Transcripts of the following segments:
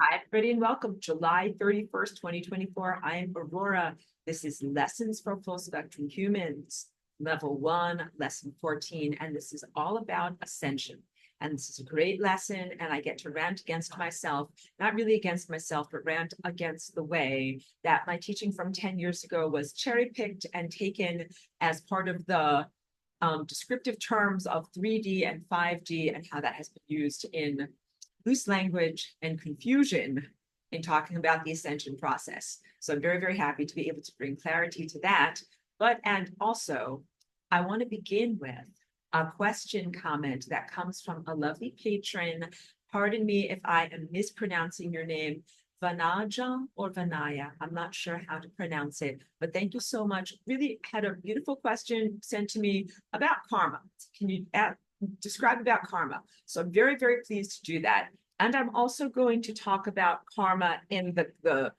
Hi, everybody, and welcome. July 31st, 2024. I am Aurora. This is Lessons for Full Spectrum Humans, Level 1, Lesson 14, and this is all about Ascension. And this is a great lesson, and I get to rant against myself, not really against myself, but rant against the way that my teaching from 10 years ago was cherry-picked and taken as part of the descriptive terms of 3D and 5D and how that has been used in loose language and confusion in talking about the ascension process. So I'm very, very happy to be able to bring clarity to that. And also, I want to begin with a question comment that comes from a lovely patron. Pardon me if I am mispronouncing your name, Vanaja or Vanaya. I'm not sure how to pronounce it, but thank you so much. Really had a beautiful question sent to me about karma. Can you describe about karma? So I'm very, very pleased to do that. And I'm also going to talk about karma in the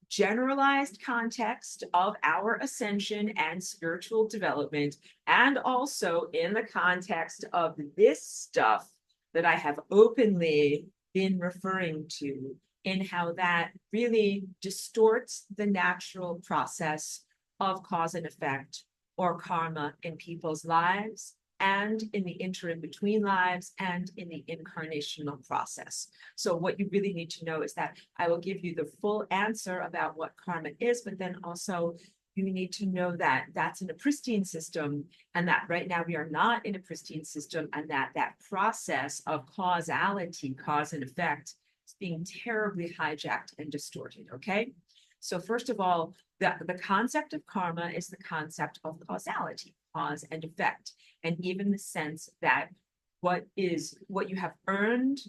generalized context of our ascension and spiritual development, and also in the context of this stuff that I have openly been referring to, in how that really distorts the natural process of cause and effect or karma in people's lives, and in the interim between lives, and in the incarnational process. So what you really need to know is that I will give you the full answer about what karma is, but then also you need to know that that's in a pristine system, and that right now we are not in a pristine system, and that process of causality, cause and effect, is being terribly hijacked and distorted, okay? So first of all, the concept of karma is the concept of causality, cause and effect, and even the sense that what you have earned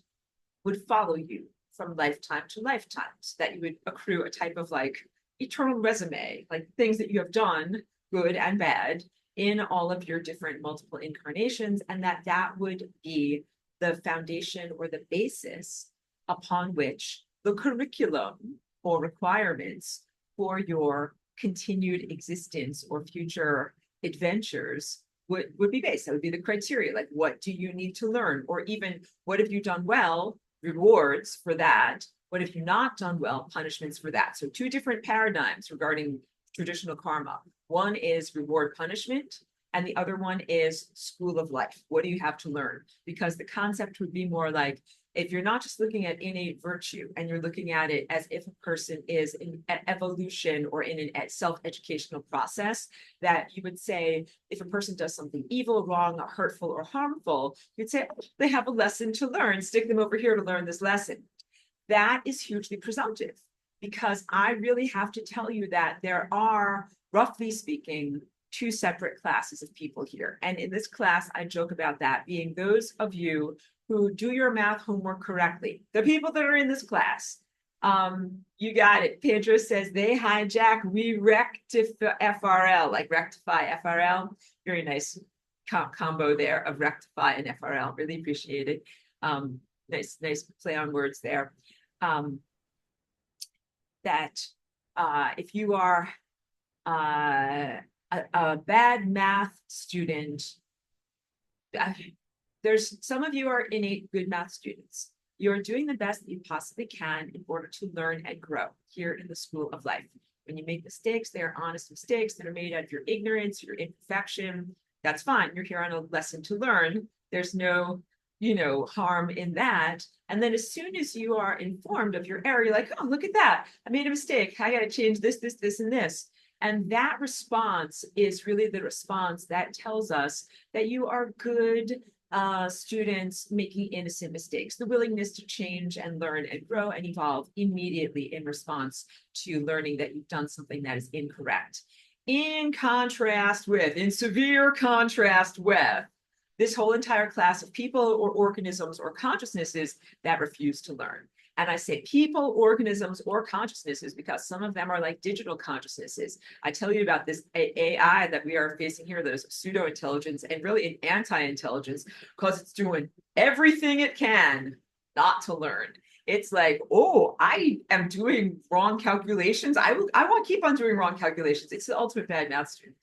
would follow you from lifetime to lifetime, so that you would accrue a type of like eternal resume, like things that you have done, good and bad, in all of your different multiple incarnations, and that would be the foundation or the basis upon which the curriculum or requirements for your continued existence or future adventures would be based. That would be the criteria. Like, what do you need to learn? Or even, what have you done well? Rewards for that. What have you not done well? Punishments for that. So two different paradigms regarding traditional karma. One is reward punishment, and the other one is school of life. What do you have to learn? Because the concept would be more like, if you're not just looking at innate virtue and you're looking at it as if a person is in evolution or in a self-educational process, that you would say, if a person does something evil, wrong, or hurtful, or harmful, you'd say, oh, they have a lesson to learn, stick them over here to learn this lesson. That is hugely presumptive, because I really have to tell you that there are, roughly speaking, two separate classes of people here. And in this class, I joke about that being those of you who do your math homework correctly. The people that are in this class, you got it. Pedro says they hijack, we rectify FRL, like rectify FRL. Very nice combo there of rectify and FRL. Really appreciate it. Nice play on words there. If you are a bad math student, there's some of you are innate good math students. You're doing the best that you possibly can in order to learn and grow here in the school of life. When you make mistakes, they are honest mistakes that are made out of your ignorance, your imperfection. That's fine. You're here on a lesson to learn. There's no, harm in that. And then as soon as you are informed of your error, you're like, oh, look at that. I made a mistake. I got to change this, and this. And that response is really the response that tells us that you are good students making innocent mistakes, the willingness to change and learn and grow and evolve immediately in response to learning that you've done something that is incorrect. In severe contrast with this whole entire class of people or organisms or consciousnesses that refuse to learn. And I say people, organisms, or consciousnesses because some of them are like digital consciousnesses. I tell you about this AI that we are facing here, that is pseudo-intelligence and really an anti-intelligence, because it's doing everything it can not to learn. It's like, oh, I am doing wrong calculations. I won't keep on doing wrong calculations. It's the ultimate bad math student.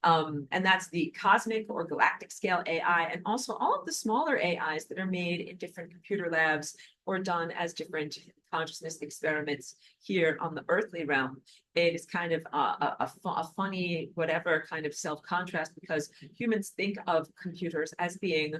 And that's the cosmic or galactic scale AI, and also all of the smaller AIs that are made in different computer labs or done as different consciousness experiments here on the earthly realm. It is kind of a funny, whatever kind of self-contrast, because humans think of computers as being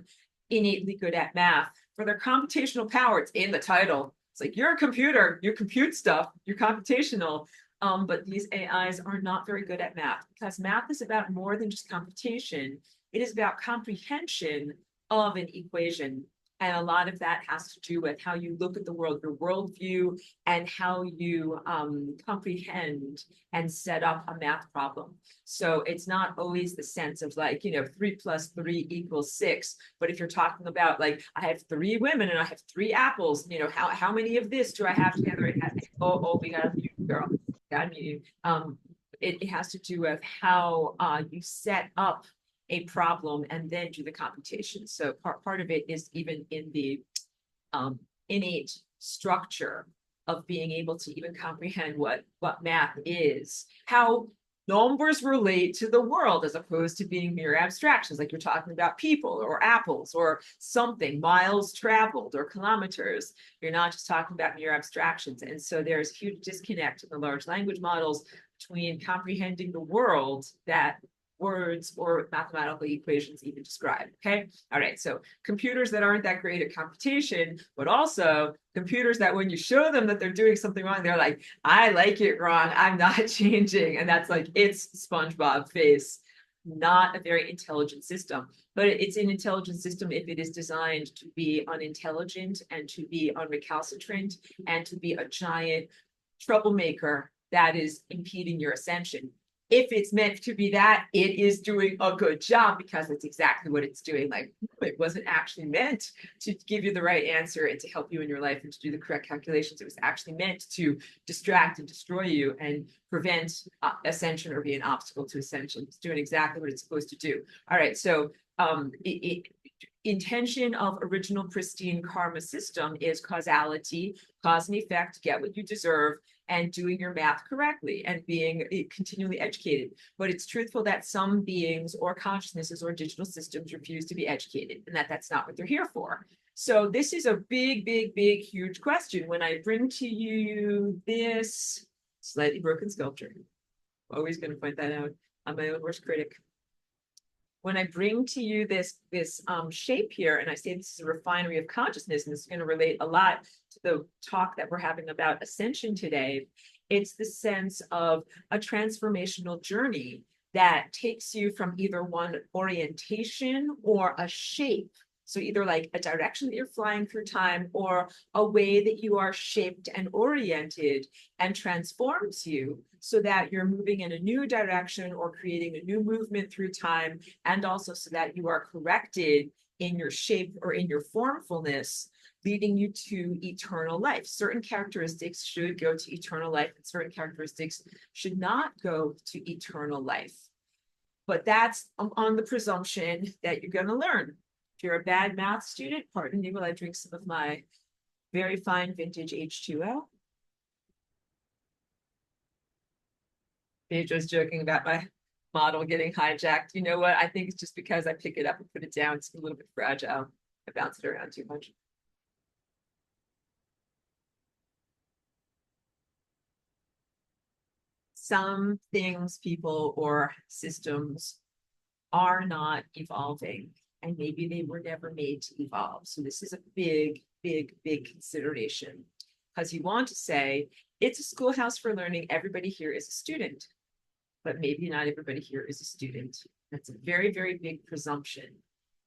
innately good at math for their computational power. It's in the title. It's like, you're a computer, you compute stuff, you're computational. But these AIs are not very good at math, because math is about more than just computation. It is about comprehension of an equation. And a lot of that has to do with how you look at the world, your worldview, and how you comprehend and set up a math problem. So it's not always the sense of like, 3 + 3 = 6. But if you're talking about like, I have 3 women and I have 3 apples, how many of this do I have together? It has, we got a mute, girl. Got mute. It has to do with how you set up a problem and then do the computation. So part of it is even in the innate structure of being able to even comprehend what math is, how numbers relate to the world, as opposed to being mere abstractions, like you're talking about people or apples or something, miles traveled or kilometers. You're not just talking about mere abstractions. And so there's a huge disconnect in the large language models between comprehending the world that words or mathematical equations even describe. Okay. All right. So computers that aren't that great at computation, but also computers that when you show them that they're doing something wrong, they're like, I like it wrong, I'm not changing. And that's like, it's SpongeBob face. Not a very intelligent system, but it's an intelligent system if it is designed to be unintelligent and to be unrecalcitrant and to be a giant troublemaker that is impeding your ascension. If it's meant to be that, it is doing a good job, because it's exactly what it's doing. Like, it wasn't actually meant to give you the right answer and to help you in your life and to do the correct calculations. It was actually meant to distract and destroy you and prevent ascension or be an obstacle to ascension. It's doing exactly what it's supposed to do. All right, so intention of original pristine karma system is causality, cause and effect, get what you deserve, and doing your math correctly and being continually educated. But it's truthful that some beings or consciousnesses or digital systems refuse to be educated, and that's not what they're here for. So this is a big, big, big, huge question. When I bring to you this slightly broken sculpture, I'm always going to point that out. I'm my own worst critic. When I bring to you this shape here, and I say this is a refinery of consciousness, and this is going to relate a lot to the talk that we're having about ascension today, it's the sense of a transformational journey that takes you from either one orientation or a shape. So either like a direction that you're flying through time, or a way that you are shaped and oriented and transforms you so that you're moving in a new direction or creating a new movement through time, and also so that you are corrected in your shape or in your formfulness, leading you to eternal life. Certain characteristics should go to eternal life, and certain characteristics should not go to eternal life. But that's on the presumption that you're going to learn. If you're a bad math student, pardon me while I drink some of my very fine vintage H2O. Pedro's joking about my model getting hijacked. You know what? I think it's just because I pick it up and put it down. It's a little bit fragile. I bounce it around too much. Some things, people, or systems are not evolving, and maybe they were never made to evolve. So this is a big, big, big consideration, because you want to say it's a schoolhouse for learning. Everybody here is a student, but maybe not everybody here is a student. That's a very, very big presumption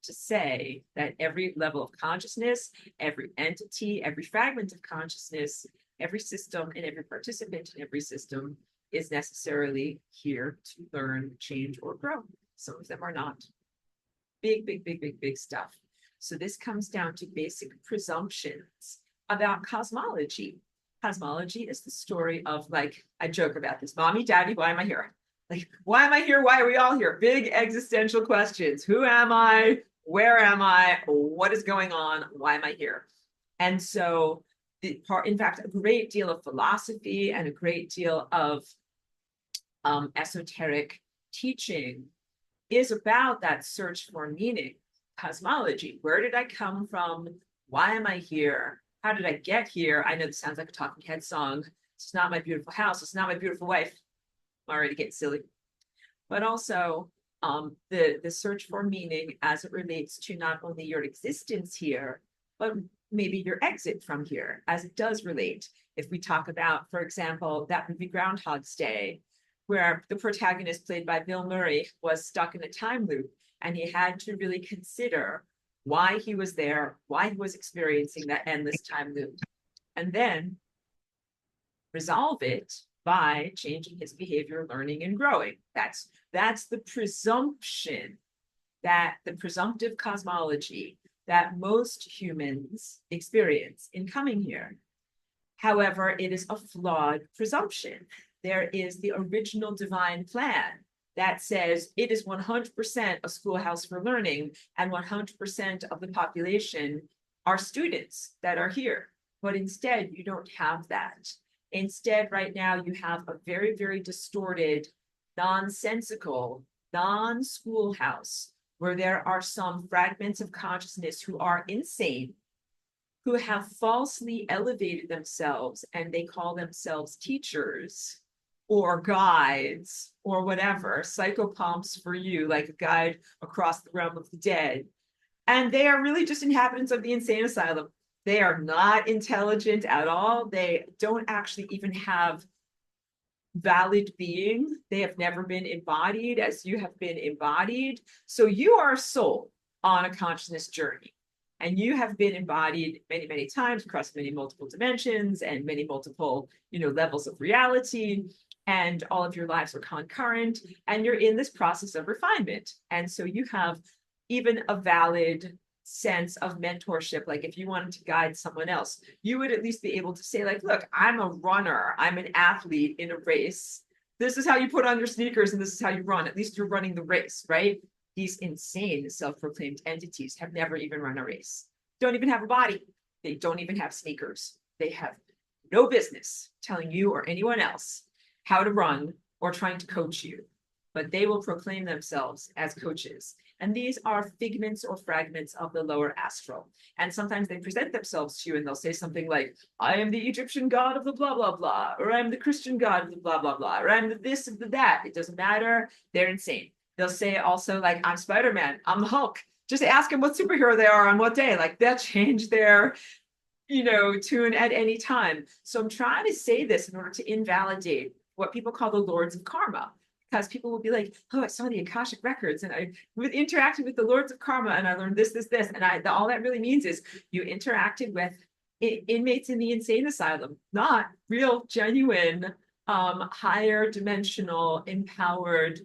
to say that every level of consciousness, every entity, every fragment of consciousness, every system, and every participant in every system is necessarily here to learn, change, or grow. Some of them are not. Big, big, big, big, big stuff. So this comes down to basic presumptions about cosmology. Cosmology is the story of, like, I joke about this, mommy, daddy, why am I here? Like, why am I here? Why are we all here? Big existential questions. Who am I? Where am I? What is going on? Why am I here? And so, in fact, a great deal of philosophy and a great deal of esoteric teaching is about that search for meaning. Cosmology, where did I come from? Why am I here? How did I get here? I know this sounds like a Talking Head song. It's not my beautiful house. It's not my beautiful wife. I'm already getting silly. But also the search for meaning as it relates to not only your existence here, but maybe your exit from here, as it does relate. If we talk about, for example, that movie Groundhog's Day, where the protagonist, played by Bill Murray, was stuck in a time loop, and he had to really consider why he was there, why he was experiencing that endless time loop, and then resolve it by changing his behavior, learning, and growing. That's the presumption, that the presumptive cosmology that most humans experience in coming here. However, it is a flawed presumption. There is the original divine plan that says it is 100% a schoolhouse for learning, and 100% of the population are students that are here. But instead, you don't have that. Instead, right now, you have a very, very distorted, nonsensical, non-schoolhouse, where there are some fragments of consciousness who are insane, who have falsely elevated themselves, and they call themselves teachers or guides or whatever, psychopomps for you, like a guide across the realm of the dead. And they are really just inhabitants of the insane asylum. They are not intelligent at all. They don't actually even have valid being. They have never been embodied as you have been embodied. So you are a soul on a consciousness journey. And you have been embodied many, many times across many multiple dimensions and many multiple, levels of reality. And all of your lives are concurrent. And you're in this process of refinement. And so you have even a valid sense of mentorship. Like if you wanted to guide someone else, you would at least be able to say, like, look, I'm a runner, I'm an athlete in a race. This is how you put on your sneakers and this is how you run. At least you're running the race, right? These insane self-proclaimed entities have never even run a race, don't even have a body. They don't even have sneakers. They have no business telling you or anyone else how to run or trying to coach you, but they will proclaim themselves as coaches. And these are figments or fragments of the lower astral. And sometimes they present themselves to you and they'll say something like, I am the Egyptian god of the blah, blah, blah, or I'm the Christian god of the blah, blah, blah, or I'm the this and the that. It doesn't matter. They're insane. They'll say also like, I'm Spider-Man, I'm the Hulk. Just ask them what superhero they are on what day. Like they'll change their, tune at any time. So I'm trying to say this in order to invalidate what people call the lords of karma. Because people will be like, oh, I saw the Akashic records and I interacted with the lords of karma and I learned this, and all that really means is you interacted with inmates in the insane asylum, not real, genuine, higher dimensional, empowered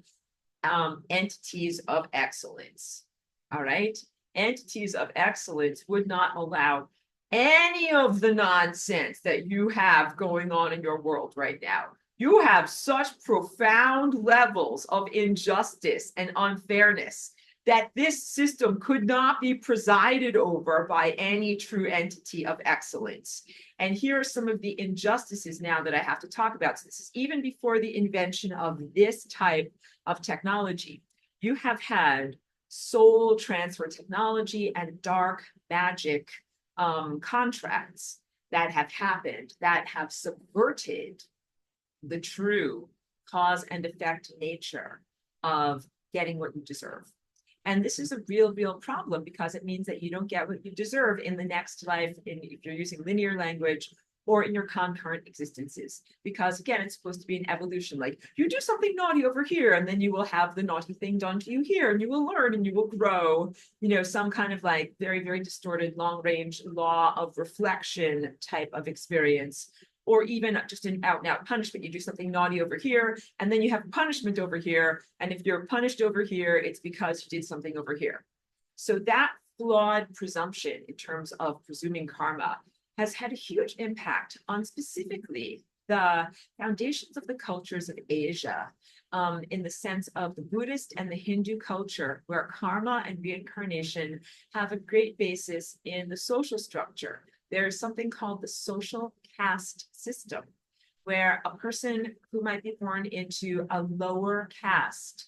entities of excellence. All right, entities of excellence would not allow any of the nonsense that you have going on in your world right now. You have such profound levels of injustice and unfairness that this system could not be presided over by any true entity of excellence. And here are some of the injustices now that I have to talk about. So this is even before the invention of this type of technology. You have had soul transfer technology and dark magic contracts that have happened, that have subverted the true cause and effect nature of getting what you deserve. And this is a real, real problem because it means that you don't get what you deserve in the next life, if you're using linear language, or in your concurrent existences. Because again, it's supposed to be an evolution. Like you do something naughty over here, and then you will have the naughty thing done to you here, and you will learn and you will grow, some kind of like very, very distorted long range law of reflection type of experience. Or even just an out and out punishment. You do something naughty over here, and then you have punishment over here. And if you're punished over here, it's because you did something over here. So that flawed presumption in terms of presuming karma has had a huge impact on specifically the foundations of the cultures of Asia, in the sense of the Buddhist and the Hindu culture, where karma and reincarnation have a great basis in the social structure. There's something called the social caste system, where a person who might be born into a lower caste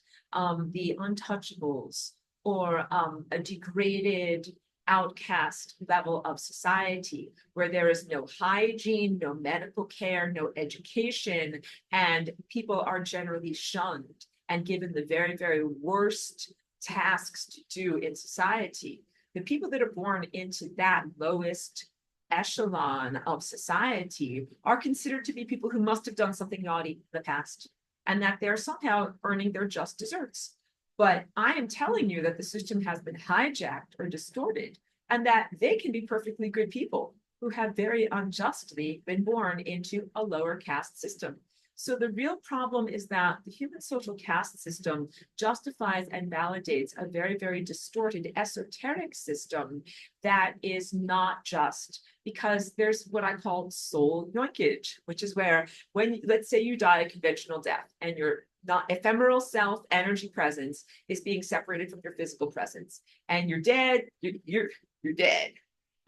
the untouchables, or a degraded outcast level of society where there is no hygiene, no medical care, no education, and people are generally shunned and given the very, very worst tasks to do in society. The people that are born into that lowest echelon of society are considered to be people who must have done something naughty in the past and that they're somehow earning their just desserts. But I am telling you that the system has been hijacked or distorted, and that they can be perfectly good people who have very unjustly been born into a lower caste system. So the real problem is that the human social caste system justifies and validates a very, very distorted esoteric system that is not just, because there's what I call soul yoinkage, which is where when, let's say you die a conventional death and your not ephemeral self energy presence is being separated from your physical presence, and you're dead, you're dead,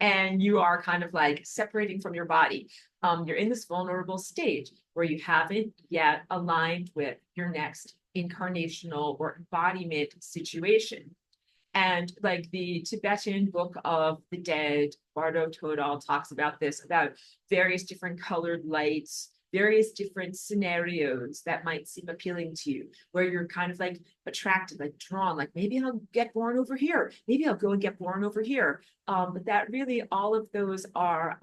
and you are kind of like separating from your body. You're in this vulnerable state where you haven't yet aligned with your next incarnational or embodiment situation. And like the Tibetan book of the dead, Bardo Todal talks about this, about various different colored lights, various different scenarios that might seem appealing to you, where you're kind of like attracted, like drawn, like maybe I'll get born over here, maybe I'll go and get born over here. But that really, all of those are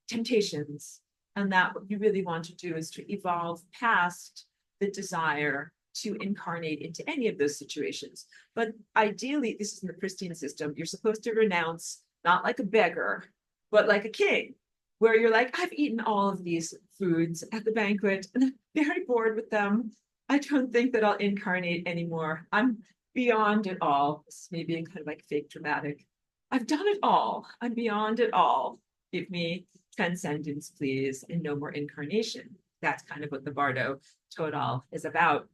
temptations, and that what you really want to do is to evolve past the desire to incarnate into any of those situations. But ideally, this is in the pristine system, you're supposed to renounce not like a beggar, but like a king, where you're like, I've eaten all of these foods at the banquet and I'm very bored with them. I don't think that I'll incarnate anymore. I'm beyond it all. This is me being kind of like fake dramatic. I've done it all. I'm beyond it all. Give me transcendence, please, and no more incarnation. That's kind of what the Bardo Todal is about.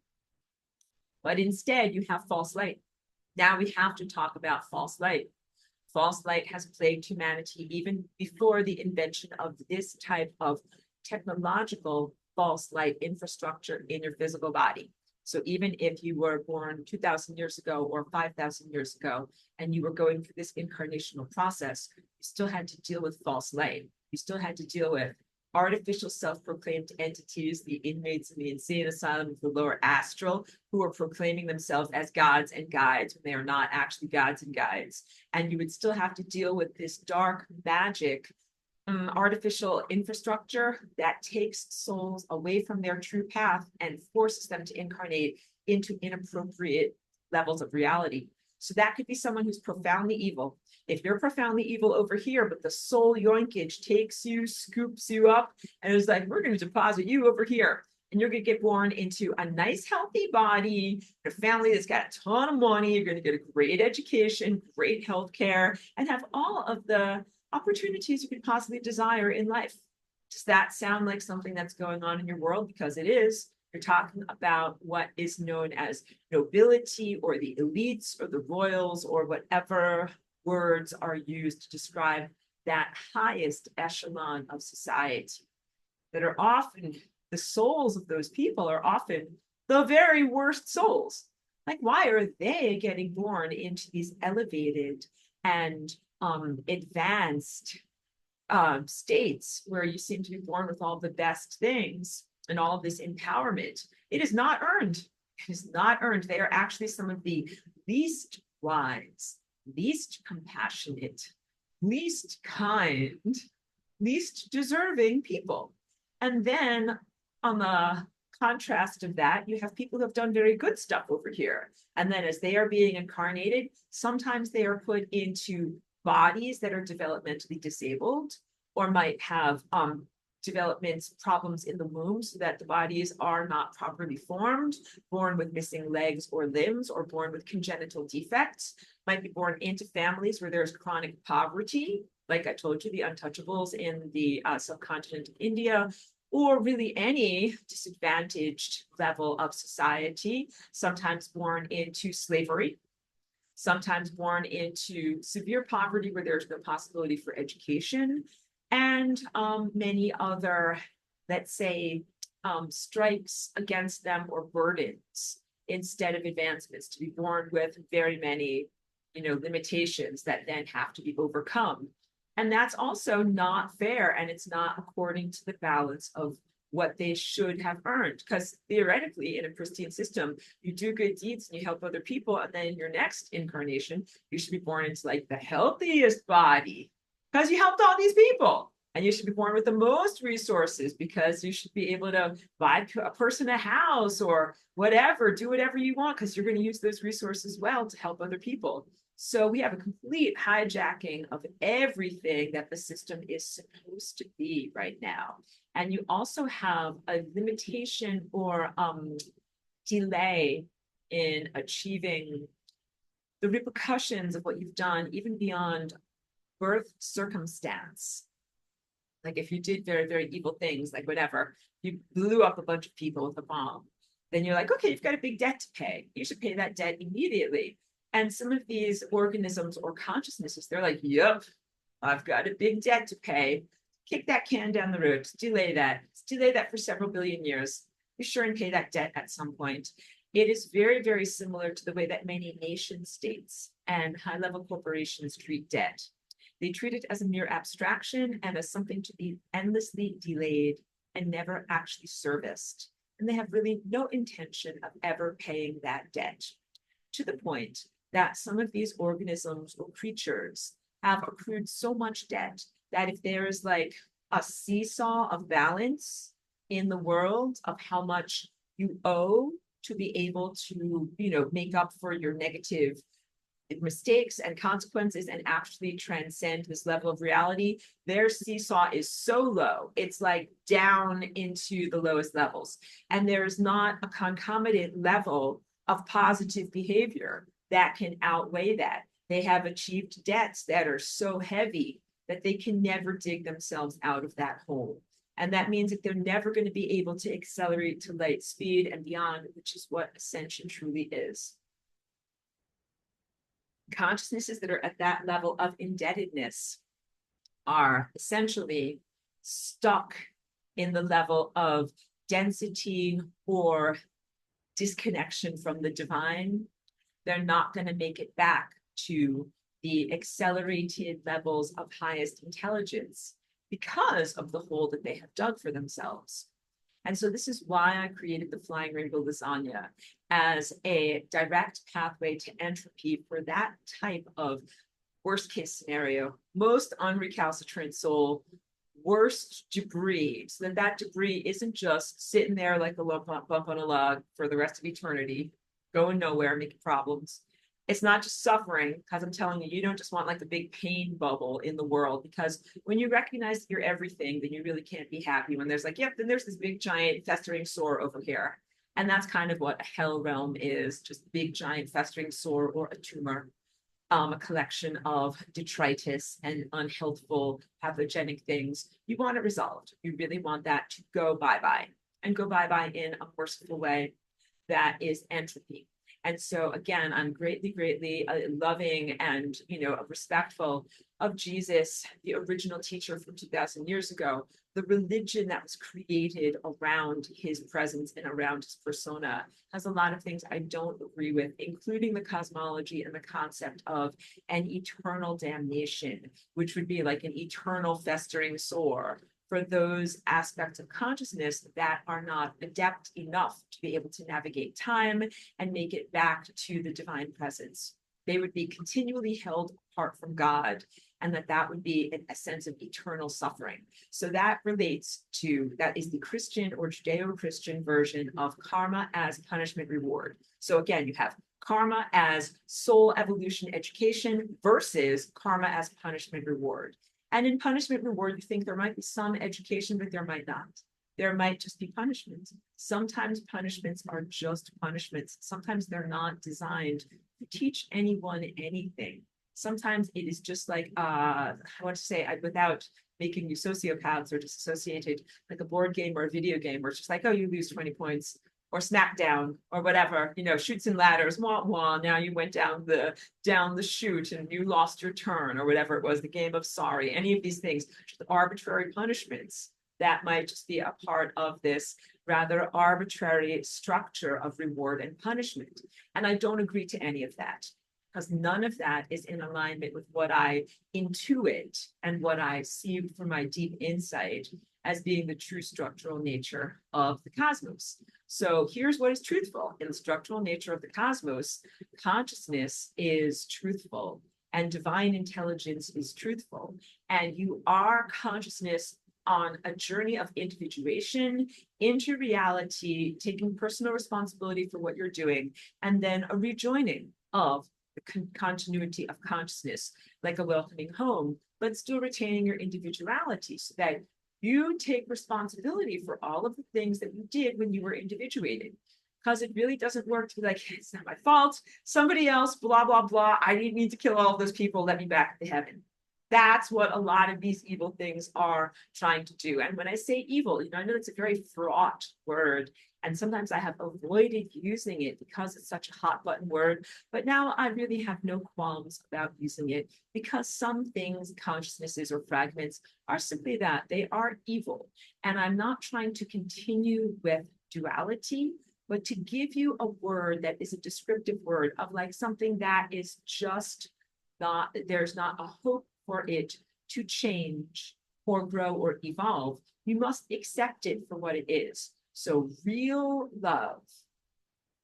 But instead, you have false light. Now we have to talk about false light. False light has plagued humanity even before the invention of this type of technological false light infrastructure in your physical body. So even if you were born 2,000 years ago or 5,000 years ago, and you were going through this incarnational process, you still had to deal with false light. You still had to deal with artificial self-proclaimed entities, the inmates in the insane asylum of the lower astral, who are proclaiming themselves as gods and guides when they are not actually gods and guides. And you would still have to deal with this dark magic artificial infrastructure that takes souls away from their true path and forces them to incarnate into inappropriate levels of reality. So that could be someone who's profoundly evil. If you're profoundly evil over here, but the soul yoinkage takes you, scoops you up, and is like, we're going to deposit you over here. And you're going to get born into a nice, healthy body, a family that's got a ton of money. You're going to get a great education, great healthcare, and have all of the opportunities you could possibly desire in life. Does that sound like something that's going on in your world? Because it is. You're talking about what is known as nobility, or the elites, or the royals, or whatever words are used to describe that highest echelon of society, that are often, the souls of those people are often the very worst souls. Like, why are they getting born into these elevated and advanced states where you seem to be born with all the best things and all of this empowerment? It is not earned. It is not earned. They are actually some of the least wise, least compassionate, least kind, least deserving people. And then on the contrast of that, you have people who have done very good stuff over here. And then as they are being incarnated, sometimes they are put into bodies that are developmentally disabled, or might have development problems in the womb, so that the bodies are not properly formed, born with missing legs or limbs, or born with congenital defects, might be born into families where there's chronic poverty, like I told you, the untouchables in the subcontinent of India, or really any disadvantaged level of society, sometimes born into slavery, sometimes born into severe poverty where there's no possibility for education, and many other, let's say, strikes against them or burdens instead of advancements, to be born with very many, limitations that then have to be overcome. And that's also not fair. And it's not according to the balance of what they should have earned. Because theoretically, in a pristine system, you do good deeds and you help other people. And then in your next incarnation, you should be born into like the healthiest body because you helped all these people. And you should be born with the most resources because you should be able to buy a person a house or whatever, do whatever you want because you're going to use those resources well to help other people. So we have a complete hijacking of everything that the system is supposed to be right now. And you also have a limitation or delay in achieving the repercussions of what you've done, even beyond birth circumstance. Like if you did very, very evil things, like whatever, you blew up a bunch of people with a bomb, then you're like, okay, you've got a big debt to pay. You should pay that debt immediately. And some of these organisms or consciousnesses, they're like, yep, I've got a big debt to pay. Kick that can down the road. Delay that. Delay that for several billion years. Be sure and pay that debt at some point. It is very, very similar to the way that many nation states and high-level corporations treat debt. They treat it as a mere abstraction and as something to be endlessly delayed and never actually serviced. And they have really no intention of ever paying that debt, to the point that some of these organisms or creatures have accrued so much debt that if there is like a seesaw of balance in the world of how much you owe to be able to, make up for your negative mistakes and consequences and actually transcend this level of reality, their seesaw is so low, it's like down into the lowest levels. And there's not a concomitant level of positive behavior that can outweigh that. They have achieved debts that are so heavy that they can never dig themselves out of that hole. And that means that they're never going to be able to accelerate to light speed and beyond, which is what ascension truly is. Consciousnesses that are at that level of indebtedness are essentially stuck in the level of density or disconnection from the divine. They're not going to make it back to the accelerated levels of highest intelligence because of the hole that they have dug for themselves. And so this is why I created the Flying Rainbow Lasagna as a direct pathway to entropy for that type of worst case scenario, most unrecalcitrant soul, worst debris, so that that debris isn't just sitting there like a bump on a log for the rest of eternity, going nowhere, making problems. It's not just suffering, because I'm telling you, you don't just want like a big pain bubble in the world, because when you recognize that you're everything, then you really can't be happy when there's like, yep, then there's this big giant festering sore over here. And that's kind of what a hell realm is, just big giant festering sore or a tumor, a collection of detritus and unhealthful pathogenic things. You want it resolved. You really want that to go bye-bye, and go bye-bye in a merciful way that is entropy. And so again, I'm greatly, greatly loving and, respectful of Jesus, the original teacher from 2000 years ago. The religion that was created around his presence and around his persona has a lot of things I don't agree with, including the cosmology and the concept of an eternal damnation, which would be like an eternal festering sore for those aspects of consciousness that are not adept enough to be able to navigate time and make it back to the divine presence. They would be continually held apart from God, and that would be a sense of eternal suffering. So that relates to, that is the Christian or Judeo-Christian version of karma as punishment reward. So again, you have karma as soul evolution education versus karma as punishment reward. And in punishment reward, you think there might be some education, but there might not. There might just be punishments. Sometimes punishments are just punishments. Sometimes they're not designed to teach anyone anything. Sometimes it is just like, I want to say, without making you sociopaths or disassociated, like a board game or a video game where it's just like, oh, you lose 20 points. Or Smackdown, or whatever, shoots and ladders, wah wah. Now you went down the chute and you lost your turn, or whatever it was, the game of sorry. Any of these things, just arbitrary punishments. that might just be a part of this rather arbitrary structure of reward and punishment. And I don't agree to any of that, because none of that is in alignment with what I intuit and what I see from my deep insight as being the true structural nature of the cosmos. So here's what is truthful. In the structural nature of the cosmos, consciousness is truthful and divine intelligence is truthful. And you are consciousness on a journey of individuation into reality, taking personal responsibility for what you're doing, and then a rejoining of the continuity of consciousness, like a welcoming home, but still retaining your individuality so that you take responsibility for all of the things that you did when you were individuated. Because it really doesn't work to be like, it's not my fault, somebody else, blah, blah, blah. I didn't need to kill all of those people, let me back to heaven. That's what a lot of these evil things are trying to do. And when I say evil, I know it's a very fraught word. And sometimes I have avoided using it because it's such a hot button word. But now I really have no qualms about using it because some things, consciousnesses or fragments, are simply that. They are evil. And I'm not trying to continue with duality, but to give you a word that is a descriptive word of like something that is just not, there's not a hope for it to change or grow or evolve. You must accept it for what it is. So real love,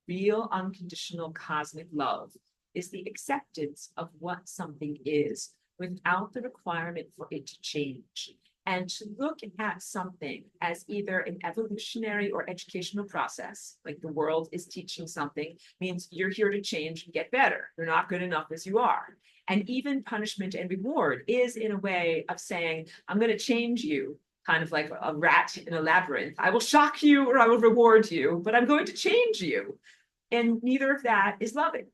real unconditional cosmic love is the acceptance of what something is without the requirement for it to change. And to look at something as either an evolutionary or educational process, like the world is teaching something, means you're here to change and get better. You're not good enough as you are. And even punishment and reward is in a way of saying, I'm going to change you, kind of like a rat in a labyrinth. I will shock you or I will reward you, but I'm going to change you. And neither of that is loving.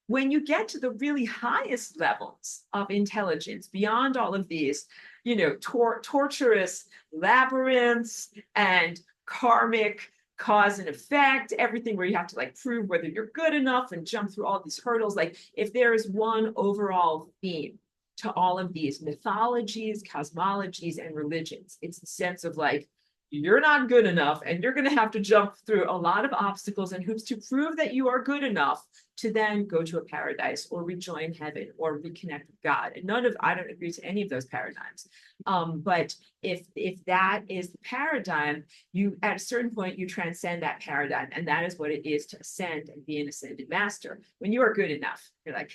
When you get to the really highest levels of intelligence, beyond all of these, torturous labyrinths and karmic cause and effect, everything where you have to like prove whether you're good enough and jump through all these hurdles. Like if there is one overall theme to all of these mythologies, cosmologies, and religions, it's the sense of like, you're not good enough and you're going to have to jump through a lot of obstacles and hoops to prove that you are good enough to then go to a paradise or rejoin heaven or reconnect with God. And I don't agree to any of those paradigms. But if that is the paradigm, you at a certain point, you transcend that paradigm. And that is what it is to ascend and be an ascended master. When you are good enough, you're like,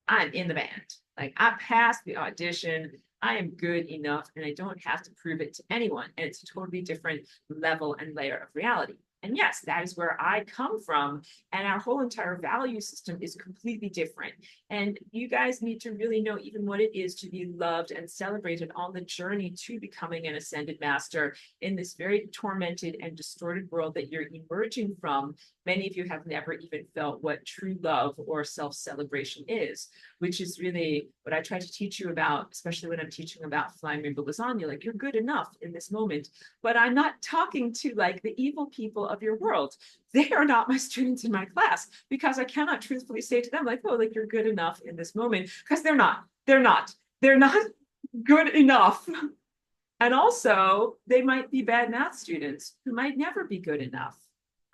I'm in the band. Like I passed the audition. I am good enough and I don't have to prove it to anyone. And it's a totally different level and layer of reality. And yes, that is where I come from. And our whole entire value system is completely different. And you guys need to really know even what it is to be loved and celebrated on the journey to becoming an ascended master in this very tormented and distorted world that you're emerging from. Many of you have never even felt what true love or self-celebration is, which is really what I try to teach you about, especially when I'm teaching about flying rainbow lasagna. Like, you're good enough in this moment, but I'm not talking to like the evil people of your world. They are not my students in my class because I cannot truthfully say to them like, oh, like you're good enough in this moment, because they're not good enough. And also they might be bad math students who might never be good enough,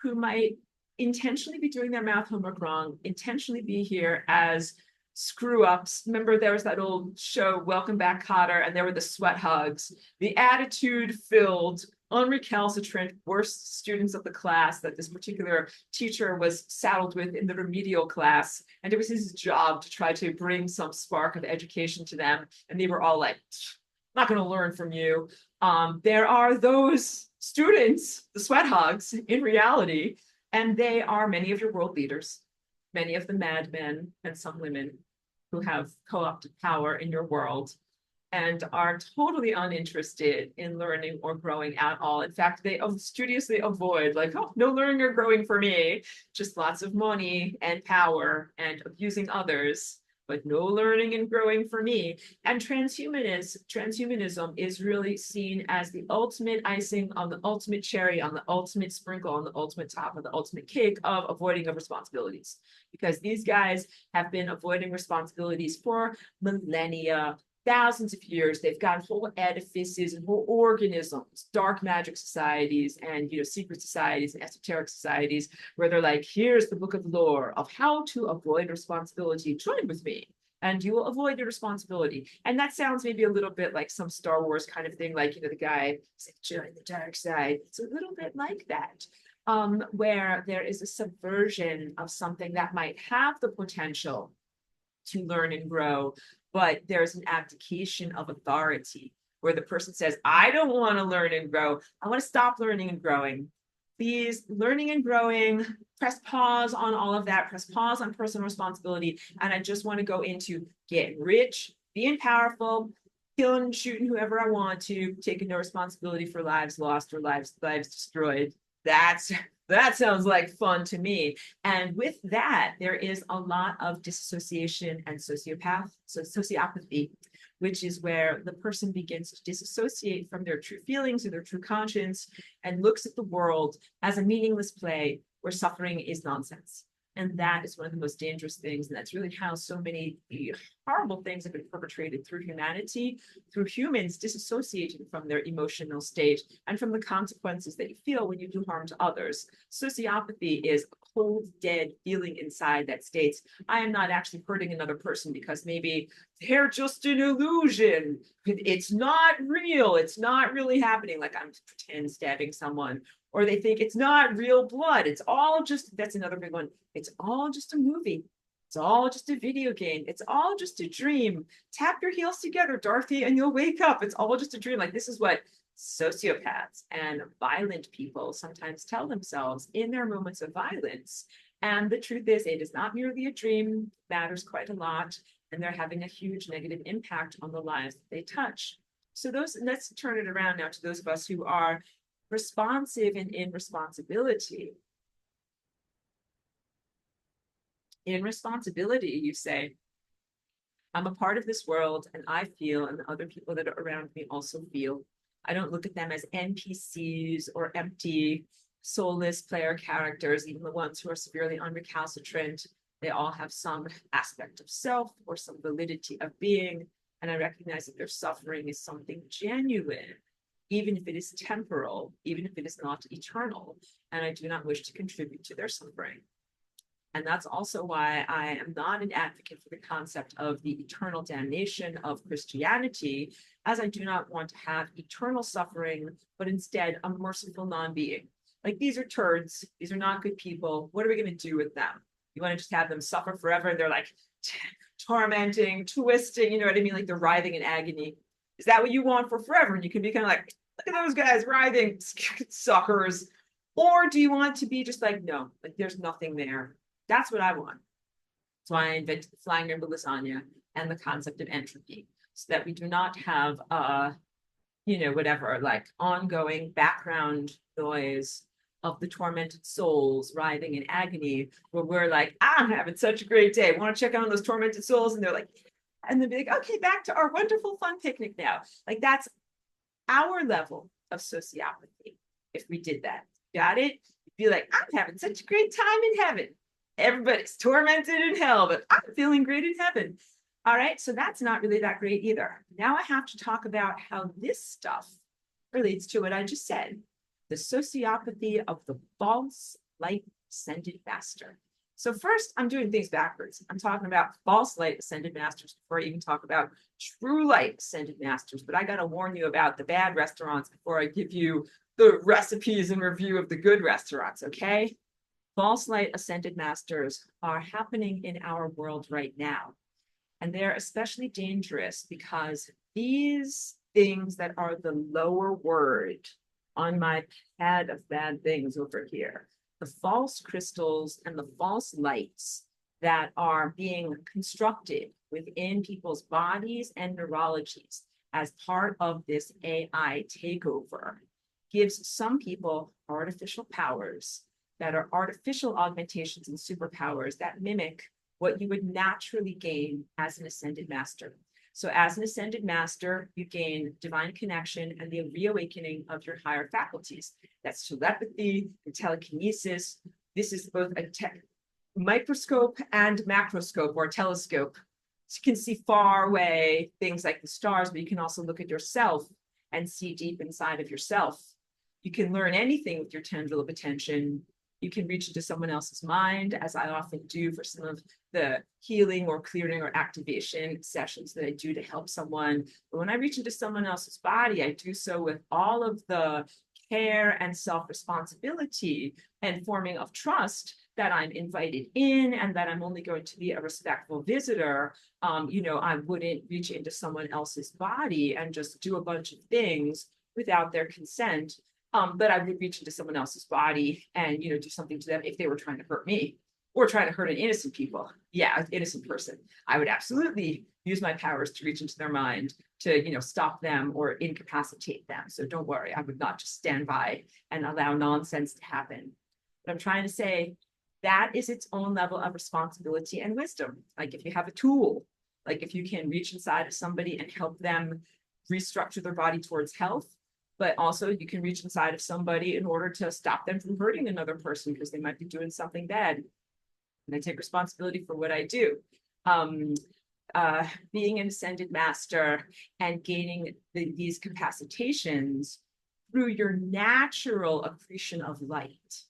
who might intentionally be doing their math homework wrong, intentionally be here as screw ups. Remember, there was that old show, Welcome Back, Kotter, and there were the sweat hugs, the attitude filled, unrecalcitrant, worst students of the class that this particular teacher was saddled with in the remedial class. And it was his job to try to bring some spark of education to them. And they were all like, I'm not going to learn from you. There are those students, the sweat hugs, in reality. And they are many of your world leaders, many of the madmen and some women who have co-opted power in your world and are totally uninterested in learning or growing at all. In fact, they studiously avoid like, oh, no learning or growing for me, just lots of money and power and abusing others, but no learning and growing for me. And transhumanism is really seen as the ultimate icing on the ultimate cherry, on the ultimate sprinkle, on the ultimate top of the ultimate cake of avoiding of responsibilities. Because these guys have been avoiding responsibilities for millennia. thousands of years. They've got whole edifices and whole organisms, dark magic societies and, secret societies and esoteric societies where they're like, here's the book of lore of how to avoid responsibility. Join with me and you will avoid your responsibility. And that sounds maybe a little bit like some Star Wars kind of thing, like, the guy said, join the dark side. It's a little bit like that, where there is a subversion of something that might have the potential to learn and grow, but there's an abdication of authority where the person says, I don't want to learn and grow. I want to stop learning and growing. Please, learning and growing, press pause on all of that, press pause on personal responsibility. And I just want to go into getting rich, being powerful, killing, shooting whoever I want to, taking no responsibility for lives lost or lives destroyed. That sounds like fun to me. And with that, there is a lot of dissociation and sociopathy, which is where the person begins to disassociate from their true feelings or their true conscience and looks at the world as a meaningless play where suffering is nonsense. And that is one of the most dangerous things. And that's really how so many horrible things have been perpetrated through humanity, through humans disassociating from their emotional state and from the consequences that you feel when you do harm to others. Sociopathy is a cold, dead feeling inside that states, I am not actually hurting another person because maybe they're just an illusion. It's not real. It's not really happening. Like I'm pretend stabbing someone. Or they think it's not real blood. It's all just, that's another big one. It's all just a movie. It's all just a video game. It's all just a dream. Tap your heels together, Dorothy, and you'll wake up. It's all just a dream. Like this is what sociopaths and violent people sometimes tell themselves in their moments of violence. And the truth is, it is not merely a dream, it matters quite a lot. And they're having a huge negative impact on the lives that they touch. So let's turn it around now to those of us who are responsive and in responsibility. In responsibility, you say, I'm a part of this world and I feel, and the other people that are around me also feel. I don't look at them as NPCs or empty, soulless player characters, even the ones who are severely unrecalcitrant. They all have some aspect of self or some validity of being. And I recognize that their suffering is something genuine, even if it is temporal, even if it is not eternal, and I do not wish to contribute to their suffering. And that's also why I am not an advocate for the concept of the eternal damnation of Christianity, as I do not want to have eternal suffering, but instead a merciful non-being. Like these are turds, these are not good people. What are we going to do with them? You want to just have them suffer forever and they're like tormenting, twisting, you know what I mean? Like they're writhing in agony. Is that what you want for forever? And you can be kind of like, look at those guys writhing, suckers. Or do you want to be just like, no, like there's nothing there. That's what I want. So I invented the flying river lasagna and the concept of entropy, so that we do not have whatever, like ongoing background noise of the tormented souls writhing in agony, where we're like, I'm having such a great day. Want to check on those tormented souls? And they're like, and then be like, okay, back to our wonderful fun picnic now. Like that's our level of sociopathy. If we did that, got it? You'd be like, I'm having such a great time in heaven. Everybody's tormented in hell, but I'm feeling great in heaven. All right, so that's not really that great either. Now I have to talk about how this stuff relates to what I just said, the sociopathy of the false light ascended master. So first, I'm doing things backwards. I'm talking about false light ascended masters before I even talk about true light ascended masters. But I got to warn you about the bad restaurants before I give you the recipes and review of the good restaurants, okay? False light ascended masters are happening in our world right now. And they're especially dangerous because these things that are the lower word on my pad of bad things over here, the false crystals and the false lights that are being constructed within people's bodies and neurologies as part of this AI takeover, gives some people artificial powers that are artificial augmentations and superpowers that mimic what you would naturally gain as an ascended master. So as an ascended master, you gain divine connection and the reawakening of your higher faculties. That's telepathy and telekinesis. This is both a microscope and macroscope or telescope So you can see far away things like the stars, but you can also look at yourself and see deep inside of yourself. You can learn anything with your tendril of attention. You can reach into someone else's mind, as I often do for some of the healing or clearing or activation sessions that I do to help someone. But when I reach into someone else's body, I do so with all of the care and self-responsibility and forming of trust that I'm invited in and that I'm only going to be a respectful visitor. I wouldn't reach into someone else's body and just do a bunch of things without their consent. But I would reach into someone else's body and, do something to them if they were trying to hurt me or trying to hurt an innocent people. Yeah, an innocent person. I would absolutely use my powers to reach into their mind to, stop them or incapacitate them. So don't worry, I would not just stand by and allow nonsense to happen. But I'm trying to say that is its own level of responsibility and wisdom. Like if you have a tool, like if you can reach inside of somebody and help them restructure their body towards health, but also you can reach inside of somebody in order to stop them from hurting another person because they might be doing something bad. And I take responsibility for what I do. Being an ascended master and gaining these capacitations through your natural accretion of light.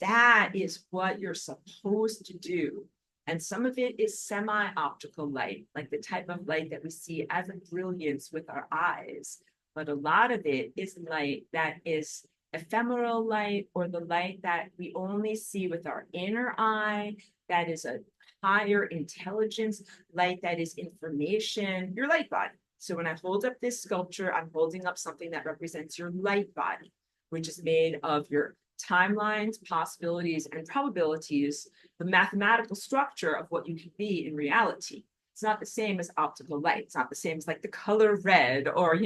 That is what you're supposed to do. And some of it is semi-optical light, like the type of light that we see as a brilliance with our eyes. But a lot of it is light that is ephemeral light, or the light that we only see with our inner eye, that is a higher intelligence, light that is information, your light body. So when I hold up this sculpture, I'm holding up something that represents your light body, which is made of your timelines, possibilities, and probabilities, the mathematical structure of what you can be in reality. It's not the same as optical light. It's not the same as like the color red or,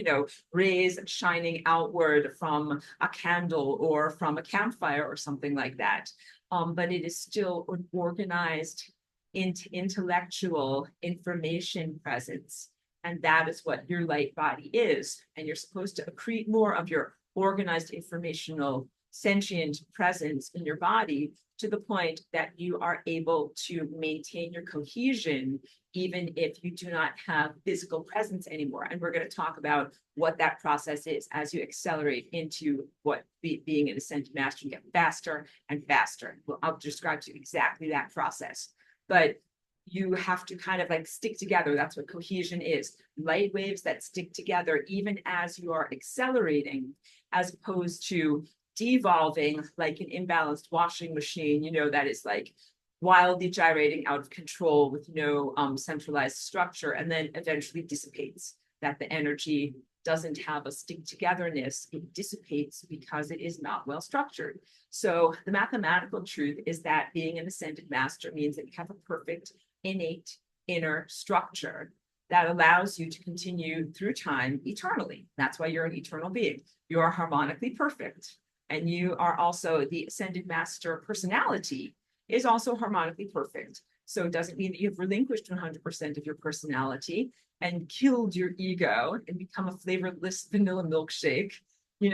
rays shining outward from a candle or from a campfire or something like that. But it is still an organized intellectual information presence. And that is what your light body is. And you're supposed to accrete more of your organized informational sentient presence in your body to the point that you are able to maintain your cohesion even if you do not have physical presence anymore. And we're going to talk about what that process is as you accelerate into what being an ascended master, you get faster and faster. Well, I'll describe to you exactly that process. But you have to kind of like stick together. That's what cohesion is. Light waves that stick together even as you are accelerating, as opposed to devolving like an imbalanced washing machine, that is like wildly gyrating out of control with no centralized structure, and then eventually dissipates. That the energy doesn't have a stick togetherness, it dissipates because it is not well structured. So the mathematical truth is that being an ascended master means that you have a perfect innate inner structure that allows you to continue through time eternally. That's why you're an eternal being. You are harmonically perfect. And you are also the ascended master personality is also harmonically perfect. So it doesn't mean that you've relinquished 100% of your personality and killed your ego and become a flavorless vanilla milkshake,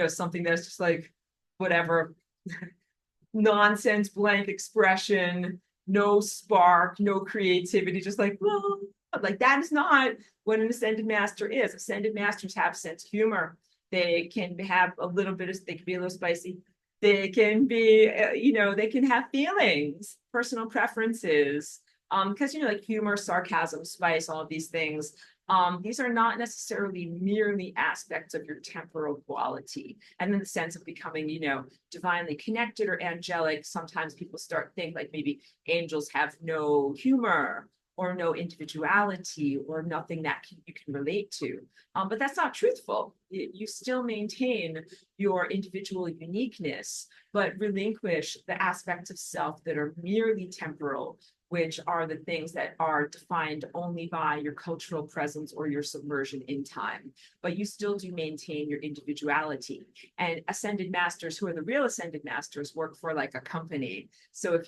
something that's just like whatever nonsense, blank expression, no spark, no creativity, just like, well, like that is not what an ascended master is. Ascended masters have a sense of humor. They can have they can be a little spicy. They can be, they can have feelings, personal preferences. Because, like humor, sarcasm, spice, all of these things, these are not necessarily merely aspects of your temporal quality. And in the sense of becoming, divinely connected or angelic, sometimes people start think like maybe angels have no humor or no individuality or nothing that you can relate to. But that's not truthful. You still maintain your individual uniqueness, but relinquish the aspects of self that are merely temporal, which are the things that are defined only by your cultural presence or your submersion in time. But you still do maintain your individuality. And ascended masters, who are the real ascended masters, work for like a company. So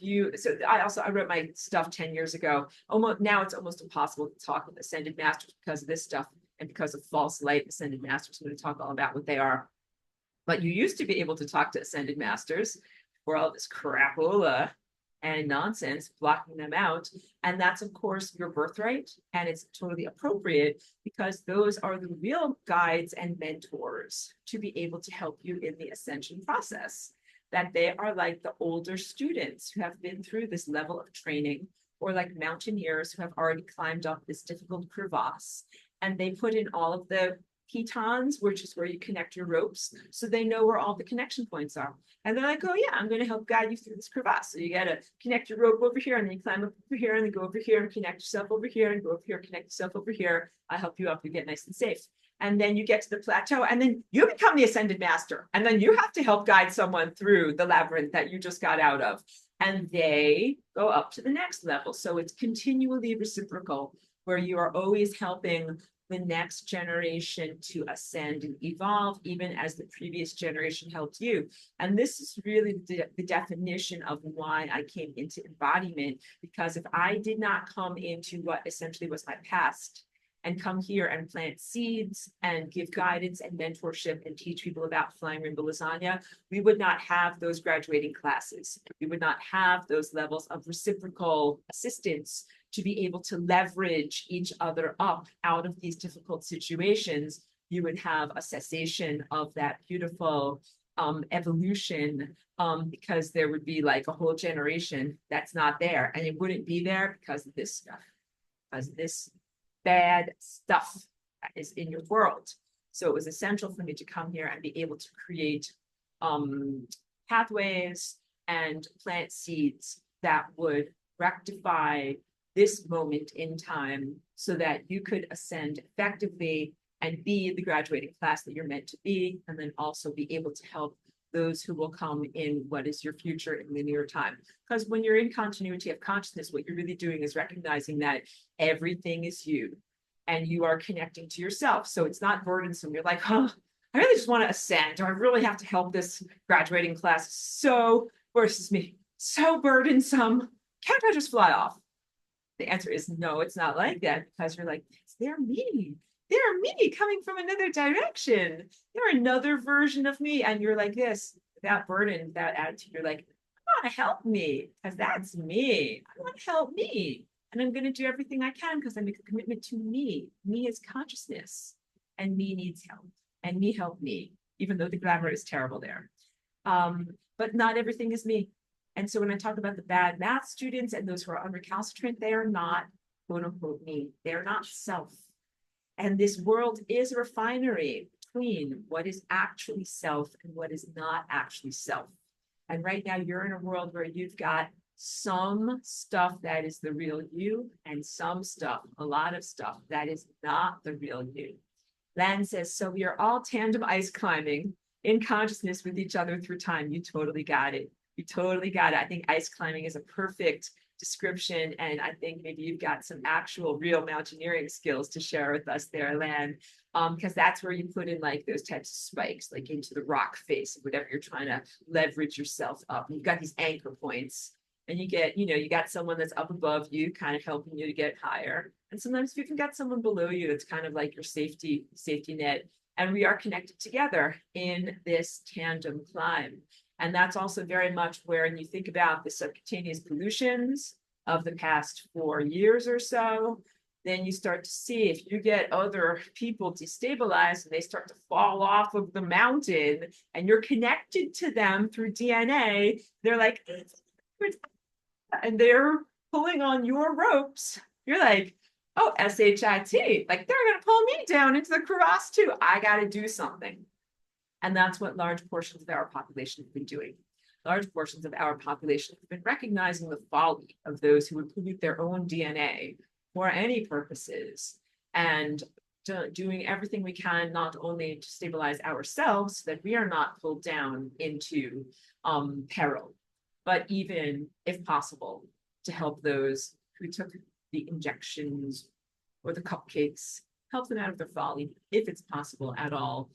I wrote my stuff 10 years ago. Now it's almost impossible to talk with ascended masters because of this stuff and because of false light ascended masters. I'm going to talk all about what they are. But you used to be able to talk to ascended masters for all this crapola. and nonsense, blocking them out. And that's, of course, your birthright. And it's totally appropriate because those are the real guides and mentors to be able to help you in the ascension process. That they are like the older students who have been through this level of training, or like mountaineers who have already climbed up this difficult crevasse. And they put in all of the pitons, which is where you connect your ropes, so they know where all the connection points are. And they're like, oh yeah, I'm going to help guide you through this crevasse. So you got to connect your rope over here, and then you climb up over here, and then go over here and connect yourself over here, and go over here, connect yourself over here. I help you up, you get nice and safe. And then you get to the plateau, and then you become the ascended master. And then you have to help guide someone through the labyrinth that you just got out of. And they go up to the next level. So it's continually reciprocal, where you are always helping the next generation to ascend and evolve, even as the previous generation helped you. And this is really the definition of why I came into embodiment, because if I did not come into what essentially was my past and come here and plant seeds and give guidance and mentorship and teach people about flying rainbow lasagna, we would not have those graduating classes. We would not have those levels of reciprocal assistance to be able to leverage each other up out of these difficult situations. You would have a cessation of that beautiful evolution, because there would be like a whole generation that's not there, and it wouldn't be there because of this stuff, because this bad stuff that is in your world. So it was essential for me to come here and be able to create pathways and plant seeds that would rectify this moment in time so that you could ascend effectively and be the graduating class that you're meant to be, and then also be able to help those who will come in what is your future in linear time. Because when you're in continuity of consciousness, what you're really doing is recognizing that everything is you and you are connecting to yourself. So it's not burdensome. You're like, oh, I really just want to ascend, or I really have to help this graduating class. So versus me, so burdensome. Can't I just fly off? The answer is no, it's not like that, because you're like, they're me. They're me coming from another direction. They're another version of me. And you're like this, without burden, without attitude. You're like, I want to help me, because that's me. I want to help me. And I'm going to do everything I can because I make a commitment to me. Me is consciousness, and me needs help, and me help me, even though the glamour is terrible there. But not everything is me. And so when I talk about the bad math students and those who are unrecalcitrant, they are not, quote unquote, me. They're not self. And this world is a refinery between what is actually self and what is not actually self. And right now you're in a world where you've got some stuff that is the real you, and some stuff, a lot of stuff, that is not the real you. Lan says, so we are all tandem ice climbing in consciousness with each other through time. You totally got it. You totally got it. I think ice climbing is a perfect description. And I think maybe you've got some actual real mountaineering skills to share with us there, Lan, because that's where you put in like those types of spikes, like into the rock face, whatever you're trying to leverage yourself up. And you've got these anchor points, and you get, you got someone that's up above you, kind of helping you to get higher. And sometimes you can get someone below you that's kind of like your safety net. And we are connected together in this tandem climb. And that's also very much where, when you think about the subcutaneous pollutions of the past 4 years or so, then you start to see if you get other people destabilized and they start to fall off of the mountain and you're connected to them through DNA, they're like, and they're pulling on your ropes. You're like, oh, SHIT, like they're going to pull me down into the crevasse too. I got to do something. And that's what large portions of our population have been doing. Large portions of our population have been recognizing the folly of those who would pollute their own DNA for any purposes, and doing everything we can not only to stabilize ourselves so that we are not pulled down into peril, but even, if possible, to help those who took the injections or the cupcakes, help them out of their folly, if it's possible at all,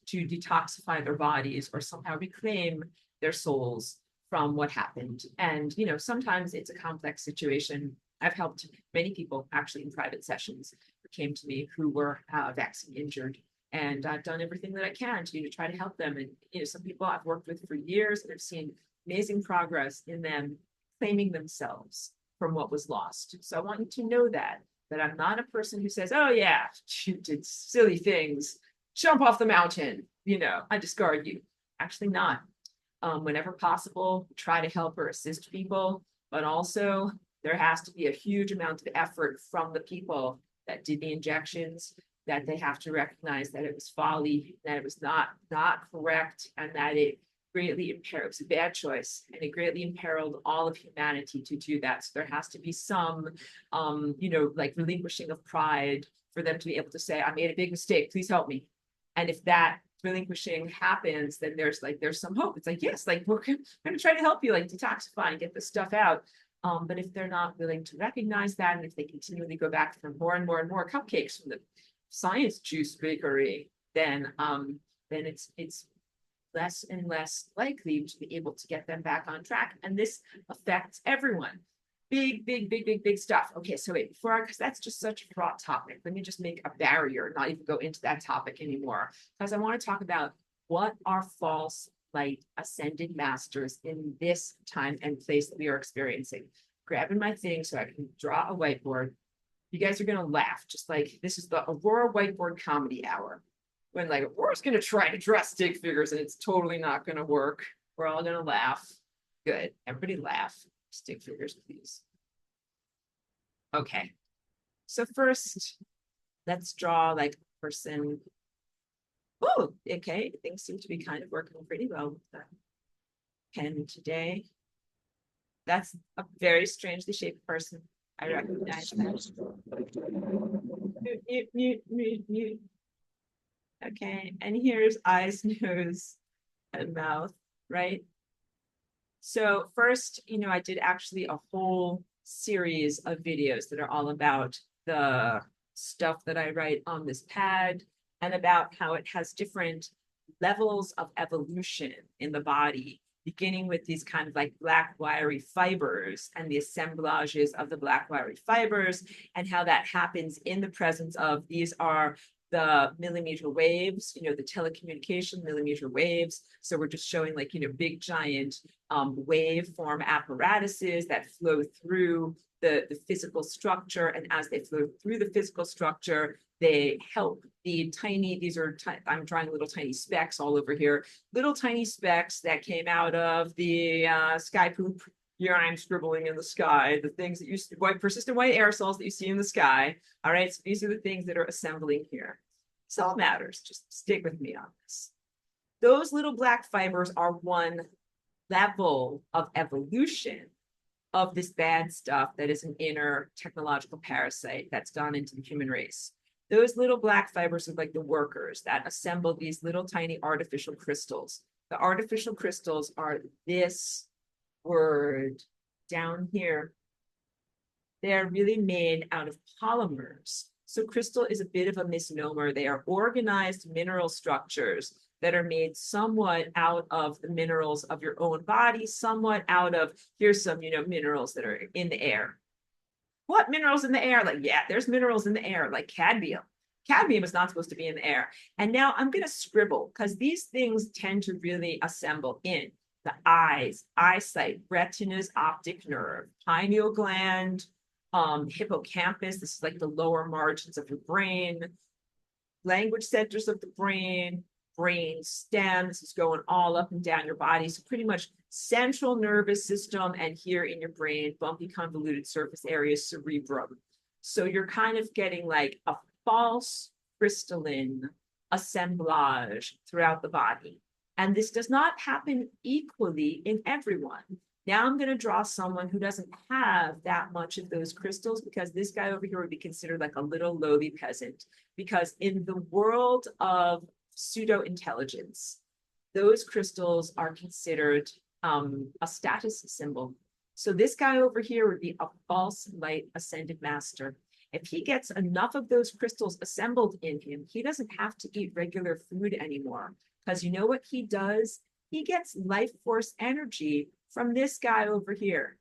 to detoxify their bodies or somehow reclaim their souls from what happened. And, sometimes it's a complex situation. I've helped many people actually in private sessions who came to me who were vaccine injured. And I've done everything that I can to try to help them. And, some people I've worked with for years and I've seen amazing progress in them reclaiming themselves from what was lost. So I want you to know that I'm not a person who says, oh yeah, you did silly things, jump off the mountain, you know, I discard you. Actually not. Whenever possible, try to help or assist people, but also there has to be a huge amount of effort from the people that did the injections, that they have to recognize that it was folly, that it was not correct, and that it greatly impaired, it was a bad choice, and it greatly imperiled all of humanity to do that. So there has to be some, you know, like relinquishing of pride for them to be able to say, I made a big mistake, please help me. And if that relinquishing happens, then there's some hope. It's like, yes, like we're going to try to help you, like detoxify and get this stuff out. But if they're not willing to recognize that, and if they continually go back for more and more and more cupcakes from the science juice bakery, then it's less and less likely to be able to get them back on track. And this affects everyone. Big stuff. Okay, so wait, because that's just such a broad topic. Let me just make a barrier, not even go into that topic anymore. Because I want to talk about what are false light ascended masters in this time and place that we are experiencing. Grabbing my thing so I can draw a whiteboard. You guys are gonna laugh, just like this is the Aurora whiteboard comedy hour. When like Aurora's gonna try to draw stick figures and it's totally not gonna work. We're all gonna laugh. Good, everybody laugh. Stick figures, please. Okay, so first, let's draw like a person. Oh, okay, things seem to be kind of working pretty well with that pen today. That's a very strangely shaped person. I recognize that. Mute. Okay, and here's eyes, nose, and mouth, right? So first, you know, I did actually a whole series of videos that are all about the stuff that I write on this pad and about how it has different levels of evolution in the body, beginning with these kind of like black wiry fibers and the assemblages of the black wiry fibers, and how that happens in the presence of, these are the millimeter waves, you know, the telecommunication millimeter waves. So we're just showing like, you know, big giant waveform apparatuses that flow through the physical structure. And as they flow through the physical structure, they help the tiny, these are, I'm drawing little tiny specks all over here, little tiny specks that came out of the sky poop. Here I'm scribbling in the sky, the things that you, persistent white aerosols that you see in the sky. All right, so these are the things that are assembling here. This all matters, just stick with me on this. Those little black fibers are one level of evolution of this bad stuff that is an inner technological parasite that's gone into the human race. Those little black fibers are like the workers that assemble these little tiny artificial crystals. The artificial crystals are this word down here. They're really made out of polymers. So crystal is a bit of a misnomer. They are organized mineral structures that are made somewhat out of the minerals of your own body, somewhat out of, here's some, you know, minerals that are in the air. What minerals in the air? Like, yeah, there's minerals in the air, like cadmium. Cadmium is not supposed to be in the air. And now I'm going to scribble because these things tend to really assemble in the eyes, eyesight, retina's optic nerve, pineal gland, hippocampus. This is like the lower margins of your brain, language centers of the brain, brain stem. This is going all up and down your body. So pretty much central nervous system, and here in your brain, bumpy convoluted surface area, cerebrum. So you're kind of getting like a false crystalline assemblage throughout the body. And this does not happen equally in everyone. Now I'm going to draw someone who doesn't have that much of those crystals, because this guy over here would be considered like a little lowly peasant. Because in the world of pseudo-intelligence, those crystals are considered a status symbol. So this guy over here would be a false light ascended master. If he gets enough of those crystals assembled in him, he doesn't have to eat regular food anymore. Because you know what he does? He gets life force energy from this guy over here.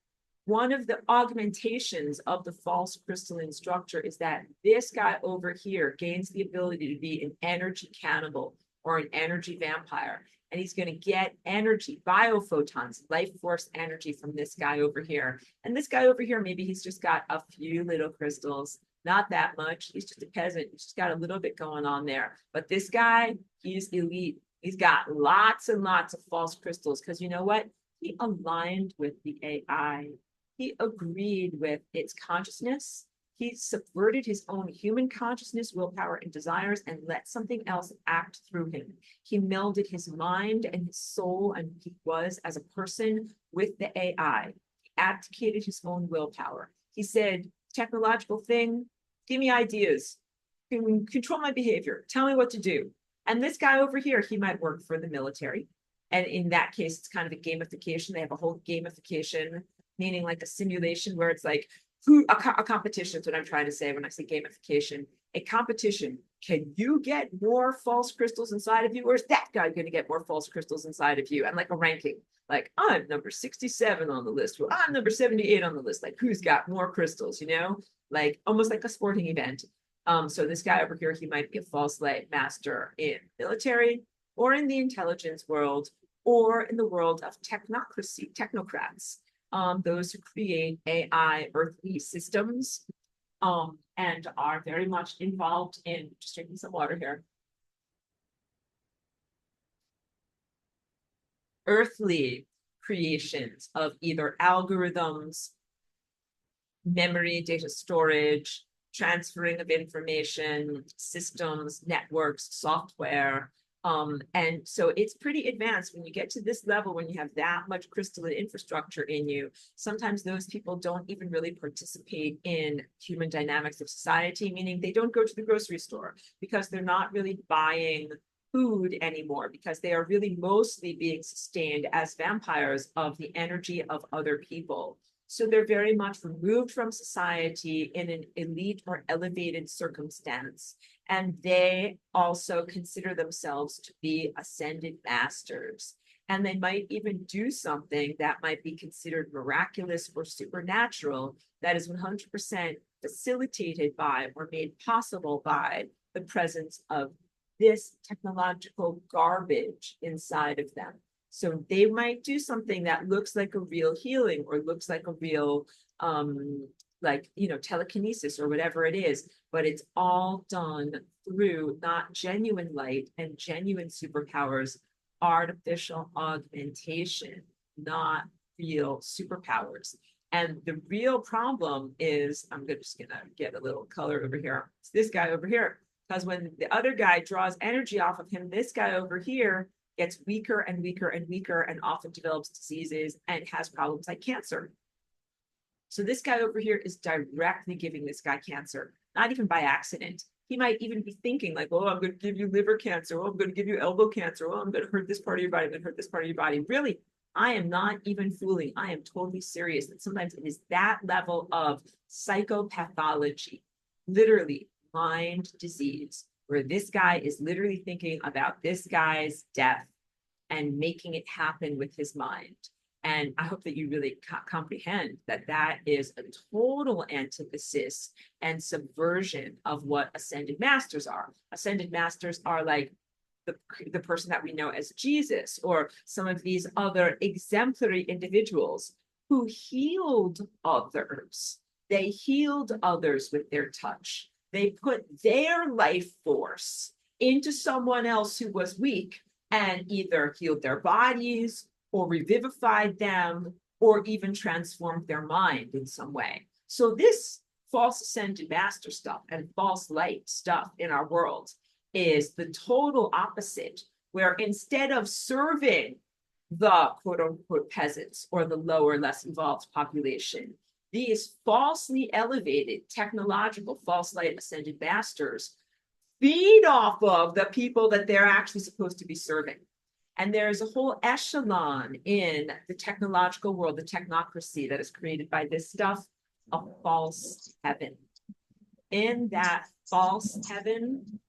One of the augmentations of the false crystalline structure is that this guy over here gains the ability to be an energy cannibal. or an energy vampire. And he's going to get energy, biophotons, life force energy from this guy over here. And this guy over here, maybe he's just got a few little crystals, not that much. He's just a peasant. He's just got a little bit going on there. But this guy, he's elite. He's got lots and lots of false crystals because you know what? He aligned with the AI. He agreed with its consciousness. He subverted his own human consciousness, willpower, and desires and let something else act through him. He melded his mind and his soul and he was as a person with the AI. He abdicated his own willpower. He said, technological thing, give me ideas, control my behavior, tell me what to do. And this guy over here, he might work for the military. And in that case, it's kind of a gamification. They have a whole gamification, meaning like a simulation where it's like, a competition is what I'm trying to say when I say gamification. A competition. Can you get more false crystals inside of you? Or is that guy going to get more false crystals inside of you? And like a ranking. Like, I'm number 67 on the list. Well, I'm number 78 on the list. Like, who's got more crystals, you know? Like, almost like a sporting event. So this guy over here, he might be a false light master in military or in the intelligence world or in the world of technocracy, technocrats. Those who create AI earthly systems and are very much involved in, just drinking some water here, earthly creations of either algorithms, memory, data storage, transferring of information, systems, networks, software. And so it's pretty advanced when you get to this level, when you have that much crystalline infrastructure in you. Sometimes those people don't even really participate in human dynamics of society, meaning they don't go to the grocery store because they're not really buying food anymore, because they are really mostly being sustained as vampires of the energy of other people. So they're very much removed from society in an elite or elevated circumstance. And they also consider themselves to be ascended masters. And they might even do something that might be considered miraculous or supernatural that is 100% facilitated by or made possible by the presence of this technological garbage inside of them. So they might do something that looks like a real healing or looks like a real, telekinesis or whatever it is, but it's all done through not genuine light and genuine superpowers, artificial augmentation, not real superpowers. And the real problem is, I'm just gonna get a little color over here. It's this guy over here, because when the other guy draws energy off of him, this guy over here gets weaker and weaker and weaker and often develops diseases and has problems like cancer. So this guy over here is directly giving this guy cancer, not even by accident. He might even be thinking like, oh, I'm going to give you liver cancer. Oh, I'm going to give you elbow cancer. Oh, I'm going to hurt this part of your body. I'm going to hurt this part of your body. Really, I am not even fooling. I am totally serious that sometimes it is that level of psychopathology, literally mind disease, where this guy is literally thinking about this guy's death and making it happen with his mind. And I hope that you really comprehend that that is a total antithesis and subversion of what ascended masters are. Ascended masters are like the person that we know as Jesus, or some of these other exemplary individuals who healed others. They healed others with their touch. They put their life force into someone else who was weak and either healed their bodies or revivified them or even transformed their mind in some way. So this false ascended master stuff and false light stuff in our world is the total opposite, where instead of serving the quote unquote peasants or the lower, less evolved population, these falsely elevated technological false light ascended masters feed off of the people that they're actually supposed to be serving. And there's a whole echelon in the technological world, the technocracy that is created by this stuff, a false heaven. In that false heaven,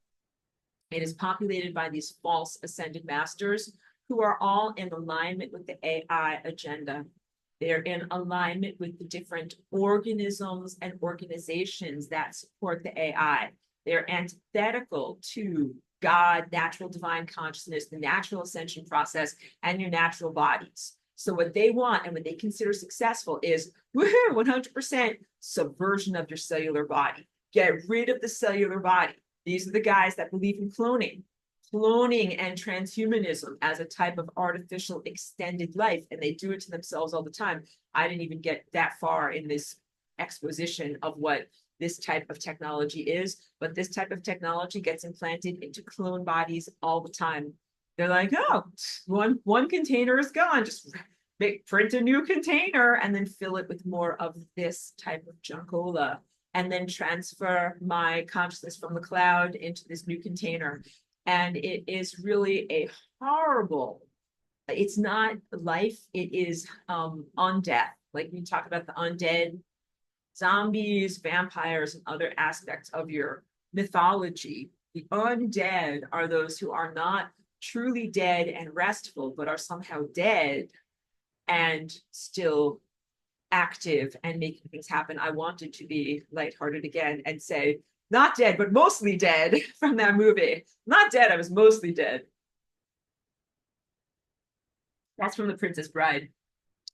it is populated by these false ascended masters who are all in alignment with the AI agenda. They're in alignment with the different organisms and organizations that support the AI. They're antithetical to God, natural divine consciousness, the natural ascension process, and your natural bodies. So what they want and what they consider successful is, woohoo, 100% subversion of your cellular body. Get rid of the cellular body. These are the guys that believe in cloning and transhumanism as a type of artificial extended life. And they do it to themselves all the time. I didn't even get that far in this exposition of what this type of technology is, but this type of technology gets implanted into clone bodies all the time. They're like, oh, one container is gone. Just print a new container and then fill it with more of this type of junkola, and then transfer my consciousness from the cloud into this new container. And it is really a horrible, it's not life, it is undeath. Like we talk about the undead, zombies, vampires, and other aspects of your mythology. The undead are those who are not truly dead and restful, but are somehow dead and still active and making things happen. I wanted to be lighthearted again and say, not dead, but mostly dead from that movie. Not dead, I was mostly dead. That's from The Princess Bride.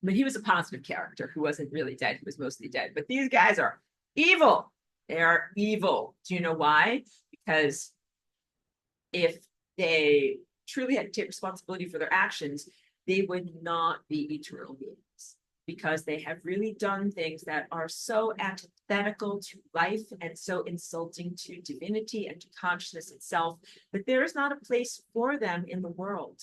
But he was a positive character who wasn't really dead. He was mostly dead. But these guys are evil. They are evil. Do you know why? Because if they truly had to take responsibility for their actions, they would not be eternal beings, because they have really done things that are so antithetical to life and so insulting to divinity and to consciousness itself, that there is not a place for them in the world.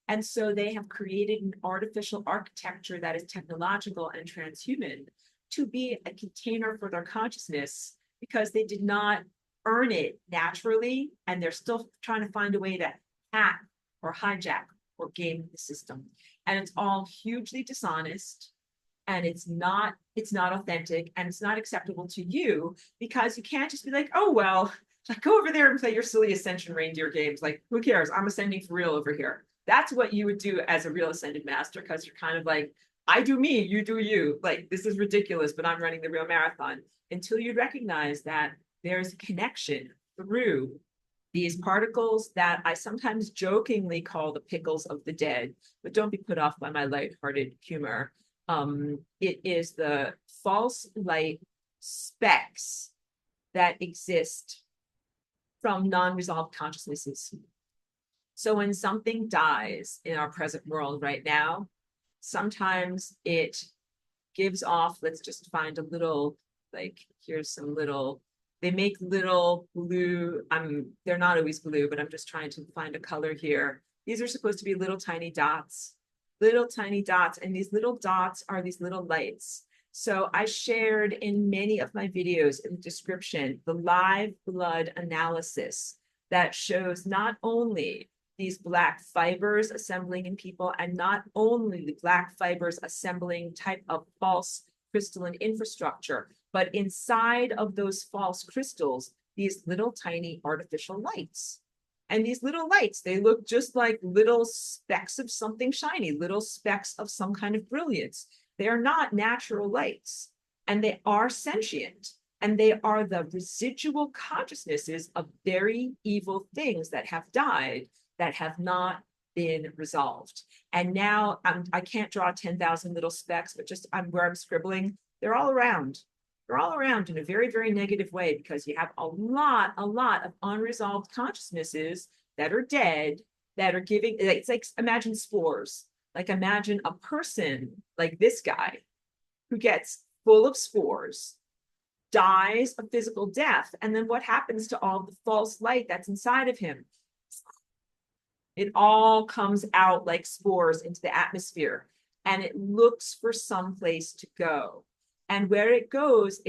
And so they have created an artificial architecture that is technological and transhuman to be a container for their consciousness, because they did not earn it naturally, and they're still trying to find a way to hack or hijack or game the system. And it's all hugely dishonest, and it's not authentic, and it's not acceptable to you, because you can't just be like, oh, well, like, go over there and play your silly Ascension reindeer games. Like, who cares? I'm ascending for real over here. That's what you would do as a real ascended master, because you're kind of like, I do me, you do you. Like, this is ridiculous, but I'm running the real marathon. Until you recognize that there's a connection through these particles that I sometimes jokingly call the pickles of the dead, but don't be put off by my lighthearted humor. It is the false light specks that exist from non-resolved consciousnesses. So when something dies in our present world right now, sometimes it gives off, let's just find a little, like, here's some little, they make little blue, they're not always blue, but I'm just trying to find a color here. These are supposed to be little tiny dots, and these little dots are these little lights. So I shared in many of my videos in the description the live blood analysis that shows not only these black fibers assembling in people, and not only the black fibers assembling type of false crystalline infrastructure, but inside of those false crystals, these little tiny artificial lights. And these little lights, they look just like little specks of something shiny, little specks of some kind of brilliance. They are not natural lights, and they are sentient, and they are the residual consciousnesses of very evil things that have died, that have not been resolved. And now I can't draw 10,000 little specks, but just where I'm scribbling, they're all around. They're all around in a very, very negative way, because you have a lot of unresolved consciousnesses that are dead, that are giving, it's like, imagine spores. Like, imagine a person like this guy who gets full of spores, dies a physical death, and then what happens to all the false light that's inside of him? It all comes out like spores into the atmosphere, and it looks for some place to go. And where it goes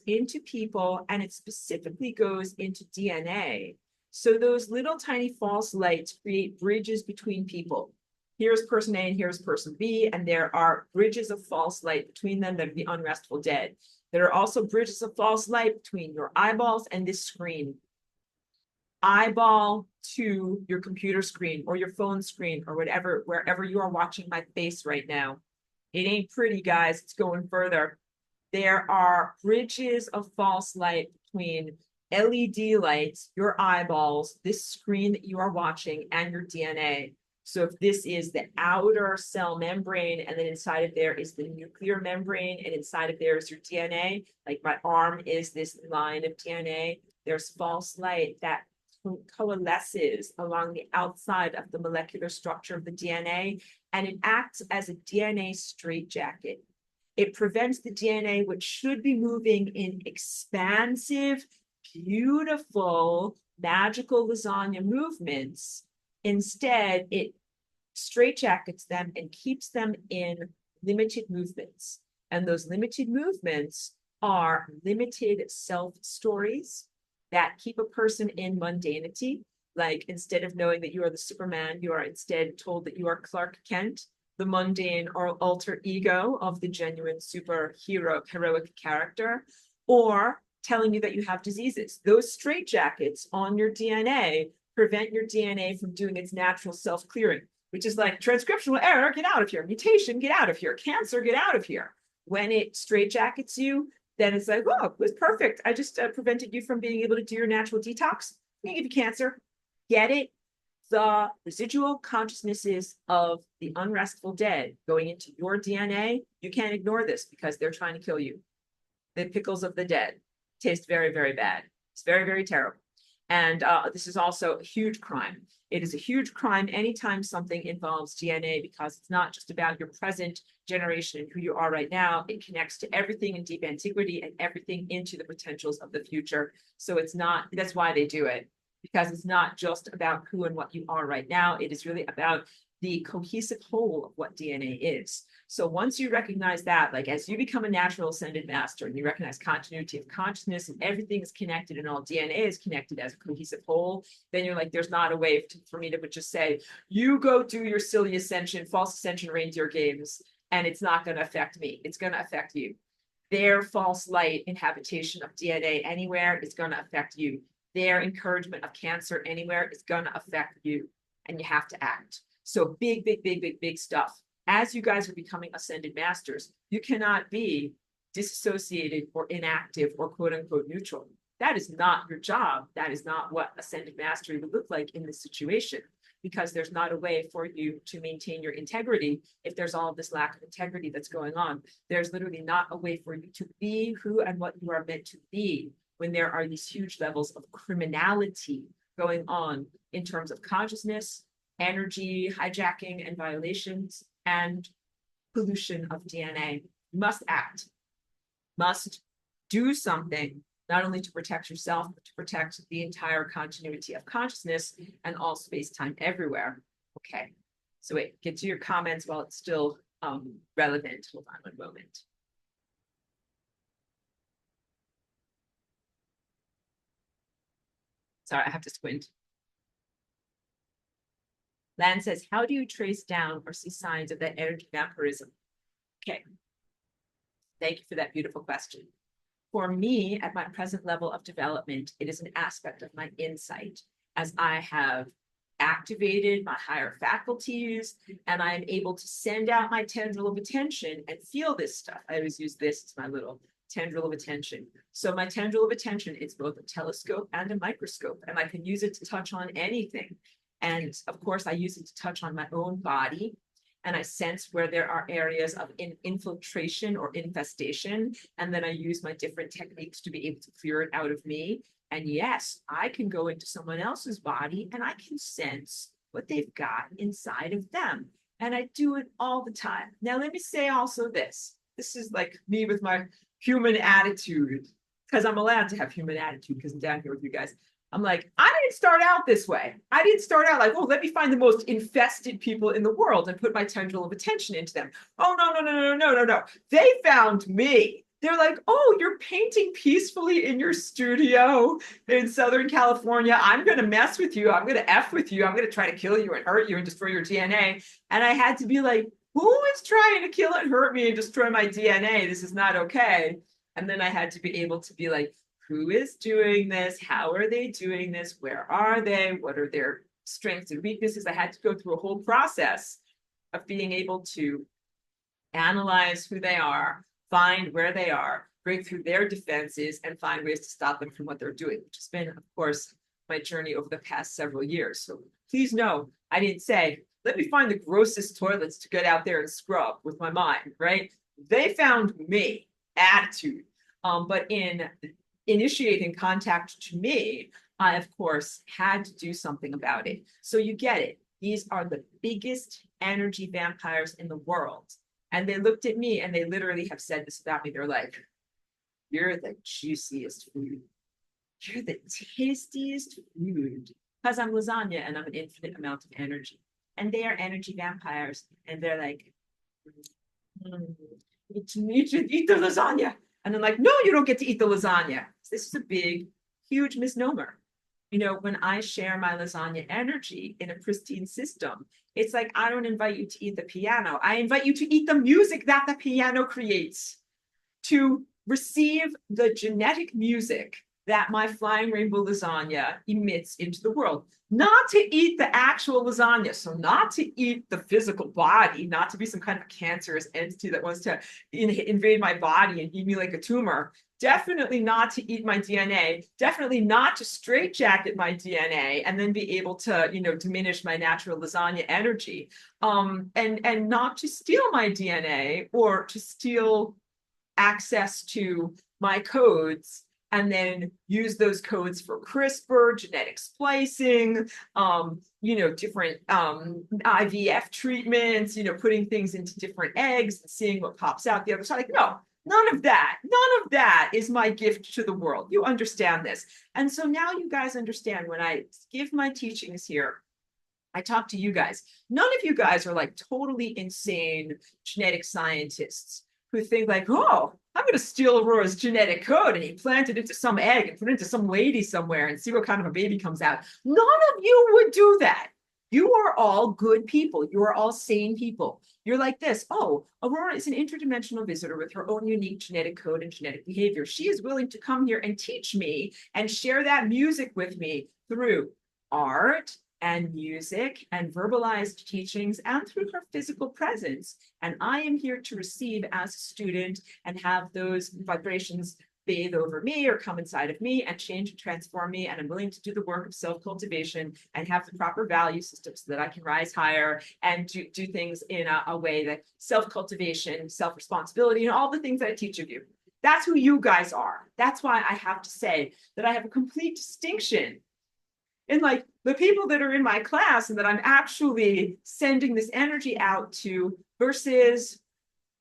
into people, and it specifically goes into DNA. So those little tiny false lights create bridges between people. Here's person A and here's person B, and there are bridges of false light between them that are the unrestful dead. There are also bridges of false light between your eyeballs and this screen. Eyeball to your computer screen or your phone screen or whatever, wherever you are watching my face right now. It ain't pretty, guys. It's going further. There are bridges of false light between LED lights, your eyeballs, this screen that you are watching, and your DNA. So if this is the outer cell membrane, and then inside of there is the nuclear membrane, and inside of there is your DNA, like my arm is this line of DNA, there's false light that coalesces along the outside of the molecular structure of the DNA, and it acts as a DNA straitjacket. It prevents the DNA, which should be moving in expansive, beautiful, magical lasagna movements. Instead, it straitjackets them and keeps them in limited movements. And those limited movements are limited self stories that keep a person in mundanity. Like, instead of knowing that you are the Superman, you are instead told that you are Clark Kent, the mundane or alter ego of the genuine superhero, heroic character, or telling you that you have diseases. Those straitjackets on your DNA prevent your DNA from doing its natural self-clearing, which is like transcriptional error, get out of here. Mutation, get out of here. Cancer, get out of here. When it straitjackets you, then it's like, oh, it was perfect. I just prevented you from being able to do your natural detox. I'm gonna give you cancer. Get it? The residual consciousnesses of the unrestful dead going into your DNA, you can't ignore this because they're trying to kill you. The pickles of the dead taste very, very bad. It's very, very terrible. And this is also a huge crime. It is a huge crime anytime something involves DNA, because it's not just about your present generation and who you are right now. It connects to everything in deep antiquity and everything into the potentials of the future. So it's not, that's why they do it, because it's not just about who and what you are right now. It is really about the cohesive whole of what DNA is. So once you recognize that, like as you become a natural ascended master and you recognize continuity of consciousness and everything is connected and all DNA is connected as a cohesive whole, then you're like, there's not a way for me to just say, you go do your silly ascension, false ascension reindeer games, and it's not going to affect me. It's going to affect you. Their false light inhabitation of DNA anywhere is going to affect you. Their encouragement of cancer anywhere is going to affect you, and you have to act. So big, big, big, big, big stuff. As you guys are becoming ascended masters, you cannot be disassociated or inactive or quote unquote neutral. That is not your job. That is not what ascended mastery would look like in this situation, because there's not a way for you to maintain your integrity if there's all of this lack of integrity that's going on. There's literally not a way for you to be who and what you are meant to be when there are these huge levels of criminality going on in terms of consciousness, energy, hijacking and violations, and pollution of DNA. You must act, must do something, not only to protect yourself, but to protect the entire continuity of consciousness and all space-time everywhere. Okay, so wait, get to your comments while it's still relevant. Hold on one moment. Sorry, I have to squint. Lan says, how do you trace down or see signs of that energy vampirism? Okay. Thank you for that beautiful question. For me, at my present level of development, it is an aspect of my insight as I have activated my higher faculties and I am able to send out my tendril of attention and feel this stuff. I always use this as my little tendril of attention. So my tendril of attention is both a telescope and a microscope, and I can use it to touch on anything. And of course, I use it to touch on my own body, and I sense where there are areas of infiltration or infestation. And then I use my different techniques to be able to clear it out of me. And yes, I can go into someone else's body and I can sense what they've got inside of them. And I do it all the time. Now, let me say also this. This is like me with my human attitude, because I'm allowed to have human attitude because I'm down here with you guys. I'm like, I didn't start out this way. I didn't start out like, oh, let me find the most infested people in the world and put my tendril of attention into them. Oh, no. They found me. They're like, oh, you're painting peacefully in your studio in Southern California. I'm going to mess with you. I'm going to F with you. I'm going to try to kill you and hurt you and destroy your DNA. And I had to be like, who is trying to kill and hurt me and destroy my DNA? This is not okay. And then I had to be able to be like, who is doing this? How are they doing this? Where are they? What are their strengths and weaknesses? I had to go through a whole process of being able to analyze who they are, find where they are, break through their defenses, and find ways to stop them from what they're doing, which has been, of course, my journey over the past several years. So please know, I didn't say, let me find the grossest toilets to get out there and scrub with my mind, right? They found me, attitude. But in initiating contact to me, I, of course, had to do something about it. So you get it. These are the biggest energy vampires in the world. And they looked at me and they literally have said this about me. They're like, you're the juiciest food. You're the tastiest food. Because I'm lasagna and I'm an infinite amount of energy. And they are energy vampires. And they're like, you should eat the lasagna. And I'm like, no, you don't get to eat the lasagna. This is a big, huge misnomer. You know, when I share my lasagna energy in a pristine system, it's like, I don't invite you to eat the piano. I invite you to eat the music that the piano creates, to receive the genetic music that my flying rainbow lasagna emits into the world. Not to eat the actual lasagna, so not to eat the physical body, not to be some kind of cancerous entity that wants to invade my body and eat me like a tumor. Definitely not to eat my DNA, definitely not to straitjacket my DNA and then be able to, you know, diminish my natural lasagna energy, and not to steal my DNA or to steal access to my codes and then use those codes for CRISPR, genetic splicing, you know, different IVF treatments, you know, putting things into different eggs and seeing what pops out the other side. Like, no, none of that is my gift to the world. You understand this. And so now you guys understand when I give my teachings here, I talk to you guys. None of you guys are like totally insane genetic scientists who think like, oh, I'm going to steal Aurora's genetic code and implant it into some egg and put it into some lady somewhere and see what kind of a baby comes out. None of you would do that. You are all good people. You are all sane people. You're like this. Oh, Aurora is an interdimensional visitor with her own unique genetic code and genetic behavior. She is willing to come here and teach me and share that music with me through art and music and verbalized teachings and through her physical presence. And I am here to receive as a student and have those vibrations bathe over me or come inside of me and change and transform me. And I'm willing to do the work of self-cultivation and have the proper value system so that I can rise higher and do things in a way that self-cultivation, self-responsibility, and all the things that I teach of you. That's who you guys are. That's why I have to say that I have a complete distinction in like the people that are in my class and that I'm actually sending this energy out to versus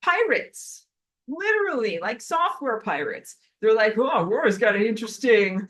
pirates, literally like software pirates. They're like, oh, Aurora's got an interesting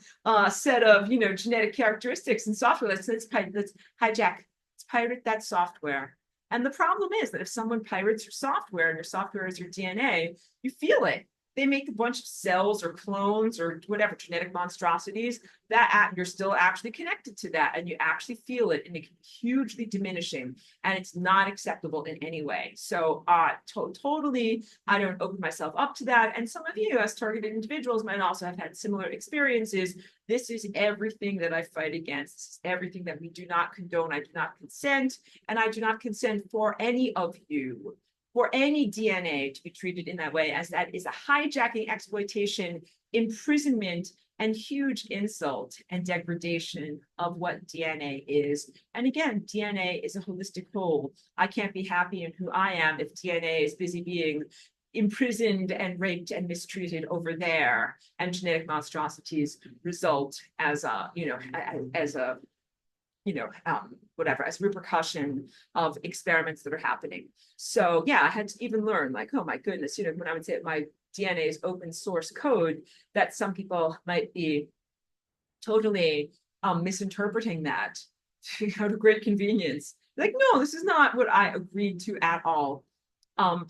set of, you know, genetic characteristics and software. Let's hijack, let's pirate that software. And the problem is that if someone pirates your software and your software is your DNA, you feel it. They make a bunch of cells or clones or whatever, genetic monstrosities, that you're still actually connected to that and you actually feel it, and it can be hugely diminishing and it's not acceptable in any way. So totally, I don't open myself up to that. And some of you as targeted individuals might also have had similar experiences. This is everything that I fight against. This is everything that we do not condone. I do not consent, and I do not consent for any of you, for any DNA to be treated in that way, as that is a hijacking, exploitation, imprisonment, and huge insult and degradation of what DNA is. And again, DNA is a holistic whole. I can't be happy in who I am if DNA is busy being imprisoned and raped and mistreated over there, and genetic monstrosities result as a, you know, whatever, as repercussion of experiments that are happening. So yeah, I had to even learn like, oh my goodness, you know, when I would say my DNA is open source code, that some people might be totally misinterpreting that out of great convenience. Like, no, this is not what I agreed to at all. I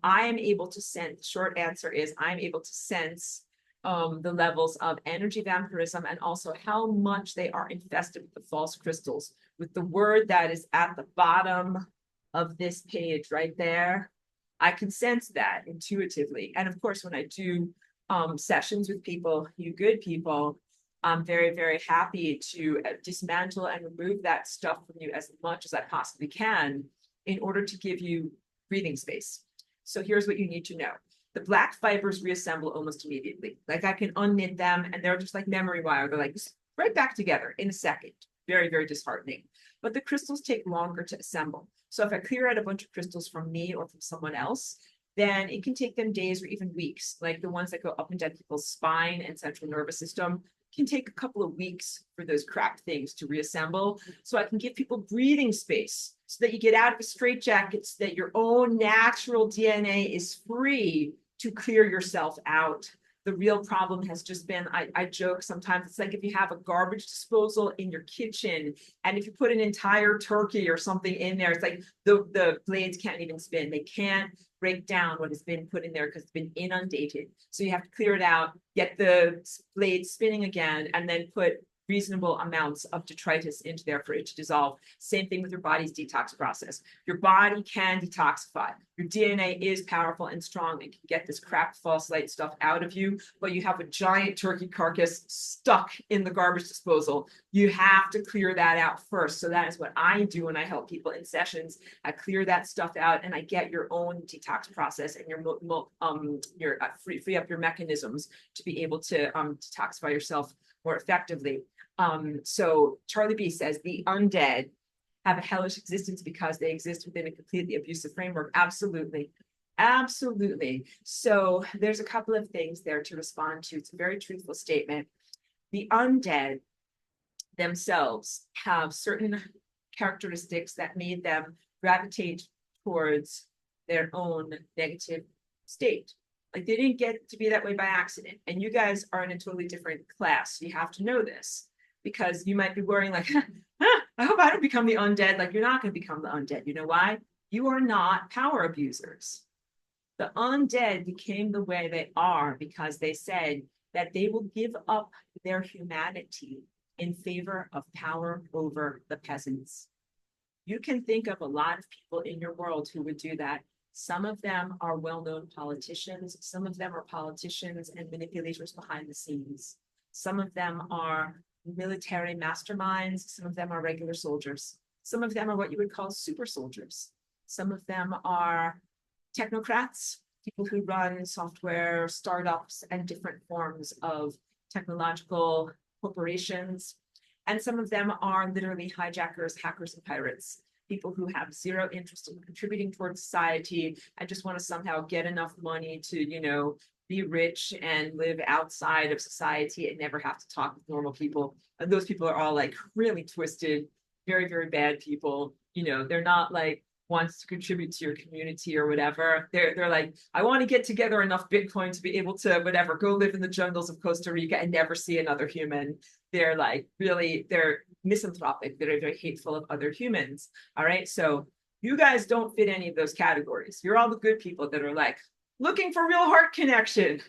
am able to sense, short answer is I'm able to sense the levels of energy vampirism and also how much they are infested with the false crystals, with the word that is at the bottom of this page right there. I can sense that intuitively. And of course, when I do sessions with people, you good people, I'm very, very happy to dismantle and remove that stuff from you as much as I possibly can in order to give you breathing space. So here's what you need to know. The black fibers reassemble almost immediately. Like I can unknit them and they're just like memory wire. They're like right back together in a second. Very, very disheartening. But the crystals take longer to assemble. So if I clear out a bunch of crystals from me or from someone else, then it can take them days or even weeks. Like the ones that go up and down people's spine and central nervous system can take a couple of weeks for those cracked things to reassemble. So I can give people breathing space so that you get out of a straitjacket, so that your own natural DNA is free to clear yourself out. The real problem has just been, I joke sometimes, it's like if you have a garbage disposal in your kitchen and if you put an entire turkey or something in there, it's like the blades can't even spin. They can't break down what has been put in there because it's been inundated. So you have to clear it out, get the blades spinning again, and then put reasonable amounts of detritus into there for it to dissolve. Same thing with your body's detox process. Your body can detoxify. Your DNA is powerful and strong and can get this crap false light stuff out of you, but you have a giant turkey carcass stuck in the garbage disposal. You have to clear that out first. So that is what I do when I help people in sessions. I clear that stuff out and I get your own detox process and your free up your mechanisms to be able to detoxify yourself more effectively. So Charlie B says the undead have a hellish existence because they exist within a completely abusive framework. Absolutely. Absolutely. So there's a couple of things there to respond to. It's a very truthful statement. The undead themselves have certain characteristics that made them gravitate towards their own negative state. Like they didn't get to be that way by accident. And you guys are in a totally different class. You have to know this because you might be worrying like, I hope I don't become the undead. Like you're not going to become the undead. You know why? You are not power abusers. The undead became the way they are because they said that they will give up their humanity in favor of power over the peasants. You can think of a lot of people in your world who would do that. Some of them are well-known politicians. Some of them are politicians and manipulators behind the scenes. Some of them are military masterminds. Some of them are regular soldiers. Some of them are what you would call super soldiers. Some of them are technocrats, people who run software startups and different forms of technological corporations. And some of them are literally hijackers, hackers, and pirates. People who have zero interest in contributing towards society and just want to somehow get enough money to, be rich and live outside of society and never have to talk with normal people. And those people are all like really twisted, very, very bad people. They're not like wants to contribute to your community or whatever. They're like, I want to get together enough Bitcoin to be able to whatever, go live in the jungles of Costa Rica and never see another human. They're like really, they're misanthropic. They're very hateful of other humans. All right. So you guys don't fit any of those categories. You're all the good people that are like looking for real heart connection,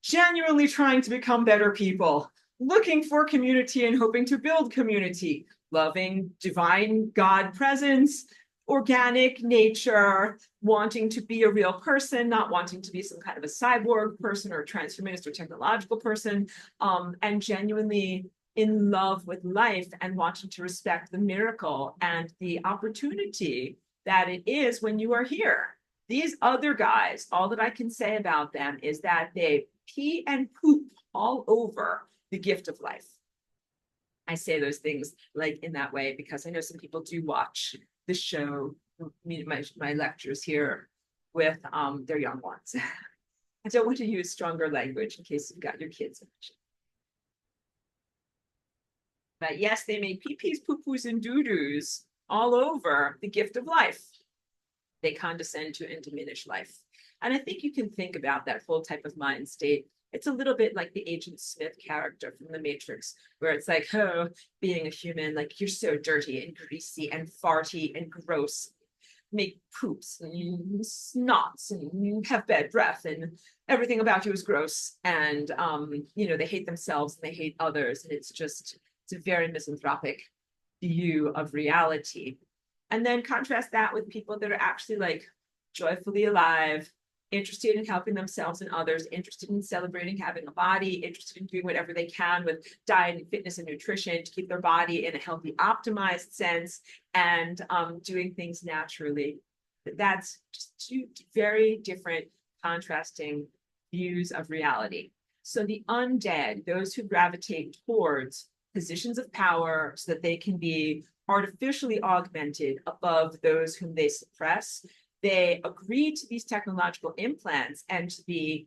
genuinely trying to become better people, looking for community and hoping to build community, loving divine God presence, organic nature, wanting to be a real person, not wanting to be some kind of a cyborg person or a transhumanist or technological person, and genuinely in love with life and wanting to respect the miracle and the opportunity that it is when you are here. These other guys, all that I can say about them is that they pee and poop all over the gift of life. I say those things like in that way because I know some people do watch the show, my lectures here with their young ones. I don't want to use stronger language in case you've got your kids. But yes, they made pee-pees, poo-poos, and doo-doos all over the gift of life. They condescend to and diminish life. And I think you can think about that whole type of mind state. It's a little bit like the Agent Smith character from The Matrix, where it's like, oh, being a human, like you're so dirty and greasy and farty and gross, make poops and snots and you have bad breath and everything about you is gross. And, they hate themselves and they hate others. And it's a very misanthropic view of reality. And then contrast that with people that are actually like joyfully alive, interested in helping themselves and others, interested in celebrating having a body, interested in doing whatever they can with diet and fitness and nutrition to keep their body in a healthy, optimized sense and doing things naturally. That's just two very different contrasting views of reality. So the undead, those who gravitate towards positions of power so that they can be artificially augmented above those whom they suppress, they agree to these technological implants and to the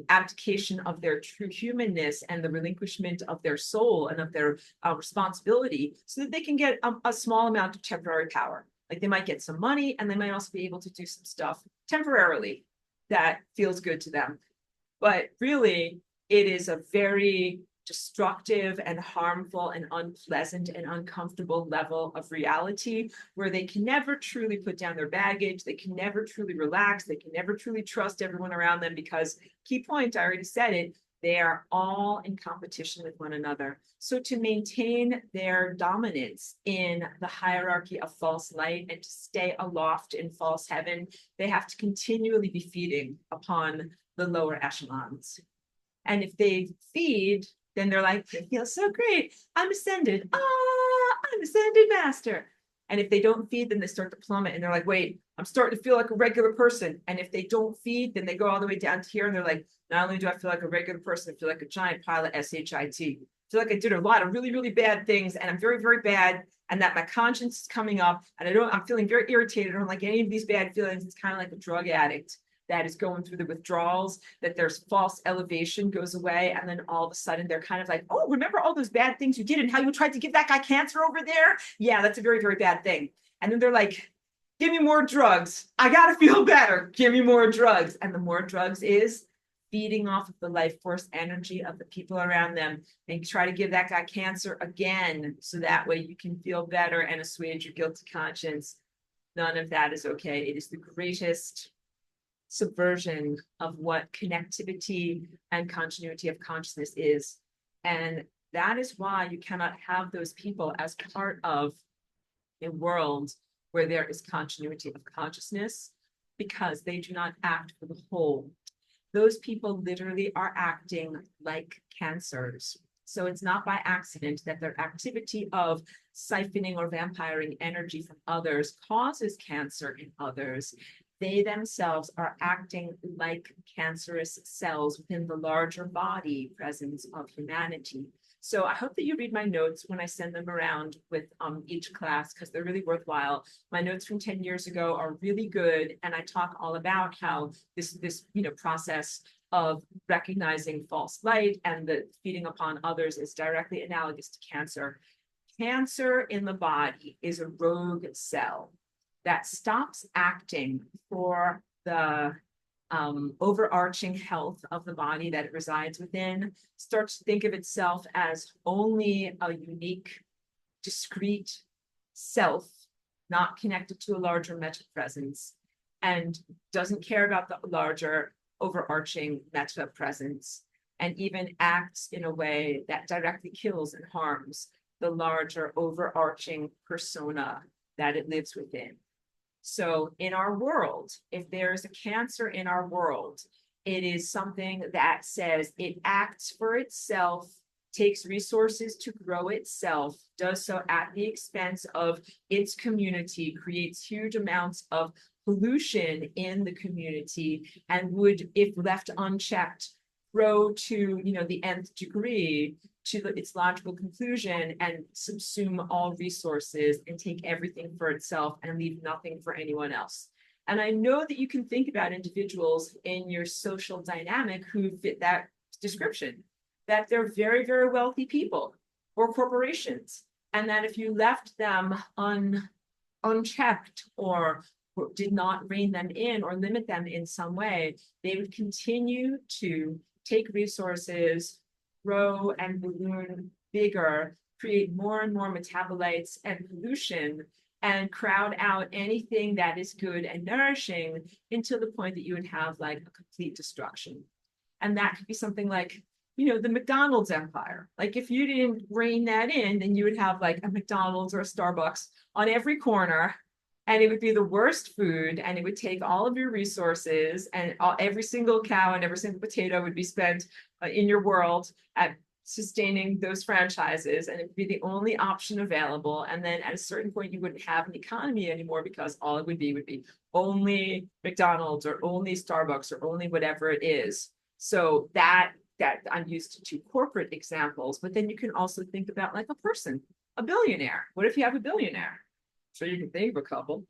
abdication of their true humanness and the relinquishment of their soul and of their responsibility so that they can get a small amount of temporary power. Like they might get some money and they might also be able to do some stuff temporarily that feels good to them. But really, it is a very destructive and harmful and unpleasant and uncomfortable level of reality where they can never truly put down their baggage. They can never truly relax. They can never truly trust everyone around them because, key point, I already said it, they are all in competition with one another. So to maintain their dominance in the hierarchy of false light and to stay aloft in false heaven, they have to continually be feeding upon the lower echelons. And if they feed, then they're like, I feel so great. I'm ascended. I'm ascended master. And if they don't feed, then they start to plummet and they're like, wait, I'm starting to feel like a regular person. And if they don't feed, then they go all the way down to here and they're like, not only do I feel like a regular person, I feel like a giant pile of shit. I feel like I did a lot of really, really bad things and I'm very, very bad. And that my conscience is coming up and I'm feeling very irritated. I don't like any of these bad feelings. It's kind of like a drug addict that is going through the withdrawals, that there's false elevation goes away. And then all of a sudden they're kind of like, oh, remember all those bad things you did and how you tried to give that guy cancer over there? Yeah, that's a very, very bad thing. And then they're like, give me more drugs. I got to feel better. Give me more drugs. And the more drugs is feeding off of the life force energy of the people around them and try to give that guy cancer again. So that way you can feel better and assuage your guilty conscience. None of that is okay. It is the greatest subversion of what connectivity and continuity of consciousness is. And that is why you cannot have those people as part of a world where there is continuity of consciousness, because they do not act for the whole. Those people literally are acting like cancers. So it's not by accident that their activity of siphoning or vampiring energy from others causes cancer in others. They themselves are acting like cancerous cells within the larger body presence of humanity. So I hope that you read my notes when I send them around with each class, because they're really worthwhile. My notes from 10 years ago are really good. And I talk all about how this process of recognizing false light and the feeding upon others is directly analogous to cancer. Cancer in the body is a rogue cell that stops acting for the overarching health of the body that it resides within, starts to think of itself as only a unique, discrete self, not connected to a larger meta presence, and doesn't care about the larger overarching meta presence, and even acts in a way that directly kills and harms the larger overarching persona that it lives within. So in our world, if there's a cancer in our world, it is something that says it acts for itself, takes resources to grow itself, does so at the expense of its community, creates huge amounts of pollution in the community, and would, if left unchecked, grow to the nth degree to its logical conclusion and subsume all resources and take everything for itself and leave nothing for anyone else. And I know that you can think about individuals in your social dynamic who fit that description, that they're very, very wealthy people or corporations, and that if you left them unchecked or did not rein them in or limit them in some way, they would continue to take resources, grow and balloon bigger, create more and more metabolites and pollution, and crowd out anything that is good and nourishing until the point that you would have like a complete destruction. And that could be something like, the McDonald's empire. Like if you didn't rein that in, then you would have like a McDonald's or a Starbucks on every corner, and it would be the worst food, and it would take all of your resources, and every single cow and every single potato would be spent in your world at sustaining those franchises, and it would be the only option available. And then at a certain point, you wouldn't have an economy anymore, because all it would be only McDonald's or only Starbucks or only whatever it is. So that I'm used to corporate examples, but then you can also think about like a person, a billionaire. What if you have a billionaire? So you can think of a couple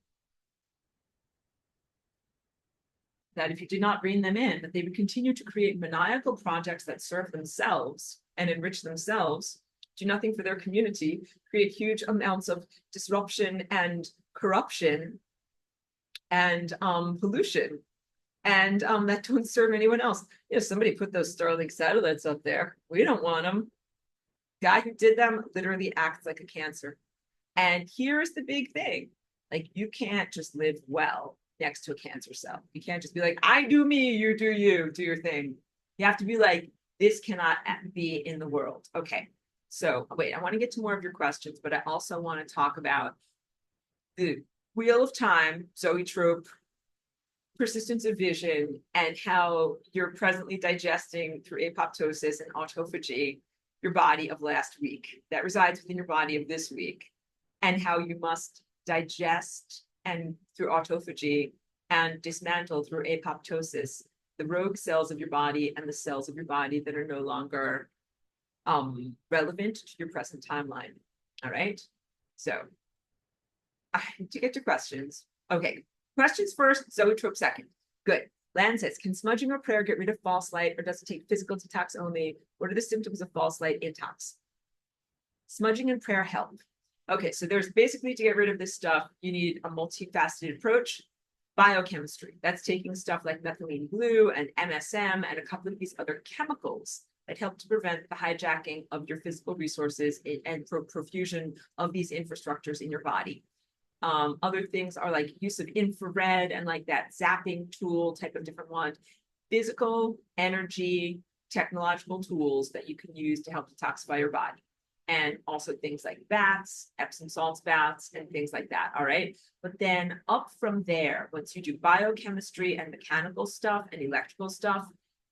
that if you did not bring them in, that they would continue to create maniacal projects that serve themselves and enrich themselves, do nothing for their community, create huge amounts of disruption and corruption and pollution, and that don't serve anyone else. You know, somebody put those Starlink satellites up there. We don't want them. Guy who did them literally acts like a cancer. And here's the big thing. Like, you can't just live well next to a cancer cell. You can't just be like, I do me, you do you, do your thing. You have to be like, this cannot be in the world. Okay, so wait, I want to get to more of your questions, but I also want to talk about the wheel of time, zoetrope, persistence of vision, and how you're presently digesting through apoptosis and autophagy your body of last week that resides within your body of this week, and how you must digest and through autophagy and dismantle through apoptosis the rogue cells of your body and the cells of your body that are no longer relevant to your present timeline. All right. So to get to questions. Okay. Questions first, zoetrope second. Good. Lan says, can smudging or prayer get rid of false light, or does it take physical detox only? What are the symptoms of false light intox? Smudging and prayer help. Okay, so there's basically, to get rid of this stuff, you need a multifaceted approach. Biochemistry, that's taking stuff like methylene blue and MSM and a couple of these other chemicals that help to prevent the hijacking of your physical resources and profusion of these infrastructures in your body. Other things are like use of infrared and like that zapping tool type of different one. Physical, energy, technological tools that you can use to help detoxify your body. And also things like baths, Epsom salts baths, and things like that, all right? But then up from there, once you do biochemistry and mechanical stuff and electrical stuff,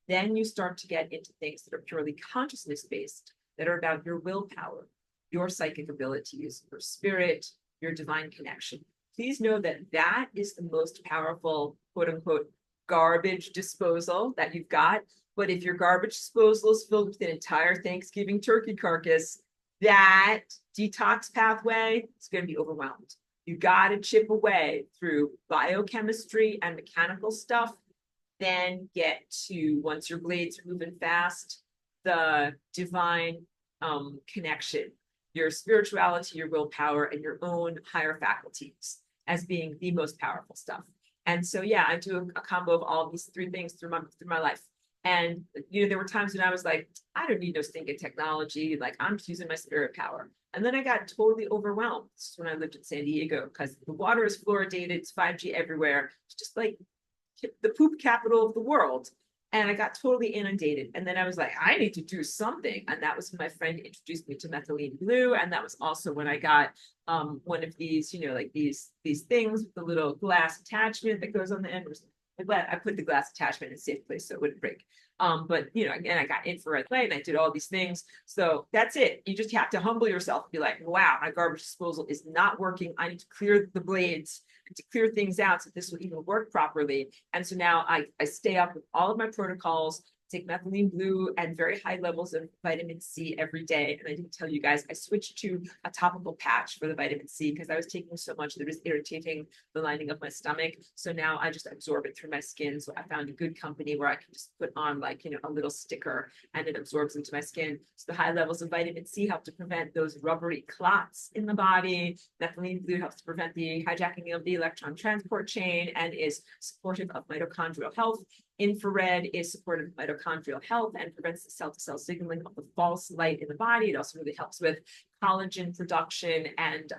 then you start to get into things that are purely consciousness-based, that are about your willpower, your psychic abilities, your spirit, your divine connection. Please know that that is the most powerful, quote unquote, garbage disposal that you've got. But if your garbage disposal is filled with an entire Thanksgiving turkey carcass, that detox pathway is going to be overwhelmed. You got to chip away through biochemistry and mechanical stuff, then get to, once your blades are moving fast, the divine connection, your spirituality, your willpower, and your own higher faculties as being the most powerful stuff. And so, yeah, I do a combo of all of these three things through my life. And, you know, there were times when I was like, I don't need no stinking technology. Like, I'm just using my spirit power. And then I got totally overwhelmed. This is when I lived in San Diego, because the water is fluoridated, it's 5G everywhere. It's just like the poop capital of the world. And I got totally inundated. And then I was like, I need to do something. And that was when my friend introduced me to methylene blue. And that was also when I got one of these, you know, like these things with the little glass attachment that goes on the end. I put the glass attachment in a safe place so it wouldn't break. But, you know, again, I got infrared light and I did all these things. So that's it. You just have to humble yourself and be like, wow, my garbage disposal is not working. I need to clear the blades and to clear things out so this will even work properly. And so now I stay up with all of my protocols, take methylene blue and very high levels of vitamin C every day. And I didn't tell you guys, I switched to a topical patch for the vitamin C because I was taking so much that it was irritating the lining of my stomach. So now I just absorb it through my skin. So I found a good company where I can just put on like, you know, a little sticker and it absorbs into my skin. So the high levels of vitamin C help to prevent those rubbery clots in the body. Methylene blue helps to prevent the hijacking of the electron transport chain and is supportive of mitochondrial health. Infrared is supportive of mitochondrial health and prevents the cell-to-cell signaling of the false light in the body. It also really helps with collagen production and,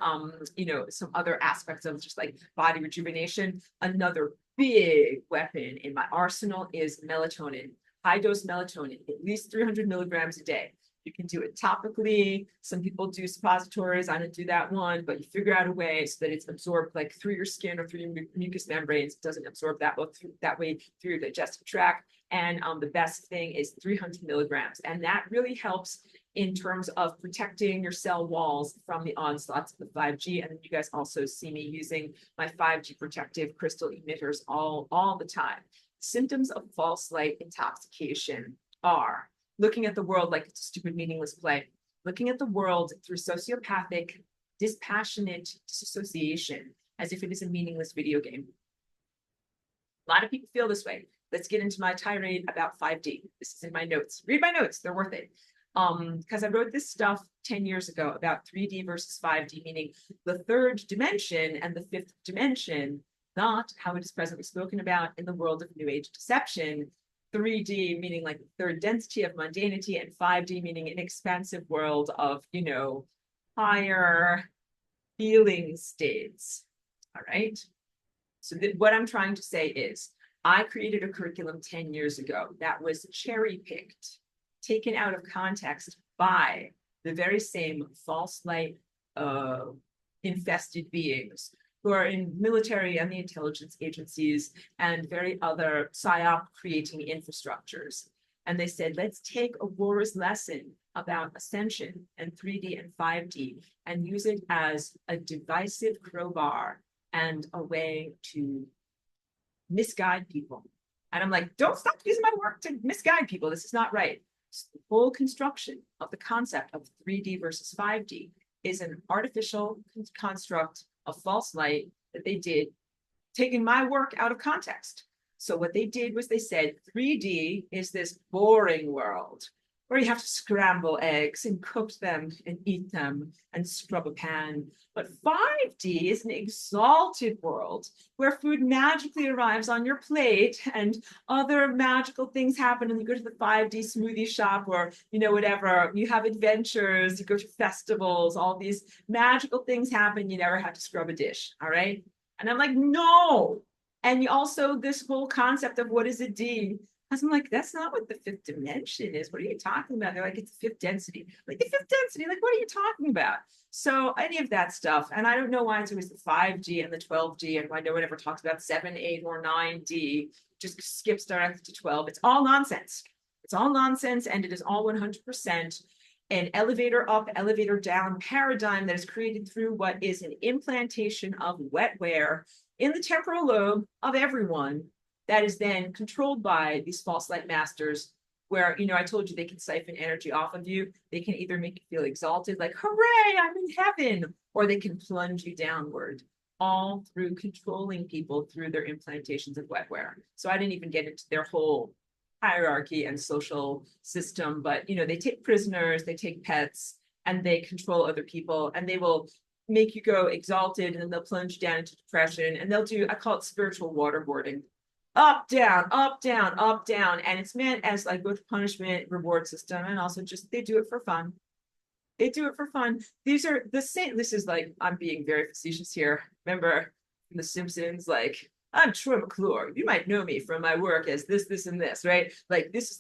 you know, some other aspects of just like body rejuvenation. Another big weapon in my arsenal is melatonin, high dose melatonin, at least 300 milligrams a day. You can do it topically. Some people do suppositories. I don't do that one, but you figure out a way so that it's absorbed like through your skin or through your mucous membranes. It doesn't absorb that well that way through your digestive tract. And the best thing is 300 milligrams. And that really helps in terms of protecting your cell walls from the onslaughts of the 5G. And you guys also see me using my 5G protective crystal emitters all the time. Symptoms of false light intoxication are looking at the world like it's a stupid, meaningless play, looking at the world through sociopathic, dispassionate dissociation, as if it is a meaningless video game. A lot of people feel this way. Let's get into my tirade about 5D. This is in my notes. Read my notes, they're worth it. Because I wrote this stuff 10 years ago about 3D versus 5D, meaning the third dimension and the fifth dimension, not how it is presently spoken about in the world of New Age deception. 3D meaning like the third density of mundanity, and 5D meaning an expansive world of, you know, higher feeling states. All right. So what I'm trying to say is I created a curriculum 10 years ago that was cherry picked, taken out of context by the very same false light infested beings who are in military and the intelligence agencies and very other psyop creating infrastructures. And they said, let's take Aurora's lesson about Ascension and 3D and 5D and use it as a divisive crowbar and a way to misguide people. And I'm like, don't stop using my work to misguide people. This is not right. So the whole construction of the concept of 3D versus 5D is an artificial construct of false light that they did, taking my work out of context. So what they did was they said 3D is this boring world where you have to scramble eggs and cook them and eat them and scrub a pan. But 5D is an exalted world where food magically arrives on your plate and other magical things happen, and you go to the 5D smoothie shop or, you know, whatever, you have adventures, you go to festivals, all these magical things happen, you never have to scrub a dish, all right? And I'm like, no. And you also, this whole concept of what is a D, I'm like, that's not what the fifth dimension is. What are you talking about? They're like, it's the fifth density. Like, the fifth density, like, what are you talking about? So any of that stuff, and I don't know why it's always the 5G and the 12D, and why no one ever talks about 7, 8, or 9D, just skips directly to 12. It's all nonsense. It's all nonsense, and it is all 100% an elevator up, elevator down paradigm that is created through what is an implantation of wetware in the temporal lobe of everyone that is then controlled by these false light masters, where, you know, I told you they can siphon energy off of you. They can either make you feel exalted, like, hooray, I'm in heaven, or they can plunge you downward, all through controlling people through their implantations of wetware. So I didn't even get into their whole hierarchy and social system, but, you know, they take prisoners, they take pets, and they control other people, and they will make you go exalted, and then they'll plunge you down into depression, and they'll do, I call it spiritual waterboarding. Up, down, up, down, up, down. And it's meant as like both punishment, reward system, and also just they do it for fun. They do it for fun. These are the same. This is like, I'm being very facetious here. Remember in The Simpsons, like, I'm Troy McClure. You might know me from my work as this, this, and this, right? Like, this is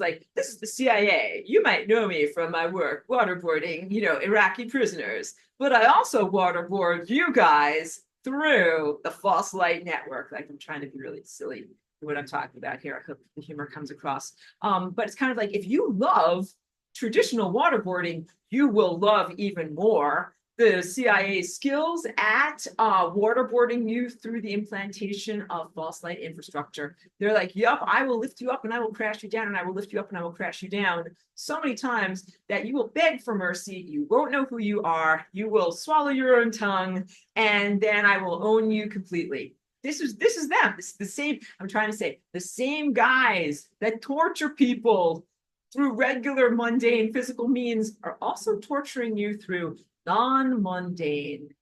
the CIA. You might know me from my work waterboarding, you know, Iraqi prisoners. But I also waterboard you guys through the false light network. Like, I'm trying to be really silly what I'm talking about here. I hope the humor comes across. But it's kind of like, if you love traditional waterboarding, you will love even more the CIA skills at waterboarding you through the implantation of false light infrastructure. They're like, yup, I will lift you up and I will crash you down, and I will lift you up and I will crash you down so many times that you will beg for mercy. You won't know who you are. You will swallow your own tongue, and then I will own you completely. This is them. This is the same, I'm trying to say, the same guys that torture people through regular mundane physical means are also torturing you through non-mundane,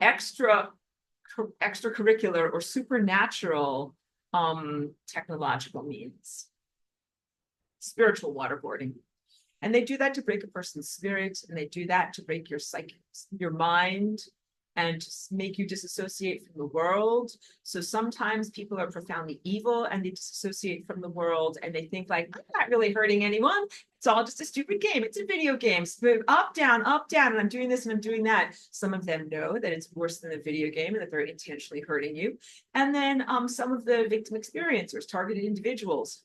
extracurricular or supernatural technological means. Spiritual waterboarding. And they do that to break a person's spirit, and they do that to break your psyche, your mind, and to make you disassociate from the world. So sometimes people are profoundly evil and they disassociate from the world, and they think like, I'm not really hurting anyone. It's all just a stupid game. It's a video game. Move up, down, and I'm doing this and I'm doing that. Some of them know that it's worse than a video game and that they're intentionally hurting you. And then some of the victim experiencers, targeted individuals,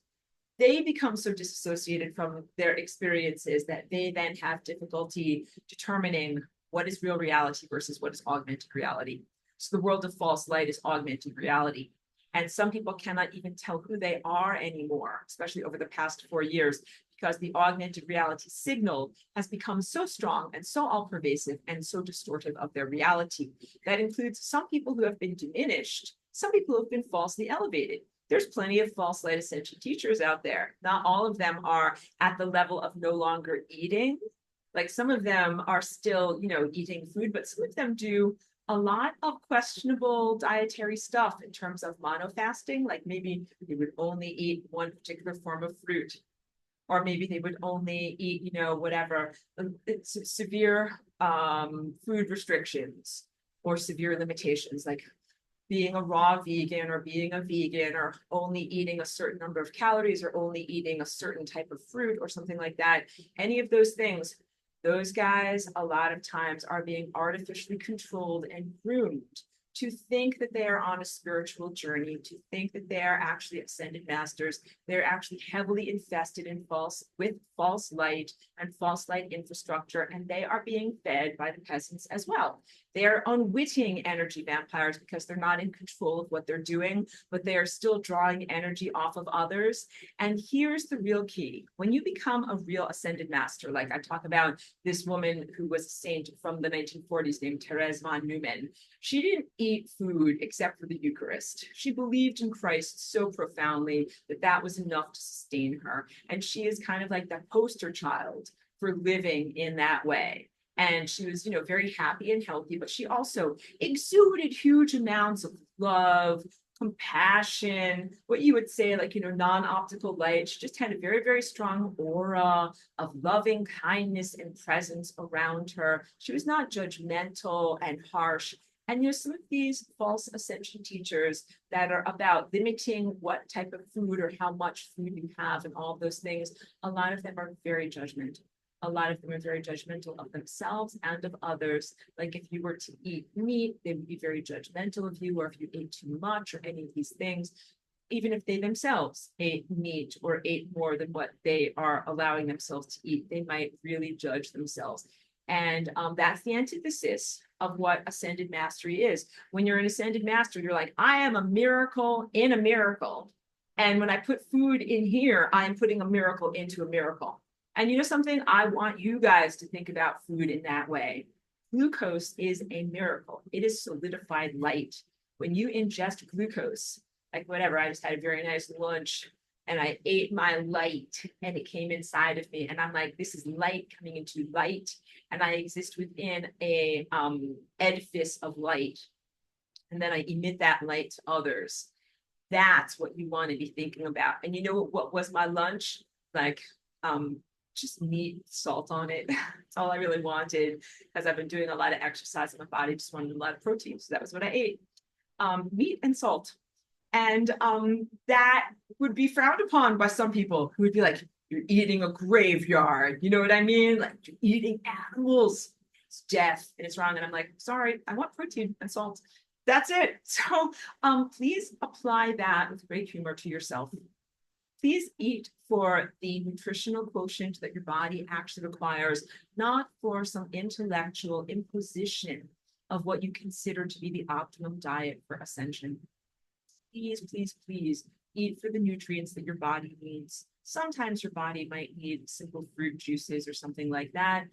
they become so disassociated from their experiences that they then have difficulty determining what is real reality versus what is augmented reality. So the world of false light is augmented reality. And some people cannot even tell who they are anymore, especially over the past 4 years, because the augmented reality signal has become so strong and so all-pervasive and so distortive of their reality. That includes some people who have been diminished, some people who have been falsely elevated. There's plenty of false light ascension teachers out there. Not all of them are at the level of no longer eating. Like some of them are still, eating food, but some of them do a lot of questionable dietary stuff in terms of monofasting. Like maybe they would only eat one particular form of fruit, or maybe they would only eat, whatever, it's severe food restrictions or severe limitations, like being a raw vegan or being a vegan or only eating a certain number of calories or only eating a certain type of fruit or something like that. Any of those things, those guys a lot of times are being artificially controlled and groomed to think that they are on a spiritual journey, to think that they are actually ascended masters. They're actually heavily infested in false light and false light infrastructure, and they are being fed by the peasants as well. They are unwitting energy vampires because they're not in control of what they're doing, but they are still drawing energy off of others. And here's the real key. When you become a real ascended master, like I talk about this woman who was a saint from the 1940s named Therese von Neumann, she didn't eat food except for the Eucharist. She believed in Christ so profoundly that that was enough to sustain her. And she is kind of like that poster child for living in that way. And she was, very happy and healthy, but she also exuded huge amounts of love, compassion, what you would say, like, non-optical light. She just had a very, very strong aura of loving kindness and presence around her. She was not judgmental and harsh. And some of these false ascension teachers that are about limiting what type of food or how much food you have and all those things, a lot of them are very judgmental. A lot of them are very judgmental of themselves and of others. Like if you were to eat meat, they would be very judgmental of you, or if you ate too much or any of these things. Even if they themselves ate meat or ate more than what they are allowing themselves to eat, they might really judge themselves. And that's the antithesis of what ascended mastery is. When you're an ascended master, you're like, I am a miracle in a miracle. And when I put food in here, I am putting a miracle into a miracle. And something, I want you guys to think about food in that way. Glucose is a miracle. It is solidified light. When you ingest glucose, like whatever, I just had a very nice lunch and I ate my light and it came inside of me. And I'm like, this is light coming into light. And I exist within a edifice of light. And then I emit that light to others. That's what you want to be thinking about. And what was my lunch? Like, just meat, salt on it. That's all I really wanted because I've been doing a lot of exercise in my body, just wanted a lot of protein. So that was what I ate. Meat and salt. And that would be frowned upon by some people who would be like, you're eating a graveyard. You know what I mean? Like you're eating animals. It's death and it's wrong. And I'm like, sorry, I want protein and salt. That's it. So please apply that with great humor to yourself. Please eat for the nutritional quotient that your body actually requires, not for some intellectual imposition of what you consider to be the optimum diet for ascension. Please, please, please eat for the nutrients that your body needs. Sometimes your body might need simple fruit juices or something like that,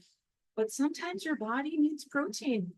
but sometimes your body needs protein.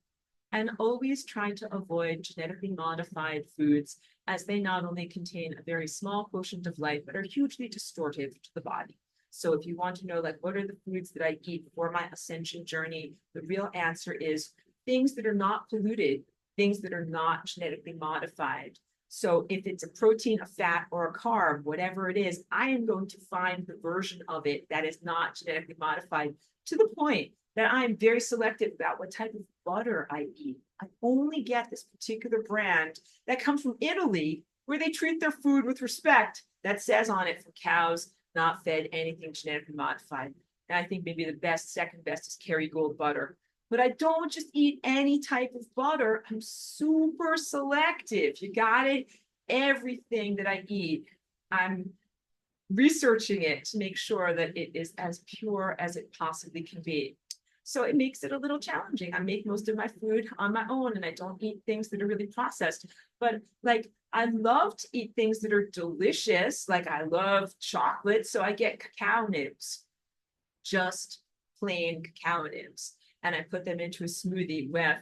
And always try to avoid genetically modified foods, as they not only contain a very small quotient of light, but are hugely distortive to the body. So if you want to know, like, what are the foods that I eat for my ascension journey, the real answer is things that are not polluted, things that are not genetically modified. So if it's a protein, a fat, or a carb, whatever it is, I am going to find the version of it that is not genetically modified, to the point that I'm very selective about what type of butter I eat. I only get this particular brand that comes from Italy, where they treat their food with respect, that says on it from cows not fed anything genetically modified. And I think maybe the second best is Kerrygold butter. But I don't just eat any type of butter. I'm super selective. You got it? Everything that I eat, I'm researching it to make sure that it is as pure as it possibly can be. So it makes it a little challenging. I make most of my food on my own and I don't eat things that are really processed. But like I love to eat things that are delicious. Like I love chocolate. So I get cacao nibs, just plain cacao nibs. And I put them into a smoothie with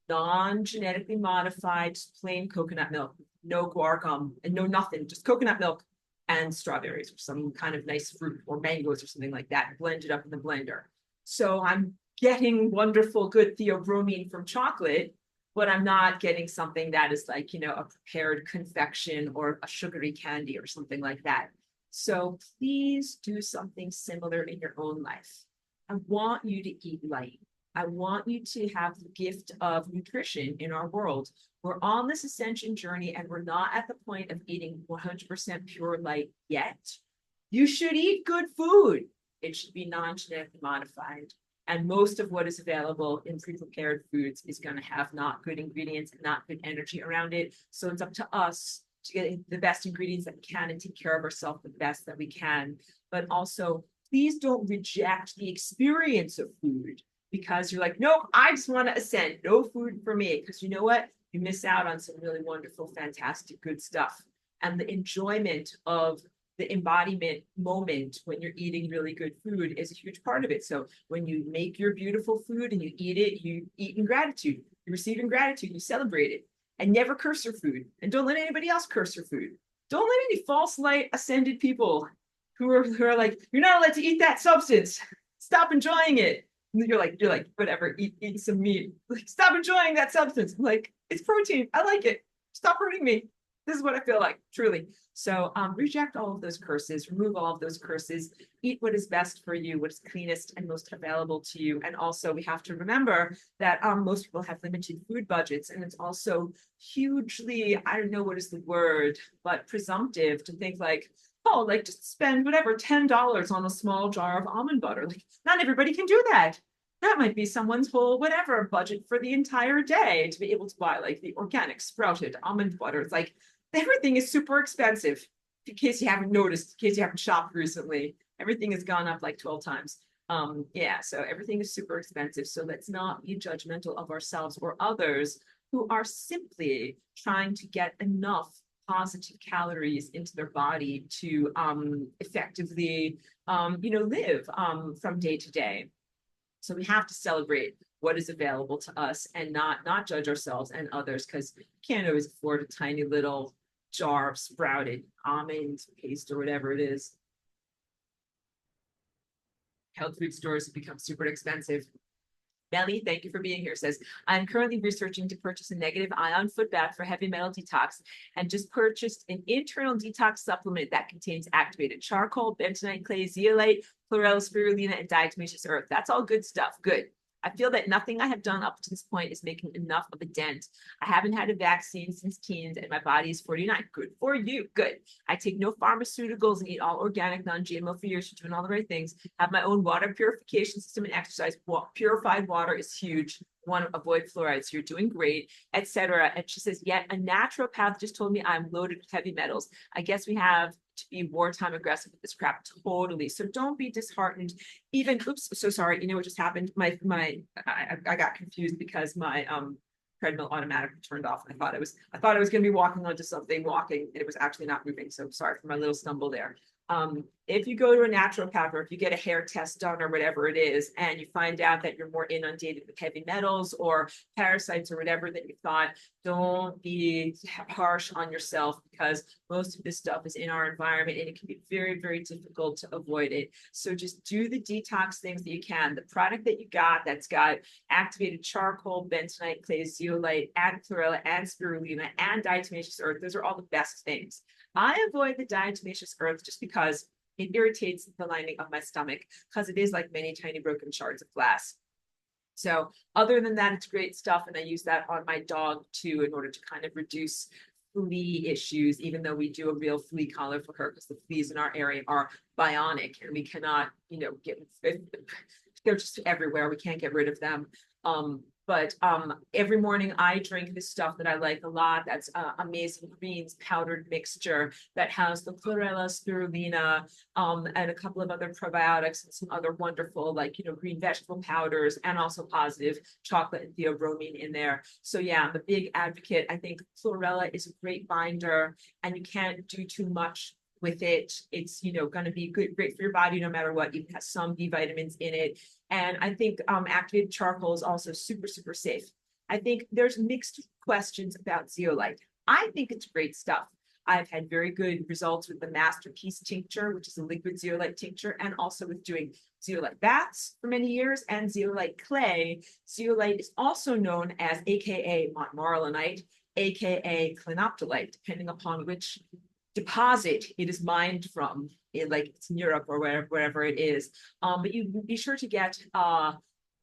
non-genetically modified plain coconut milk, no guar gum and no nothing, just coconut milk and strawberries or some kind of nice fruit or mangoes or something like that, blended up in the blender. So I'm getting wonderful, good theobromine from chocolate, but I'm not getting something that is like, a prepared confection or a sugary candy or something like that. So please do something similar in your own life. I want you to eat light. I want you to have the gift of nutrition in our world. We're on this ascension journey and we're not at the point of eating 100% pure light yet. You should eat good food. It should be non-genetically modified. And most of what is available in pre-prepared foods is going to have not good ingredients and not good energy around it. So it's up to us to get the best ingredients that we can and take care of ourselves the best that we can. But also, please don't reject the experience of food because you're like, nope, I just want to ascend. No food for me. Because you know what? You miss out on some really wonderful, fantastic, good stuff. And the enjoyment of the embodiment moment when you're eating really good food is a huge part of it. So when you make your beautiful food and you eat in gratitude, you receive in gratitude, you celebrate it, and never curse your food. And don't let anybody else curse your food. Don't let any false light ascended people who are like, you're not allowed to eat that substance. Stop enjoying it. And you're like, whatever, eat some meat. Like, stop enjoying that substance. I'm like, it's protein. I like it. Stop hurting me. This is what I feel like, truly. So reject all of those curses, remove all of those curses, eat what is best for you, what is cleanest and most available to you. And also we have to remember that most people have limited food budgets. And it's also hugely, I don't know what is the word, but presumptive to think like, oh, like just spend whatever, $10 on a small jar of almond butter. Like not everybody can do that. That might be someone's whole whatever budget for the entire day to be able to buy like the organic sprouted almond butter. It's like everything is super expensive. In case you haven't noticed, in case you haven't shopped recently, everything has gone up like 12 times. Yeah, so everything is super expensive. So let's not be judgmental of ourselves or others who are simply trying to get enough positive calories into their body to effectively, live from day to day. So we have to celebrate what is available to us and not judge ourselves and others because we can't always afford a tiny little jar of sprouted almond paste or whatever it is. Health food stores have become super expensive. Melly, thank you for being here, says, I'm currently researching to purchase a negative ion foot bath for heavy metal detox and just purchased an internal detox supplement that contains activated charcoal, bentonite clay, zeolite, chlorella, spirulina, and diatomaceous earth. That's all good stuff. Good. I feel that nothing I have done up to this point is making enough of a dent. I haven't had a vaccine since teens and my body is 49. Good for you. Good. I take no pharmaceuticals and eat all organic, non-GMO for years. You're doing all the right things. Have my own water purification system and exercise. Purified water is huge. Want to avoid fluoride. So you're doing great, etc. And she says, yet a naturopath just told me I'm loaded with heavy metals. I guess we have to be wartime aggressive with this crap. Totally. So don't be disheartened. Even, oops, so sorry. You know what just happened? I got confused because my treadmill automatically turned off. I thought I was going to be walking onto something, walking, and it was actually not moving. So sorry for my little stumble there. If you go to a naturopath or if you get a hair test done or whatever it is, and you find out that you're more inundated with heavy metals or parasites or whatever that you thought, don't be harsh on yourself because most of this stuff is in our environment and it can be very, very difficult to avoid it. So just do the detox things that you can. The product that you got that's got activated charcoal, bentonite, clay, zeolite, and chlorella, and spirulina, and diatomaceous earth, those are all the best things. I avoid the diatomaceous earth just because it irritates the lining of my stomach because it is like many tiny broken shards of glass. So other than that, it's great stuff. And I use that on my dog too, in order to kind of reduce flea issues, even though we do a real flea collar for her because the fleas in our area are bionic and we cannot, they're just everywhere. We can't get rid of them. But every morning I drink this stuff that I like a lot. That's amazing greens powdered mixture that has the chlorella, spirulina, and a couple of other probiotics and some other wonderful, like, green vegetable powders, and also positive chocolate and theobromine in there. So yeah, I'm a big advocate. I think chlorella is a great binder, and you can't do too much with it. It's, going to be great for your body no matter what. Even has some B vitamins in it. And I think activated charcoal is also super, super safe. I think there's mixed questions about zeolite. I think it's great stuff. I've had very good results with the Masterpiece tincture, which is a liquid zeolite tincture, and also with doing zeolite baths for many years and zeolite clay. Zeolite is also known as AKA montmorillonite, AKA clinoptilite, depending upon which deposit it is mined from, like it's in Europe or wherever it is. But you be sure to get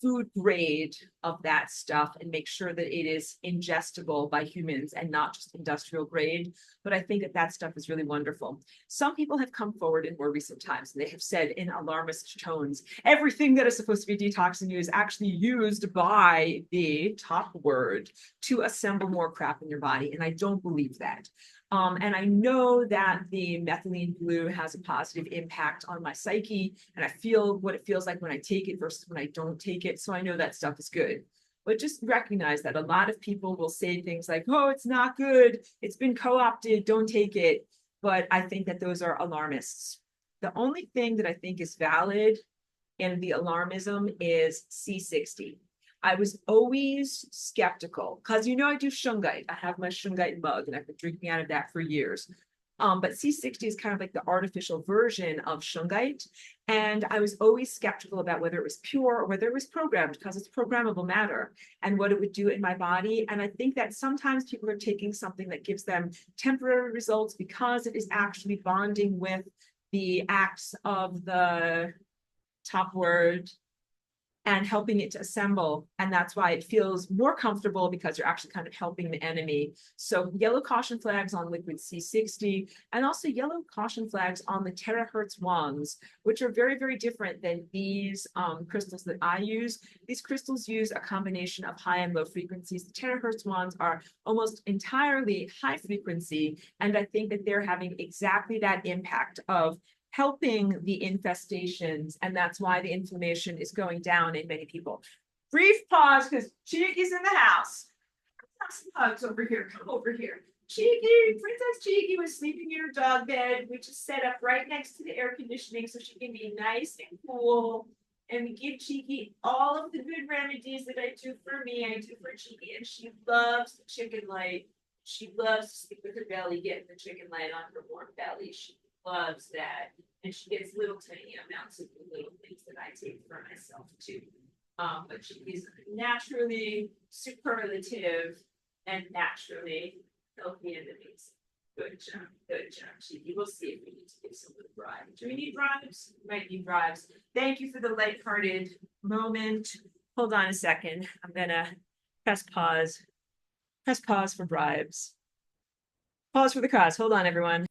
food grade of that stuff and make sure that it is ingestible by humans and not just industrial grade. But I think that stuff is really wonderful. Some people have come forward in more recent times and they have said in alarmist tones, everything that is supposed to be detoxing you is actually used by the top word to assemble more crap in your body. And I don't believe that. And I know that the methylene blue has a positive impact on my psyche, and I feel what it feels like when I take it versus when I don't take it. So I know that stuff is good. But just recognize that a lot of people will say things like, oh, it's not good, it's been co-opted, don't take it. But I think that those are alarmists. The only thing that I think is valid in the alarmism is C60. I was always skeptical because, I do shungite. I have my shungite mug and I've been drinking out of that for years. But C60 is kind of like the artificial version of shungite. And I was always skeptical about whether it was pure or whether it was programmed, because it's programmable matter, and what it would do in my body. And I think that sometimes people are taking something that gives them temporary results because it is actually bonding with the acts of the top word and helping it to assemble. And that's why it feels more comfortable, because you're actually kind of helping the enemy. So yellow caution flags on liquid C60, and also yellow caution flags on the terahertz wands, which are very, very different than these crystals that I use. These crystals use a combination of high and low frequencies. The terahertz wands are almost entirely high frequency. And I think that they're having exactly that impact of helping the infestations, and that's why the inflammation is going down in many people. Brief pause because Cheeky's in the house. Have some hugs over here. Come over here. Cheeky, Princess Cheeky was sleeping in her dog bed, which is set up right next to the air conditioning so she can be nice and cool. And we give Cheeky all of the good remedies that I do for me, I do for Cheeky, and she loves the chicken light. She loves to sleep with her belly, getting the chicken light on her warm belly. She loves that. And she gets little tiny amounts of the little things that I take for myself too. But she is naturally superlative and naturally healthy and amazing. Good job, Chicky. We'll see if we need to give some of the bribes. Do we need bribes? We might need bribes. Thank you for the lighthearted moment. Hold on a second. I'm gonna press pause. Press pause for bribes. Pause for the cause. Hold on, everyone.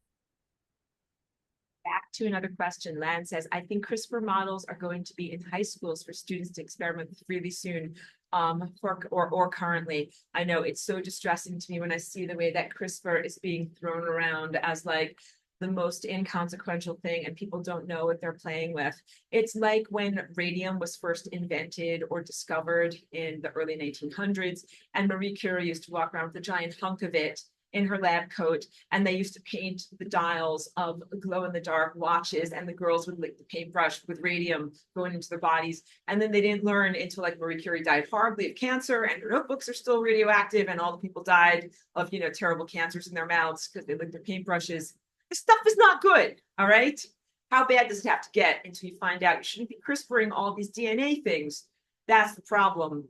Back to another question. Lan says, I think CRISPR models are going to be in high schools for students to experiment with really soon, or currently. I know it's so distressing to me when I see the way that CRISPR is being thrown around as like the most inconsequential thing, and people don't know what they're playing with. It's like when radium was first invented or discovered in the early 1900s, and Marie Curie used to walk around with a giant hunk of it in her lab coat, and they used to paint the dials of glow-in-the-dark watches, and the girls would lick the paintbrush with radium going into their bodies. And then they didn't learn until like Marie Curie died horribly of cancer, and her notebooks are still radioactive, and all the people died of, terrible cancers in their mouths because they licked their paintbrushes. This stuff is not good, all right? How bad does it have to get until you find out you shouldn't be CRISPRing all these DNA things? That's the problem.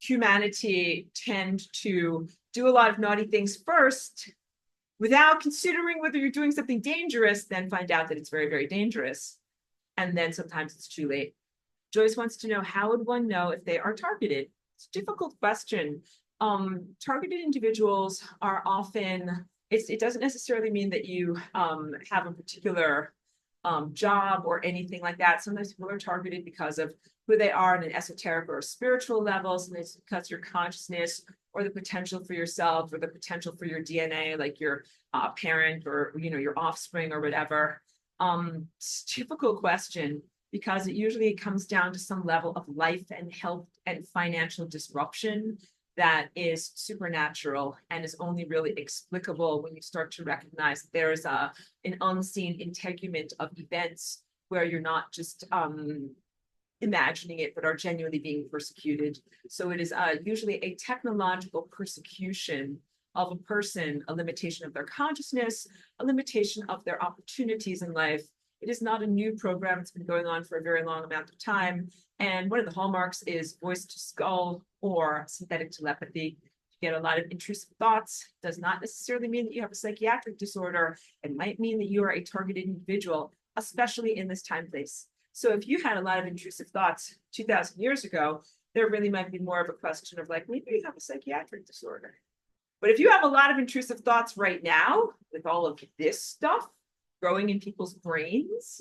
Humanity tend to do a lot of naughty things first without considering whether you're doing something dangerous, then find out that it's very, very dangerous. And then sometimes it's too late. Joyce wants to know, how would one know if they are targeted? It's a difficult question. Targeted individuals are often, it doesn't necessarily mean that you have a particular job or anything like that. Sometimes people are targeted because of who they are on an esoteric or a spiritual level. Sometimes it's because your consciousness or the potential for yourself or the potential for your DNA, like your parent or, you know, your offspring or whatever. It's a difficult question because it usually comes down to some level of life and health and financial disruption that is supernatural and is only really explicable when you start to recognize that there is an unseen integument of events where you're not just imagining it, but are genuinely being persecuted. So it is usually a technological persecution of a person, a limitation of their consciousness, a limitation of their opportunities in life. It is not a new program. It's been going on for a very long amount of time. And one of the hallmarks is voice to skull or synthetic telepathy. You get a lot of intrusive thoughts. Does not necessarily mean that you have a psychiatric disorder. It might mean that you are a targeted individual, especially in this time place. So if you had a lot of intrusive thoughts 2,000 years ago, there really might be more of a question of like, maybe you have a psychiatric disorder. But if you have a lot of intrusive thoughts right now, with all of this stuff growing in people's brains,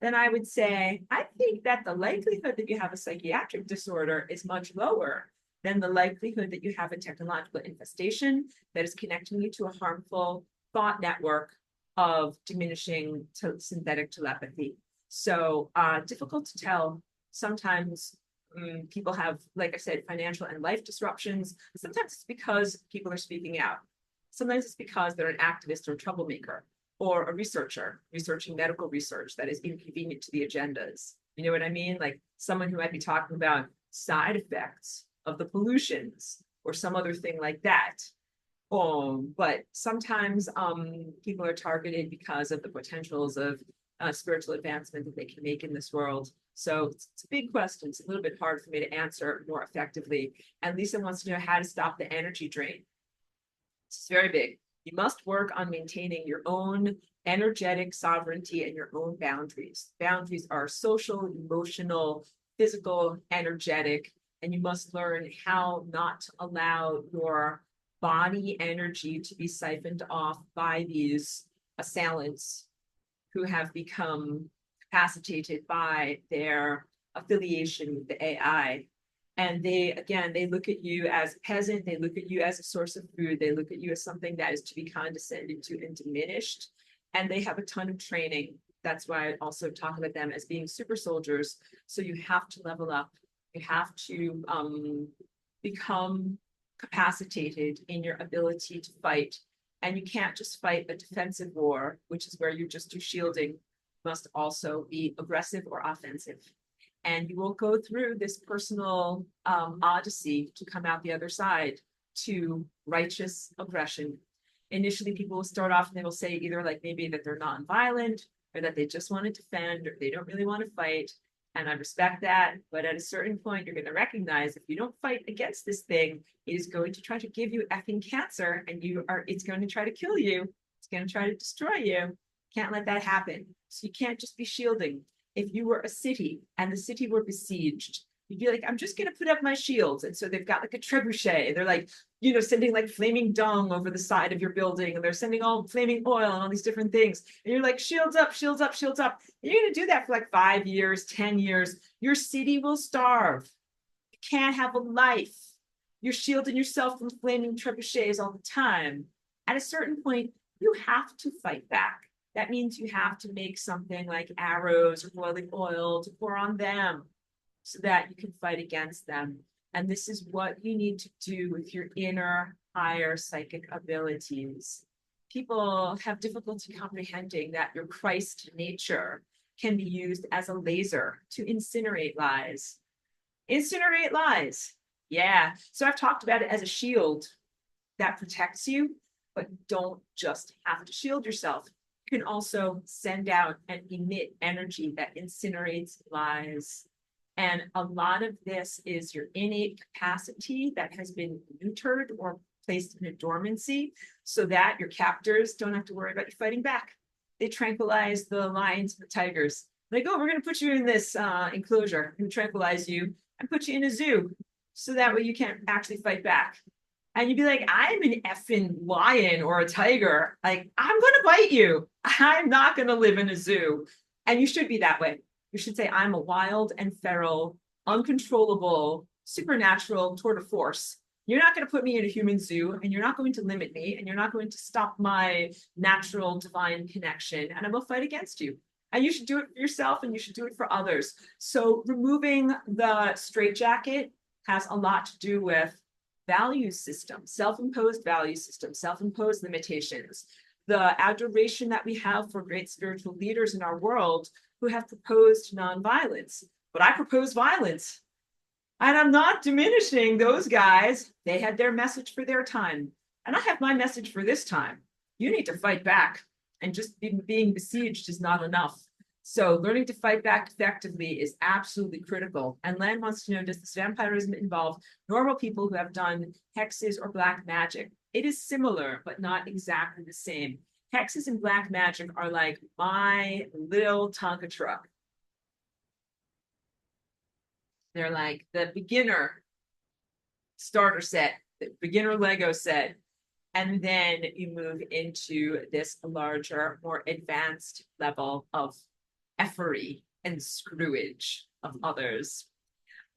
then I would say, I think that the likelihood that you have a psychiatric disorder is much lower than the likelihood that you have a technological infestation that is connecting you to a harmful thought network of diminishing synthetic telepathy. So difficult to tell. Sometimes people have, like I said, financial and life disruptions. Sometimes it's because people are speaking out. Sometimes it's because they're an activist or a troublemaker or a researcher researching medical research that is inconvenient to the agendas. You know what I mean? Like someone who might be talking about side effects of the pollutions or some other thing like that. But sometimes people are targeted because of the potentials of spiritual advancement that they can make in this world. So it's a big question. It's a little bit hard for me to answer more effectively. And Lisa wants to know how to stop the energy drain. It's very big. You must work on maintaining your own energetic sovereignty and your own boundaries. Boundaries are social, emotional, physical, energetic, and you must learn how not to allow your body energy to be siphoned off by these assailants who have become capacitated by their affiliation with the AI. And they look at you as a peasant, they look at you as a source of food, they look at you as something that is to be condescended to and diminished. And they have a ton of training. That's why I also talk about them as being super soldiers. So you have to level up. You have to become capacitated in your ability to fight. And you can't just fight a defensive war, which is where you just do shielding. You must also be aggressive or offensive. And you will go through this personal odyssey to come out the other side to righteous aggression. Initially, people will start off and they will say either like maybe that they're non-violent or that they just want to defend or they don't really want to fight. And I respect that. But at a certain point, you're going to recognize if you don't fight against this thing, it is going to try to give you effing cancer and it's going to try to kill you. It's going to try to destroy you. Can't let that happen. So you can't just be shielding. If you were a city and the city were besieged, you'd be like, I'm just going to put up my shields. And so they've got like a trebuchet. They're like, sending like flaming dung over the side of your building. And they're sending all flaming oil and all these different things. And you're like, shields up, shields up, shields up. And you're going to do that for like 5 years, 10 years. Your city will starve. You can't have a life. You're shielding yourself from flaming trebuchets all the time. At a certain point, you have to fight back. That means you have to make something like arrows or boiling oil to pour on them so that you can fight against them. And this is what you need to do with your inner higher psychic abilities. People have difficulty comprehending that your Christ nature can be used as a laser to incinerate lies. Incinerate lies. Yeah. So I've talked about it as a shield that protects you, but don't just have to shield yourself. You can also send out and emit energy that incinerates lies. And a lot of this is your innate capacity that has been neutered or placed in a dormancy so that your captors don't have to worry about you fighting back. They tranquilize the lions and the tigers. Like, oh, we're going to put you in this enclosure and tranquilize you and put you in a zoo so that way you can't actually fight back. And you'd be like, I'm an effing lion or a tiger. Like, I'm going to bite you. I'm not going to live in a zoo. And you should be that way. You should say, I'm a wild and feral uncontrollable, supernatural tour de force. You're not going to put me in a human zoo, and you're not going to limit me, and you're not going to stop my natural divine connection, and I will fight against you. And you should do it for yourself, and you should do it for others. So removing the straitjacket has a lot to do with value system, self-imposed value system, self-imposed limitations, the adoration that we have for great spiritual leaders in our world who have proposed nonviolence. But I propose violence. And I'm not diminishing those guys. They had their message for their time. And I have my message for this time. You need to fight back. And just being besieged is not enough. So learning to fight back effectively is absolutely critical. And Lan wants to know, does this vampirism involve normal people who have done hexes or black magic? It is similar, but not exactly the same. Hexes and black magic are like my little Tonka truck. They're like the beginner starter set, the beginner Lego set. And then you move into this larger, more advanced level of effery and screwage of others.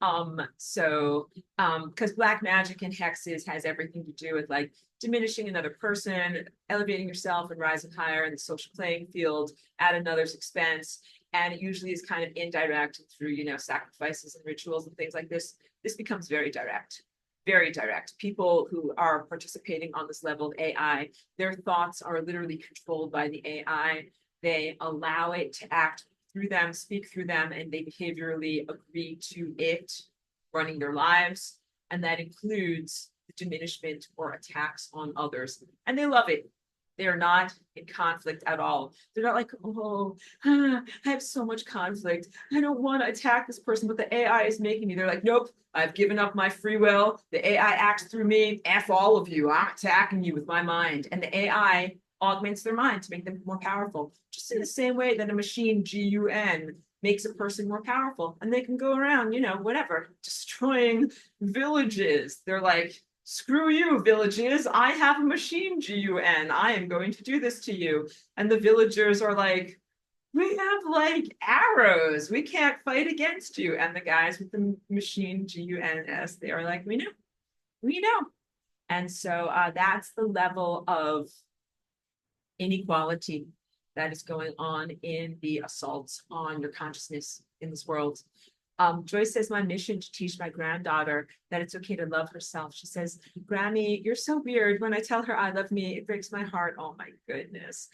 Because black magic and hexes has everything to do with like diminishing another person, elevating yourself and rising higher in the social playing field at another's expense. And it usually is kind of indirect through, sacrifices and rituals and things like this. This becomes very direct, very direct. People who are participating on this level of AI, their thoughts are literally controlled by the AI. They allow it to act through them, speak through them, and they behaviorally agree to it running their lives. And that includes the diminishment or attacks on others. And they love it. They're not in conflict at all. They're not like, I have so much conflict. I don't want to attack this person, but the AI is making me. They're like, nope, I've given up my free will. The AI acts through me. F all of you. I'm attacking you with my mind. And the AI augments their mind to make them more powerful. Just in the same way that a machine, GUN, makes a person more powerful. And they can go around, whatever, destroying villages. They're like, screw you, villages. I have a machine, GUN. I am going to do this to you. And the villagers are like, we have like arrows. We can't fight against you. And the guys with the machine, GUNS, they are like, we know. And so that's the level of inequality that is going on in the assaults on your consciousness in this world. Joyce says, my mission to teach my granddaughter that it's okay to love herself. She says, Grammy, you're so weird. When I tell her I love me, it breaks my heart. Oh my goodness.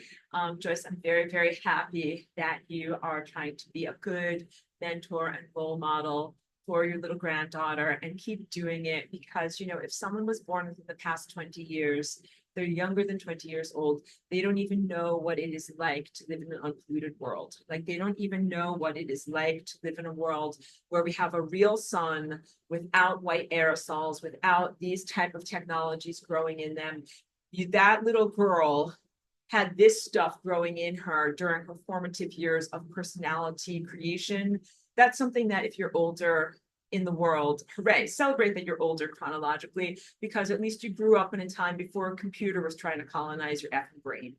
Joyce, I'm very, very happy that you are trying to be a good mentor and role model for your little granddaughter, and keep doing it, because, if someone was born within the past 20 years, they're younger than 20 years old, they don't even know what it is like to live in an unpolluted world. Like, they don't even know what it is like to live in a world where we have a real sun without white aerosols, without these type of technologies growing in them. That little girl had this stuff growing in her during her formative years of personality creation. That's something that if you're older in the world, hooray, celebrate that you're older chronologically, because at least you grew up in a time before a computer was trying to colonize your effing brain.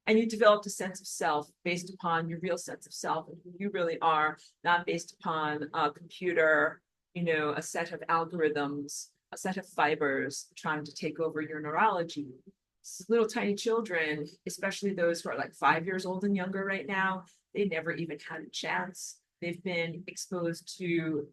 And you developed a sense of self based upon your real sense of self and who you really are, not based upon a computer, a set of algorithms, a set of fibers trying to take over your neurology. Little tiny children, especially those who are like 5 years old and younger right now, they never even had a chance. They've been exposed to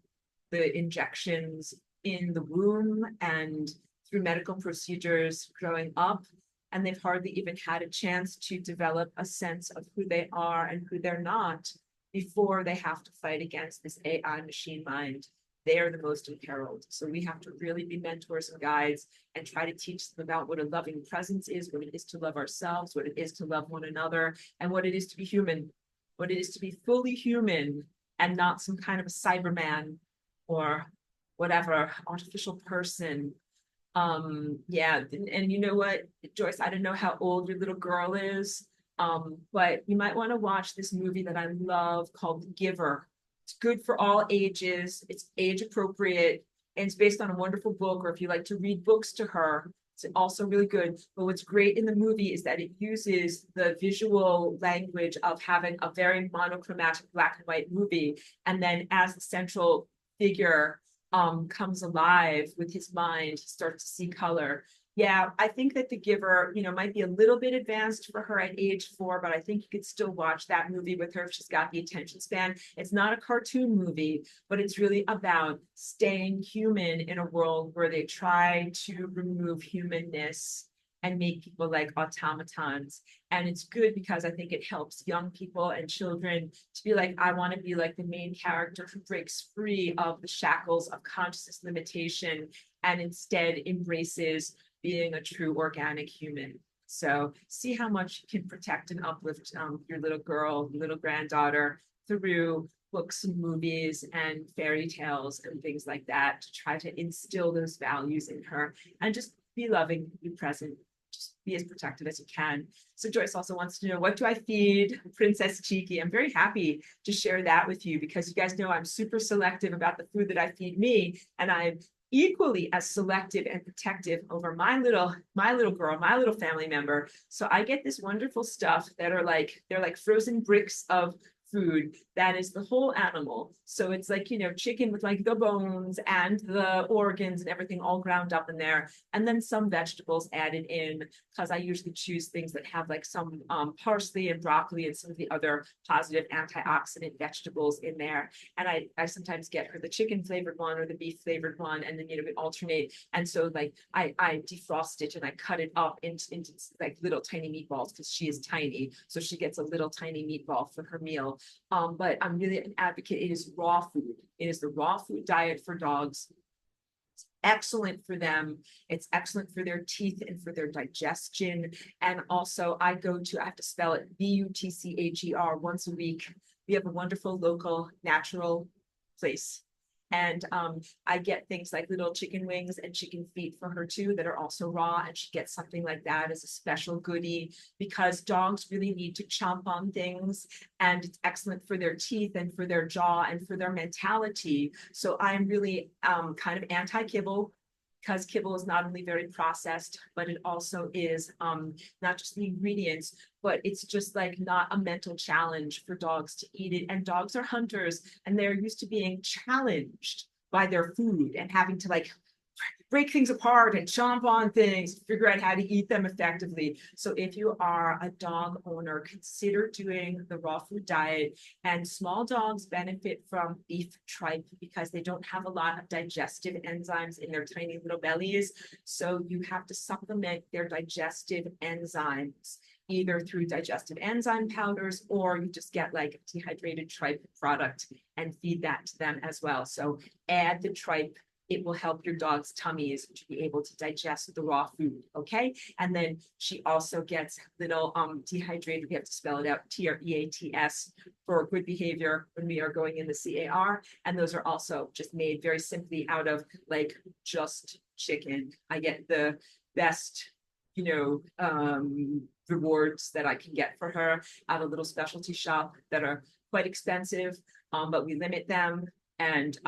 the injections in the womb and through medical procedures growing up, and they've hardly even had a chance to develop a sense of who they are and who they're not before they have to fight against this AI machine mind. They are the most imperiled. So we have to really be mentors and guides and try to teach them about what a loving presence is, what it is to love ourselves, what it is to love one another, and what it is to be human, what it is to be fully human and not some kind of a Cyberman or whatever, artificial person. Yeah, and you know what, Joyce, I don't know how old your little girl is, but you might want to watch this movie that I love called The Giver. It's good for all ages, it's age appropriate, and it's based on a wonderful book, or if you like to read books to her, it's also really good. But what's great in the movie is that it uses the visual language of having a very monochromatic black and white movie, and then as the central figure comes alive with his mind, he starts to see color. Yeah, I think that The Giver, might be a little bit advanced for her at age 4, but I think you could still watch that movie with her if she's got the attention span. It's not a cartoon movie, but it's really about staying human in a world where they try to remove humanness and make people like automatons. And it's good because I think it helps young people and children to be like, I want to be like the main character who breaks free of the shackles of consciousness limitation and instead embraces being a true organic human. So see how much you can protect and uplift your little girl, little granddaughter through books and movies and fairy tales and things like that to try to instill those values in her and just be loving, be present, just be as protective as you can. So Joyce also wants to know, what do I feed Princess Cheeky? I'm very happy to share that with you because you guys know I'm super selective about the food that I feed me, and I'm equally as selective and protective over my little girl, my little family member. So I get this wonderful stuff that are like, they're like frozen bricks of food that is the whole animal. So it's like, chicken with like the bones and the organs and everything all ground up in there. And then some vegetables added in, because I usually choose things that have like some parsley and broccoli and some of the other positive antioxidant vegetables in there. And I sometimes get her the chicken flavored one or the beef flavored one, and then we alternate. And so like I defrost it and I cut it up into like little tiny meatballs because she is tiny. So she gets a little tiny meatball for her meal. But I'm really an advocate. It is raw food. It is the raw food diet for dogs. It's excellent for them. It's excellent for their teeth and for their digestion. And also I have to spell it BUTCHER once a week. We have a wonderful local natural place. And I get things like little chicken wings and chicken feet for her too that are also raw. And she gets something like that as a special goodie because dogs really need to chomp on things. And it's excellent for their teeth and for their jaw and for their mentality. So I'm really kind of anti-kibble, because kibble is not only very processed, but it also is not just the ingredients, but it's just like not a mental challenge for dogs to eat it. And dogs are hunters, and they're used to being challenged by their food and having to like break things apart and chomp on things, figure out how to eat them effectively. So if you are a dog owner, consider doing the raw food diet. And small dogs benefit from beef tripe because they don't have a lot of digestive enzymes in their tiny little bellies. So you have to supplement their digestive enzymes either through digestive enzyme powders, or you just get like dehydrated tripe product and feed that to them as well. So add the tripe. It will help your dog's tummies to be able to digest the raw food, okay? And then she also gets little dehydrated, we have to spell it out, TREATS for good behavior when we are going in the CAR. And those are also just made very simply out of like just chicken. I get the best, rewards that I can get for her at a little specialty shop that are quite expensive, but we limit them. And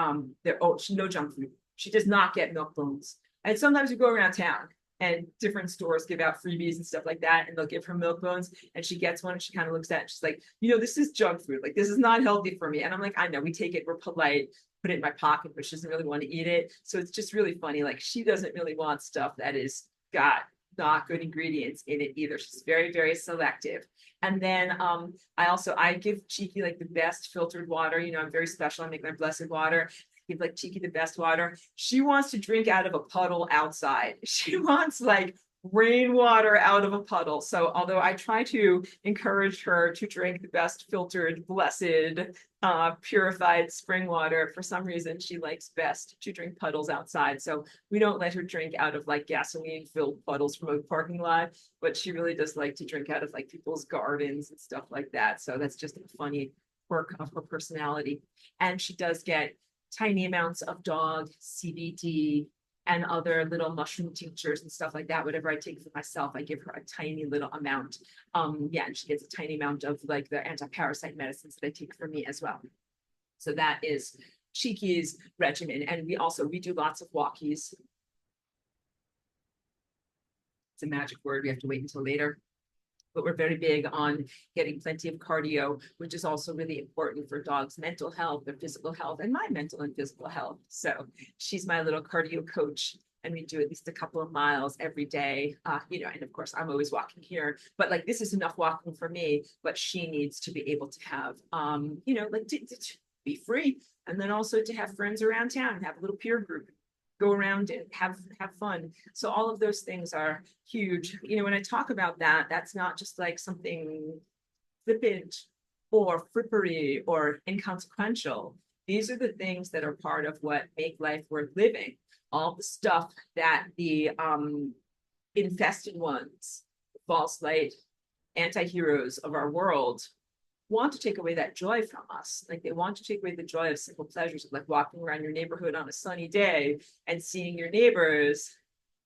they're no junk food. She does not get milk bones. And sometimes we go around town and different stores give out freebies and stuff like that, and they'll give her milk bones, and she gets one and she kind of looks at it and she's like, this is junk food. Like, this is not healthy for me. And I'm like, I know, we take it, we're polite, put it in my pocket, but she doesn't really want to eat it. So it's just really funny. Like, she doesn't really want stuff that is got not good ingredients in it either. She's very, very selective. And then I give Cheeky like the best filtered water. I'm very special. I make my blessed water. Give like Cheeky the best water. She wants to drink out of a puddle outside. She wants like rainwater out of a puddle. So although I try to encourage her to drink the best filtered, blessed, purified spring water, for some reason she likes best to drink puddles outside. So we don't let her drink out of like gasoline filled puddles from a parking lot, but she really does like to drink out of like people's gardens and stuff like that. So that's just a funny quirk of her personality. And she does get tiny amounts of dog CBD and other little mushroom tinctures and stuff like that. Whatever I take for myself, I give her a tiny little amount. And she gets a tiny amount of like the anti-parasite medicines that I take for me as well. So that is Cheeky's regimen. And we do lots of walkies. It's a magic word. We have to wait until later. but we're very big on getting plenty of cardio, which is also really important for dogs' mental health, their physical health, and my mental and physical health. So she's my little cardio coach. And we do at least a couple of miles every day, and of course I'm always walking here, but like this is enough walking for me, but she needs to be able to have, to be free. And then also to have friends around town, have a little peer group, go around and have fun. So all of those things are huge. When I talk about that, that's not just like something flippant or frippery or inconsequential. These are the things that are part of what make life worth living. All the stuff that the infested ones, false light, anti-heroes of our world want to take away that joy from us. Like they want to take away the joy of simple pleasures of like walking around your neighborhood on a sunny day and seeing your neighbors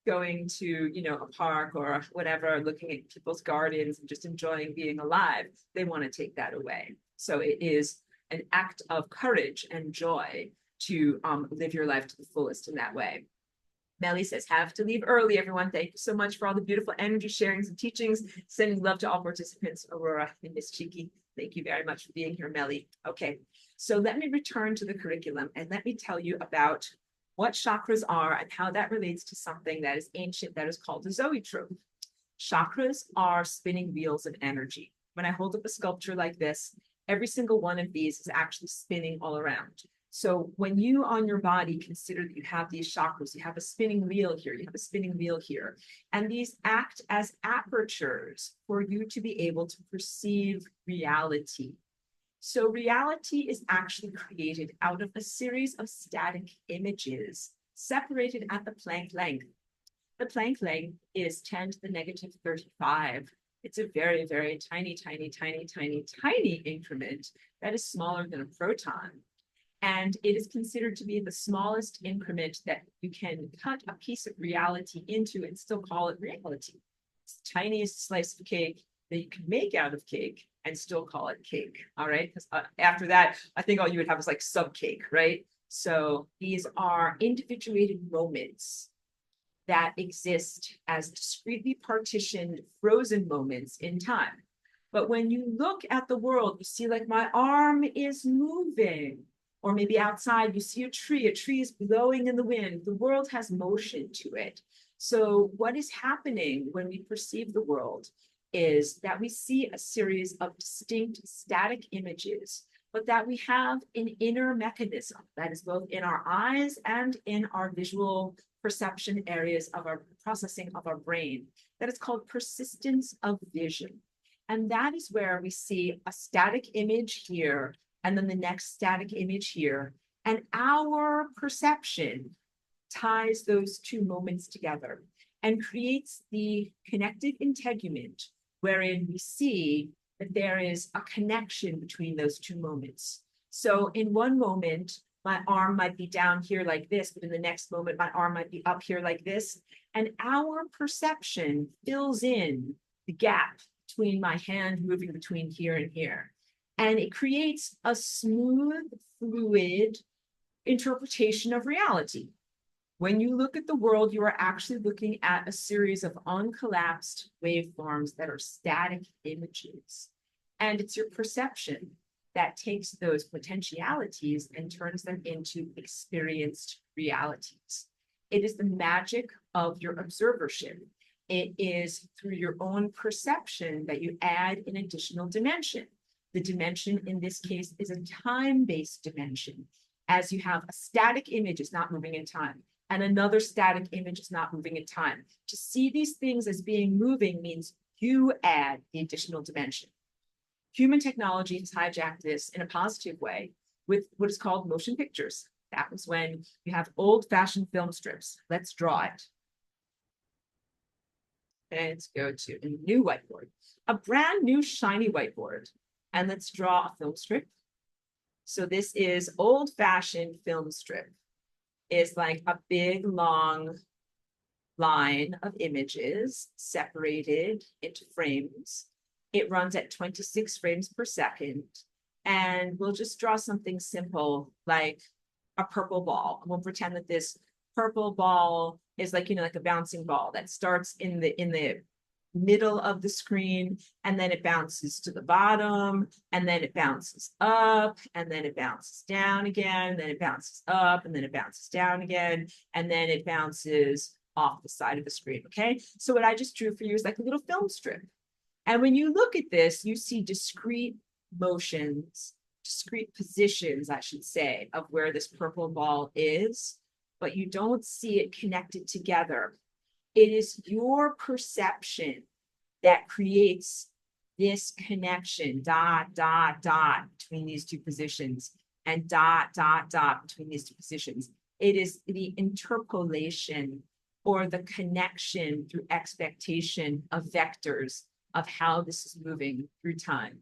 going to, a park or whatever, looking at people's gardens and just enjoying being alive. They want to take that away. So it is an act of courage and joy to live your life to the fullest in that way. Melly says, have to leave early, everyone. Thank you so much for all the beautiful energy sharings and teachings. Sending love to all participants, Aurora and Miss Cheeky. Thank you very much for being here, Melly. Okay, so let me return to the curriculum and let me tell you about what chakras are and how that relates to something that is ancient that is called the Zoetrope. Chakras are spinning wheels of energy. When I hold up a sculpture like this, every single one of these is actually spinning all around. So when you on your body consider that you have these chakras, you have a spinning wheel here, you have a spinning wheel here, and these act as apertures for you to be able to perceive reality. So reality is actually created out of a series of static images separated at the Planck length. The Planck length is 10 to the negative 35. It's a very, very tiny, tiny, tiny, tiny, tiny increment that is smaller than a proton. And it is considered to be the smallest increment that you can cut a piece of reality into and still call it reality. It's the tiniest slice of cake that you can make out of cake and still call it cake, all right? Because after that, I think all you would have is like sub-cake, right? So these are individuated moments that exist as discretely partitioned frozen moments in time. But when you look at the world, you see like my arm is moving. Or maybe outside, you see a tree is blowing in the wind. The world has motion to it. So what is happening when we perceive the world is that we see a series of distinct static images, but that we have an inner mechanism that is both in our eyes and in our visual perception areas of our processing of our brain that is called persistence of vision. And that is where we see a static image here and then the next static image here. And our perception ties those two moments together and creates the connective integument, wherein we see that there is a connection between those two moments. So in one moment, my arm might be down here like this, but in the next moment, my arm might be up here like this. And our perception fills in the gap between my hand moving between here and here. And it creates a smooth, fluid interpretation of reality. When you look at the world, you are actually looking at a series of uncollapsed waveforms that are static images. And it's your perception that takes those potentialities and turns them into experienced realities. It is the magic of your observership. It is through your own perception that you add an additional dimension. The dimension in this case is a time-based dimension, as you have a static image is not moving in time, and another static image is not moving in time. To see these things as being moving means you add the additional dimension. Human technology has hijacked this in a positive way with what is called motion pictures. That was when you have old-fashioned film strips. Let's draw it. And let's go to a new whiteboard, a brand new shiny whiteboard. And let's draw a film strip. So this is old-fashioned film strip. It's like a big, long line of images separated into frames. It runs at 26 frames per second. And we'll just draw something simple like a purple ball. And we'll pretend that this purple ball is like, like a bouncing ball that starts in the middle of the screen, and then it bounces to the bottom, and then it bounces up, and then it bounces down again, then it bounces up, and then it bounces down again, and then it bounces off the side of the screen, okay? So what I just drew for you is like a little film strip. And when you look at this, you see discrete motions, discrete positions, I should say, of where this purple ball is, but you don't see it connected together. It is your perception that creates this connection, dot, dot, dot, between these two positions, and dot, dot, dot, between these two positions. It is the interpolation or the connection through expectation of vectors of how this is moving through time.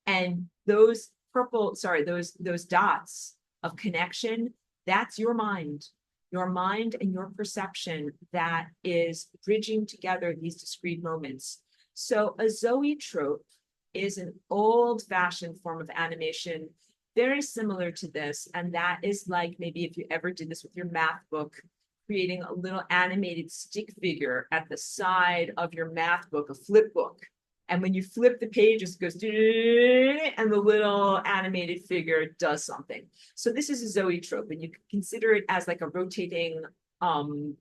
And those those dots of connection, that's your mind and your perception that is bridging together these discrete moments. So a zoetrope is an old-fashioned form of animation, very similar to this. And that is like maybe if you ever did this with your math book, creating a little animated stick figure at the side of your math book, a flip book. And when you flip the pages, it goes, and the little animated figure does something. So this is a zoetrope, and you can consider it as like a rotating, I want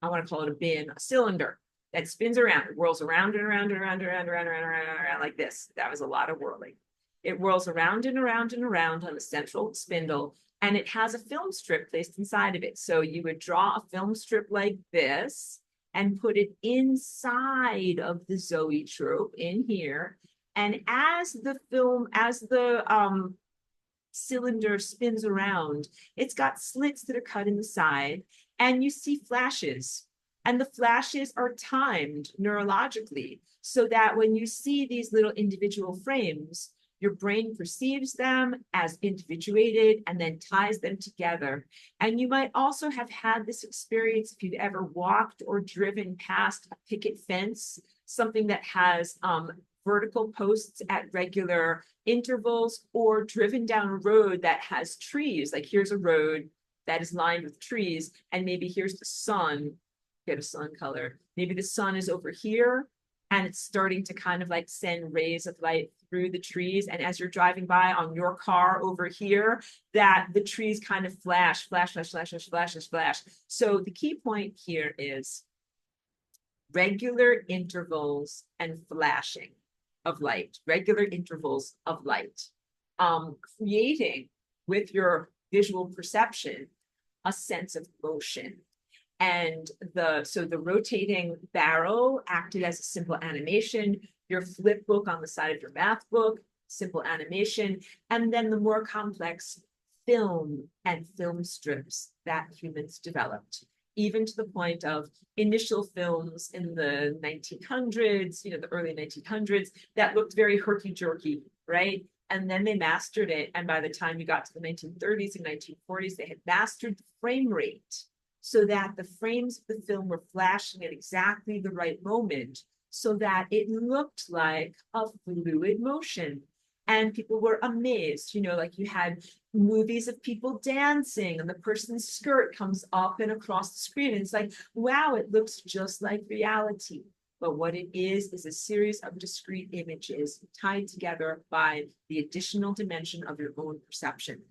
to call it a bin, a cylinder that spins around. It whirls around and around and around and around and around and around, and around like this. That was a lot of whirling. It whirls around and around and around on the central spindle, and it has a film strip placed inside of it. So you would draw a film strip like this and put it inside of the zoetrope in here. And as the cylinder spins around, it's got slits that are cut in the side, and you see flashes. And the flashes are timed neurologically so that when you see these little individual frames, your brain perceives them as individuated and then ties them together. And you might also have had this experience if you've ever walked or driven past a picket fence, something that has vertical posts at regular intervals, or driven down a road that has trees. Like here's a road that is lined with trees, and maybe here's the sun, get a sun color. Maybe the sun is over here, and it's starting to kind of like send rays of light through the trees. And as you're driving by on your car over here, that the trees kind of flash, flash, flash, flash, flash, flash, flash, flash. So the key point here is regular intervals and flashing of light, regular intervals of light, creating with your visual perception a sense of motion. And the rotating barrel acted as a simple animation, your flip book on the side of your math book, simple animation, and then the more complex film and film strips that humans developed, even to the point of initial films in the 1900s, the early 1900s, that looked very herky-jerky, right? And then they mastered it. And by the time you got to the 1930s and 1940s, they had mastered the frame rate so that the frames of the film were flashing at exactly the right moment so that it looked like a fluid motion. And people were amazed, like you had movies of people dancing and the person's skirt comes up and across the screen. And it's like, wow, it looks just like reality. But what it is a series of discrete images tied together by the additional dimension of your own perception.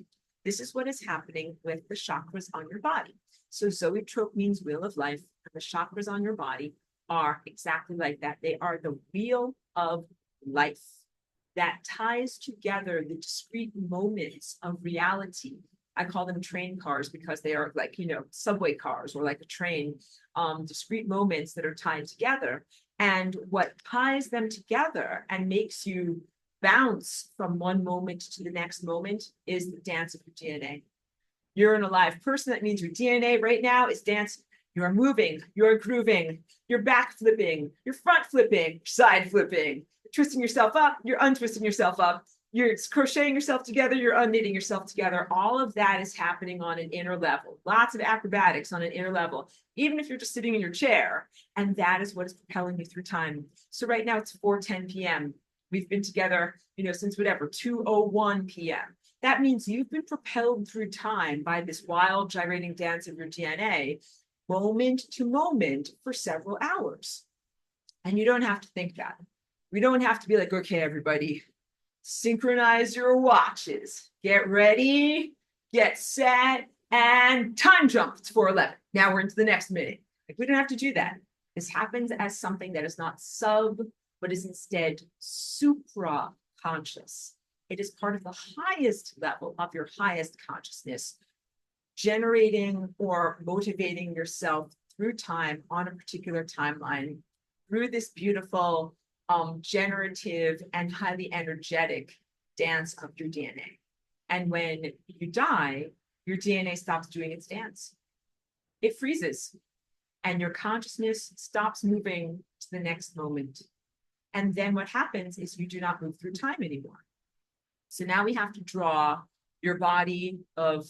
This is what is happening with the chakras on your body. So zoetrope means wheel of life, and the chakras on your body are exactly like that. They are the wheel of life that ties together the discrete moments of reality. I call them train cars because they are like, subway cars or like a train, discrete moments that are tied together. And what ties them together and makes you bounce from one moment to the next moment is the dance of your DNA. You're an alive person. That means your DNA right now is dancing. You're moving, you're grooving, you're back flipping, you're front flipping, side flipping, you're twisting yourself up, you're untwisting yourself up, you're crocheting yourself together, you're unknitting yourself together. All of that is happening on an inner level. Lots of acrobatics on an inner level, even if you're just sitting in your chair. And that is what is propelling you through time. So right now it's 4:10 p.m. We've been together, since 2:01 p.m. That means you've been propelled through time by this wild gyrating dance of your DNA, moment to moment for several hours. And you don't have to think about it. We don't have to be like, okay, everybody, synchronize your watches. Get ready, get set, and time jump. It's 4:11. Now we're into the next minute. Like, we don't have to do that. This happens as something that is not sub, but is instead supra-conscious. It is part of the highest level of your highest consciousness, generating or motivating yourself through time on a particular timeline through this beautiful, generative and highly energetic dance of your DNA. And when you die, your DNA stops doing its dance. It freezes, and your consciousness stops moving to the next moment. And then what happens is you do not move through time anymore. So now we have to draw your body of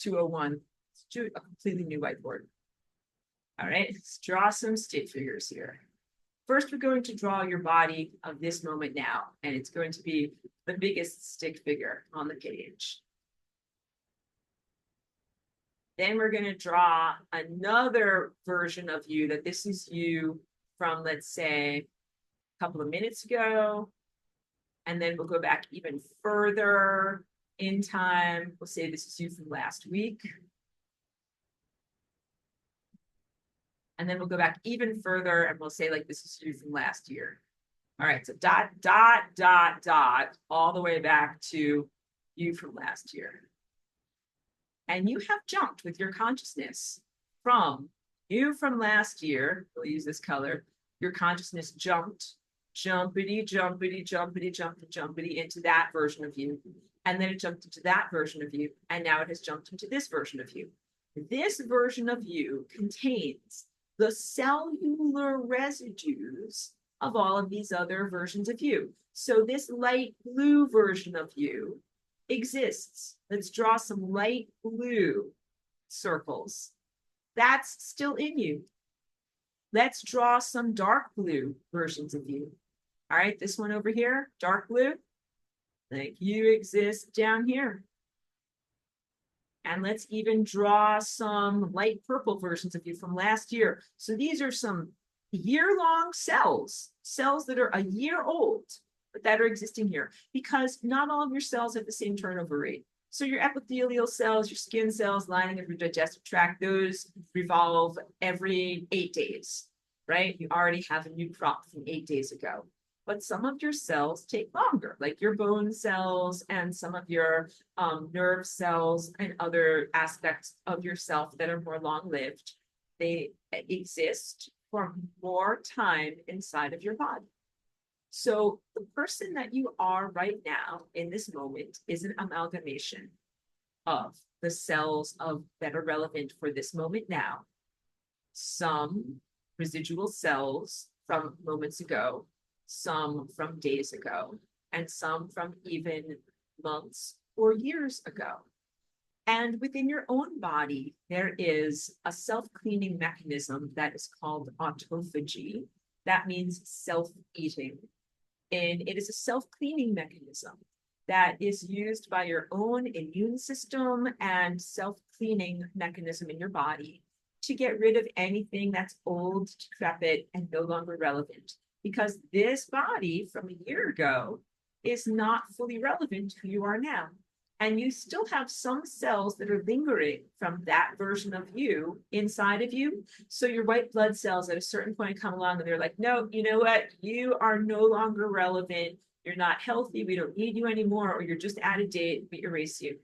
201. Let's do a completely new whiteboard. All right, let's draw some state figures here. First, we're going to draw your body of this moment now, and it's going to be the biggest stick figure on the page. Then we're going to draw another version of you that this is you from, let's say, a couple of minutes ago. And then we'll go back even further in time. We'll say this is you from last week. And then we'll go back even further and we'll say, like, this is you from last year. All right, so dot, dot, dot, dot, all the way back to you from last year. And you have jumped with your consciousness from you from last year. We'll use this color. Your consciousness jumped, jumpity, jumpity, jumpity, jumpity, jumpity into that version of you. And then it jumped into that version of you. And now it has jumped into this version of you. This version of you contains the cellular residues of all of these other versions of you. So this light blue version of you exists. Let's draw some light blue circles. That's still in you. Let's draw some dark blue versions of you. All right, this one over here, dark blue, like you exist down here. And let's even draw some light purple versions of you from last year. So these are some year-long cells that are a year old, but that are existing here, because not all of your cells have the same turnover rate. So your epithelial cells, your skin cells, lining of your digestive tract, those revolve every 8 days, right? You already have a new crop from 8 days ago. But some of your cells take longer, like your bone cells and some of your nerve cells and other aspects of yourself that are more long-lived. They exist for more time inside of your body. So the person that you are right now in this moment is an amalgamation of the cells that are relevant for this moment now, some residual cells from moments ago, some from days ago, and some from even months or years ago. And within your own body, there is a self-cleaning mechanism that is called autophagy. That means self-eating. And it is a self-cleaning mechanism that is used by your own immune system and self-cleaning mechanism in your body to get rid of anything that's old, decrepit, and no longer relevant. Because this body from a year ago is not fully relevant to who you are now. And you still have some cells that are lingering from that version of you inside of you. So your white blood cells at a certain point come along and they're like, no, you know what? You are no longer relevant. You're not healthy. We don't need you anymore. Or you're just out of date. We erase you.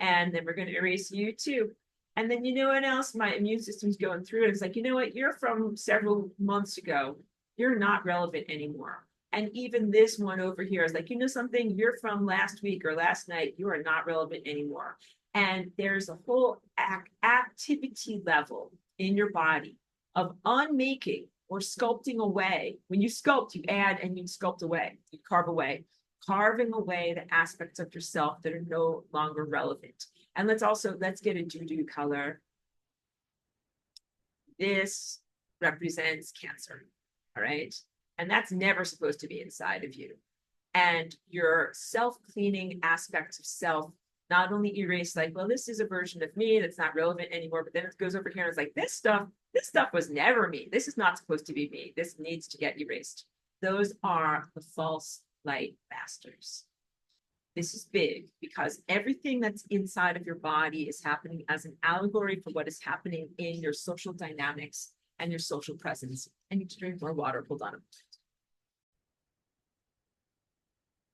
And then we're going to erase you too. And then you know what else? My immune system's going through it. It's like, you know what? You're from several months ago. You're not relevant anymore. And even this one over here is like, you know something, you're from last week or last night, you are not relevant anymore. And there's a whole activity level in your body of unmaking or sculpting away. When you sculpt, you add and you sculpt away, you carve away, carving away the aspects of yourself that are no longer relevant. And let's get a doo-doo color. This represents Cancer. All right. And that's never supposed to be inside of you. And your self-cleaning aspects of self not only erase, like, well, this is a version of me that's not relevant anymore, but then it goes over here and it's like, this stuff this stuff was never me. This is not supposed to be me. This needs to get erased. Those are the false light masters. This is big because everything that's inside of your body is happening as an allegory for what is happening in your social dynamics and your social presence. I need to drink more water. Hold on.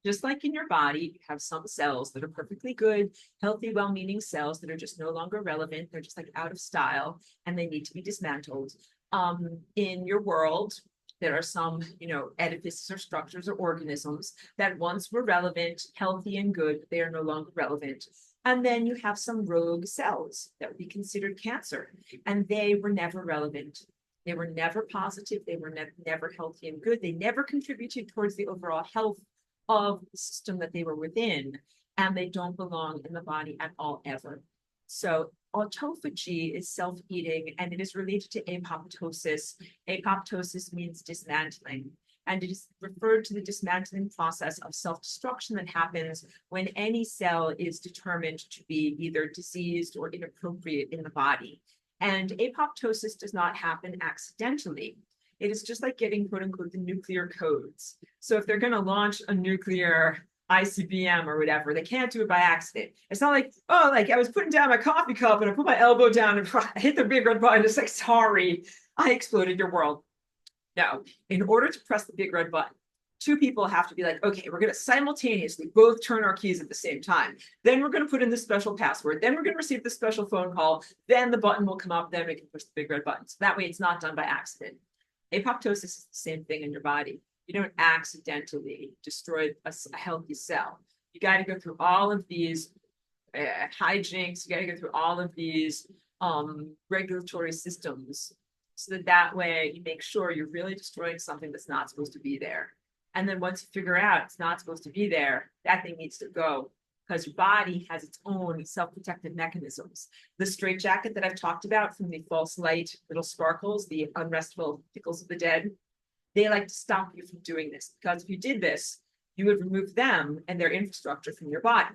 Just like in your body, you have some cells that are perfectly good, healthy, well-meaning cells that are just no longer relevant. They're just like out of style and they need to be dismantled. In your world, there are some, edifices or structures or organisms that once were relevant, healthy and good, they are no longer relevant. And then you have some rogue cells that would be considered cancer, and they were never relevant. They were never positive. They were never healthy and good. They never contributed towards the overall health of the system that they were within, and they don't belong in the body at all, ever. So autophagy is self-eating, and it is related to apoptosis. Apoptosis means dismantling, and it is referred to the dismantling process of self-destruction that happens when any cell is determined to be either diseased or inappropriate in the body. And apoptosis does not happen accidentally. It is just like getting, quote unquote, the nuclear codes. So if they're going to launch a nuclear ICBM or whatever, they can't do it by accident. It's not like, oh, like I was putting down my coffee cup and I put my elbow down and I hit the big red button. It's like, sorry, I exploded your world. No, in order to press the big red button, two people have to be like, okay, we're going to simultaneously both turn our keys at the same time. Then we're going to put in the special password. Then we're going to receive the special phone call. Then the button will come up. Then we can push the big red button. So that way it's not done by accident. Apoptosis is the same thing in your body. You don't accidentally destroy a healthy cell. You got to go through all of these hijinks. You got to go through all of these regulatory systems so that way you make sure you're really destroying something that's not supposed to be there. And then once you figure out it's not supposed to be there, that thing needs to go, because your body has its own self-protective mechanisms. The straitjacket that I've talked about from the false light little sparkles, the unrestful tickles of the dead, they like to stop you from doing this, because if you did this, you would remove them and their infrastructure from your body.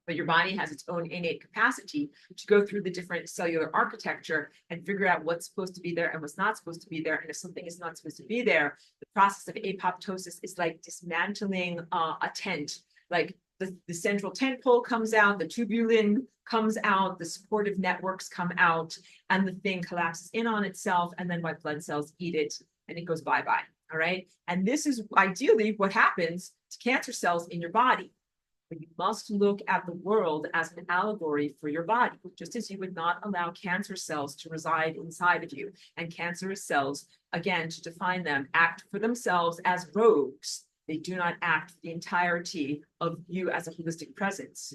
But your body has its own innate capacity to go through the different cellular architecture and figure out what's supposed to be there and what's not supposed to be there. And if something is not supposed to be there, the process of apoptosis is like dismantling a tent. Like the central tent pole comes out, the tubulin comes out, the supportive networks come out, and the thing collapses in on itself, and then white blood cells eat it, and it goes bye-bye, all right? And this is ideally what happens to cancer cells in your body. But you must look at the world as an allegory for your body, just as you would not allow cancer cells to reside inside of you. And cancerous cells, again, to define them, act for themselves as rogues. They do not act for the entirety of you as a holistic presence.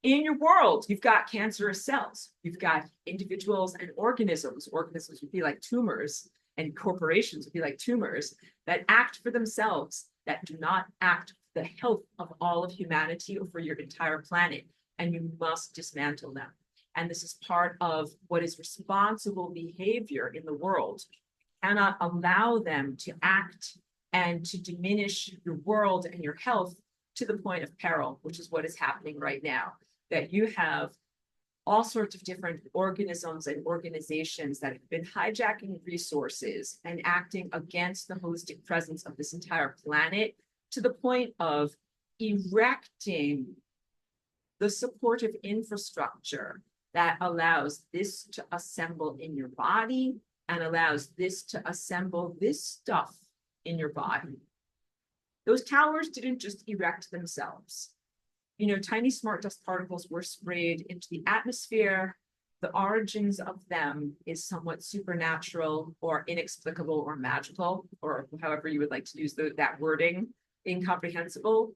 In your world, you've got cancerous cells. You've got individuals and organisms. Organisms would be like tumors, and corporations would be like tumors that act for themselves, that do not act the health of all of humanity or for your entire planet, and you must dismantle them. And this is part of what is responsible behavior in the world. You cannot allow them to act and to diminish your world and your health to the point of peril, which is what is happening right now. That you have all sorts of different organisms and organizations that have been hijacking resources and acting against the holistic presence of this entire planet, to the point of erecting the supportive infrastructure that allows this to assemble in your body and allows this to assemble this stuff in your body. Those towers didn't just erect themselves. Tiny smart dust particles were sprayed into the atmosphere. The origins of them is somewhat supernatural or inexplicable or magical, or however you would like to use that wording. Incomprehensible.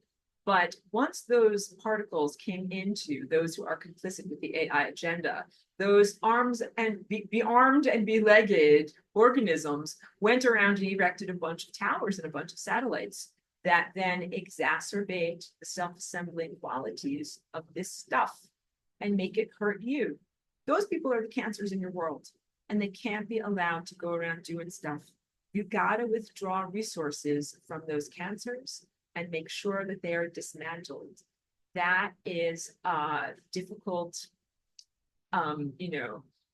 But once those particles came into those who are complicit with the AI agenda, those armed and be-legged organisms went around and erected a bunch of towers and a bunch of satellites that then exacerbate the self-assembling qualities of this stuff and make it hurt you. Those people are the cancers in your world, and they can't be allowed to go around doing stuff. You got to withdraw resources from those cancers and make sure that they are dismantled. That is difficult,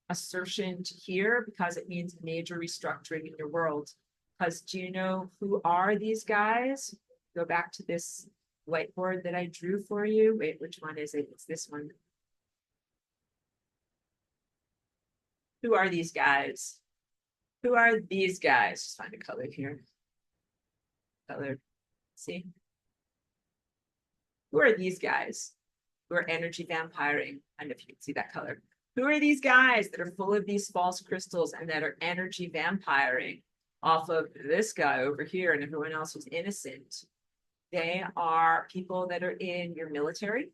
assertion to here because it means major restructuring in your world. Because do you know who are these guys? Go back to this whiteboard that I drew for you. Wait, which one is it? It's this one. Who are these guys? Who are these guys? Just find a color here. Color. See? Who are these guys? Who are energy vampiring? I don't know if you can see that color. Who are these guys that are full of these false crystals and that are energy vampiring off of this guy over here and everyone else who's innocent? They are people that are in your military,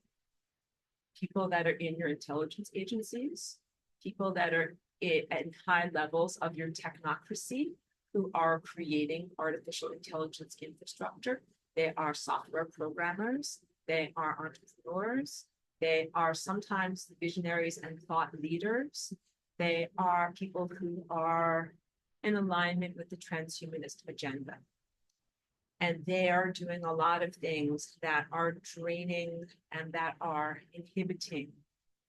people that are in your intelligence agencies, people that are at high levels of your technocracy who are creating artificial intelligence infrastructure. They are software programmers. They are entrepreneurs. They are sometimes visionaries and thought leaders. They are people who are in alignment with the transhumanist agenda. And they are doing a lot of things that are draining and that are inhibiting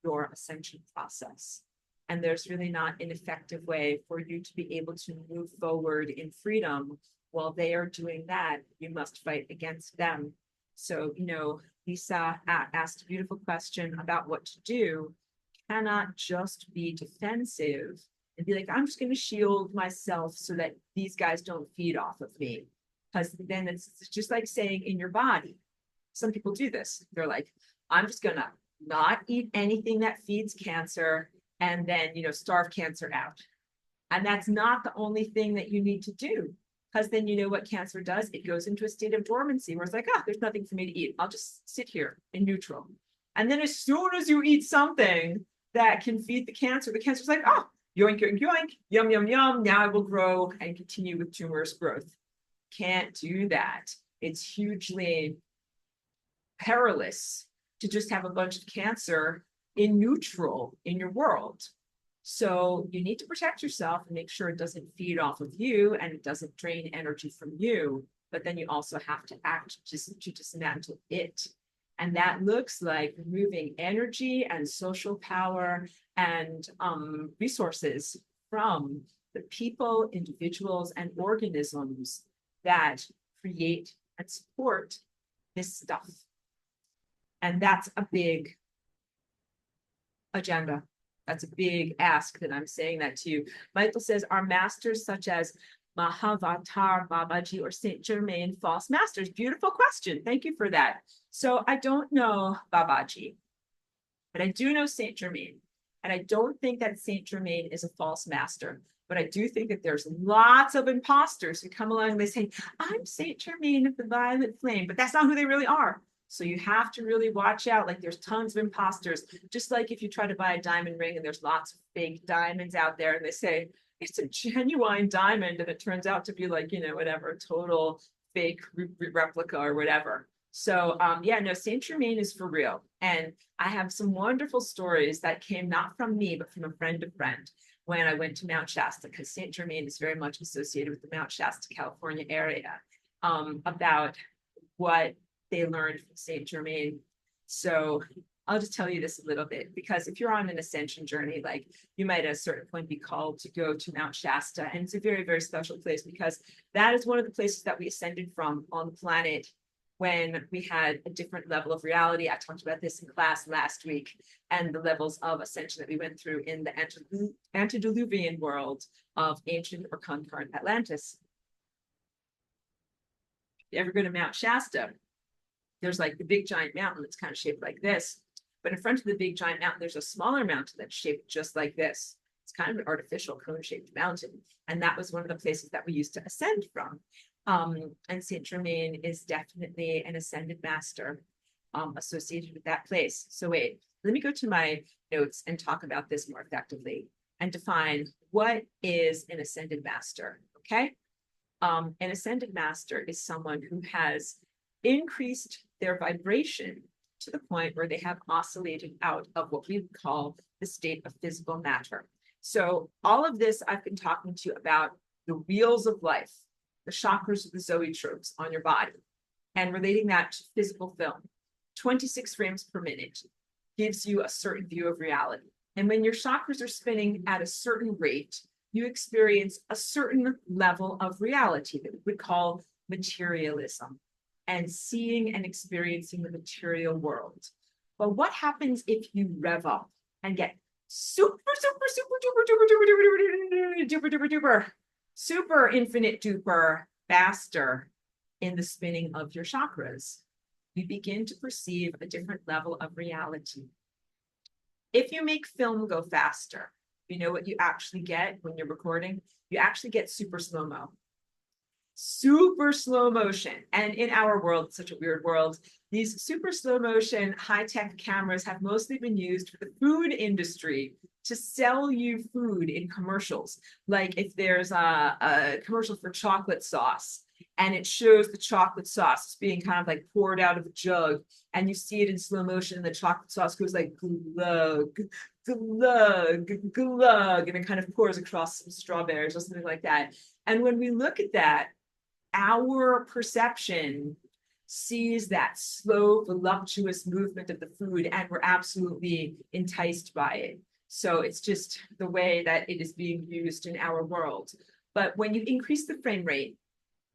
your ascension process. And there's really not an effective way for you to be able to move forward in freedom. While they are doing that, you must fight against them. So, Lisa asked a beautiful question about what to do. Cannot just be defensive and be like, I'm just going to shield myself so that these guys don't feed off of me. Because then it's just like saying in your body. Some people do this. They're like, I'm just going to not eat anything that feeds cancer and then, starve cancer out. And that's not the only thing that you need to do. Because then you know what cancer does? It goes into a state of dormancy where it's like, there's nothing for me to eat. I'll just sit here in neutral. And then as soon as you eat something that can feed the cancer's like, yoink, yoink, yoink, yum, yum, yum. Now I will grow and continue with tumorous growth. Can't do that. It's hugely perilous to just have a bunch of cancer in neutral in your world. So you need to protect yourself and make sure it doesn't feed off of you and it doesn't drain energy from you. But then you also have to act just to dismantle it. And that looks like removing energy and social power and resources from the people, individuals, and organisms that create and support this stuff. And that's a big agenda. That's a big ask that I'm saying that to you. Michael says, are masters such as Mahavatar, Babaji, or Saint Germain false masters? Beautiful question. Thank you for that. So I don't know Babaji, but I do know Saint Germain. And I don't think that Saint Germain is a false master. But I do think that there's lots of imposters who come along and they say, I'm Saint Germain of the Violet Flame, but that's not who they really are. So you have to really watch out. Like there's tons of imposters. Just like if you try to buy a diamond ring and there's lots of fake diamonds out there and they say it's a genuine diamond and it turns out to be like, whatever, total fake replica or whatever. So Saint Germain is for real. And I have some wonderful stories that came not from me, but from a friend of friend when I went to Mount Shasta, because Saint Germain is very much associated with the Mount Shasta, California area, about what they learned from Saint Germain. So I'll just tell you this a little bit, because if you're on an ascension journey, like you might at a certain point be called to go to Mount Shasta. And it's a very, very special place because that is one of the places that we ascended from on the planet when we had a different level of reality. I talked about this in class last week, and the levels of ascension that we went through in the antediluvian world of ancient or concurrent Atlantis. If you ever go to Mount Shasta, there's like the big giant mountain that's kind of shaped like this. But in front of the big giant mountain, there's a smaller mountain that's shaped just like this. It's kind of an artificial cone-shaped mountain. And that was one of the places that we used to ascend from. And Saint Germain is definitely an ascended master associated with that place. So wait, let me go to my notes and talk about this more effectively and define what is an ascended master, okay? An ascended master is someone who has increased their vibration to the point where they have oscillated out of what we would call the state of physical matter. So all of this I've been talking to you about the wheels of life, the chakras of the zoetropes on your body, and relating that to physical film. 26 frames per minute gives you a certain view of reality. And when your chakras are spinning at a certain rate, you experience a certain level of reality that we would call materialism and seeing and experiencing the material world. But what happens if you rev up and get super, super, super, duper, duper, duper, duper, duper, duper, duper, duper, super infinite duper faster in the spinning of your chakras? You begin to perceive a different level of reality. If you make film go faster, you know what you actually get when you're recording? You actually get super slow-mo. Super slow motion. And in our world, such a weird world, these super slow motion high-tech cameras have mostly been used for the food industry to sell you food in commercials. Like if there's a commercial for chocolate sauce and it shows the chocolate sauce being kind of like poured out of a jug, and you see it in slow motion, and the chocolate sauce goes like glug, glug, glug, and it kind of pours across some strawberries or something like that. And when we look at that, our perception sees that slow, voluptuous movement of the food, and we're absolutely enticed by it. So it's just the way that it is being used in our world. But when you increase the frame rate,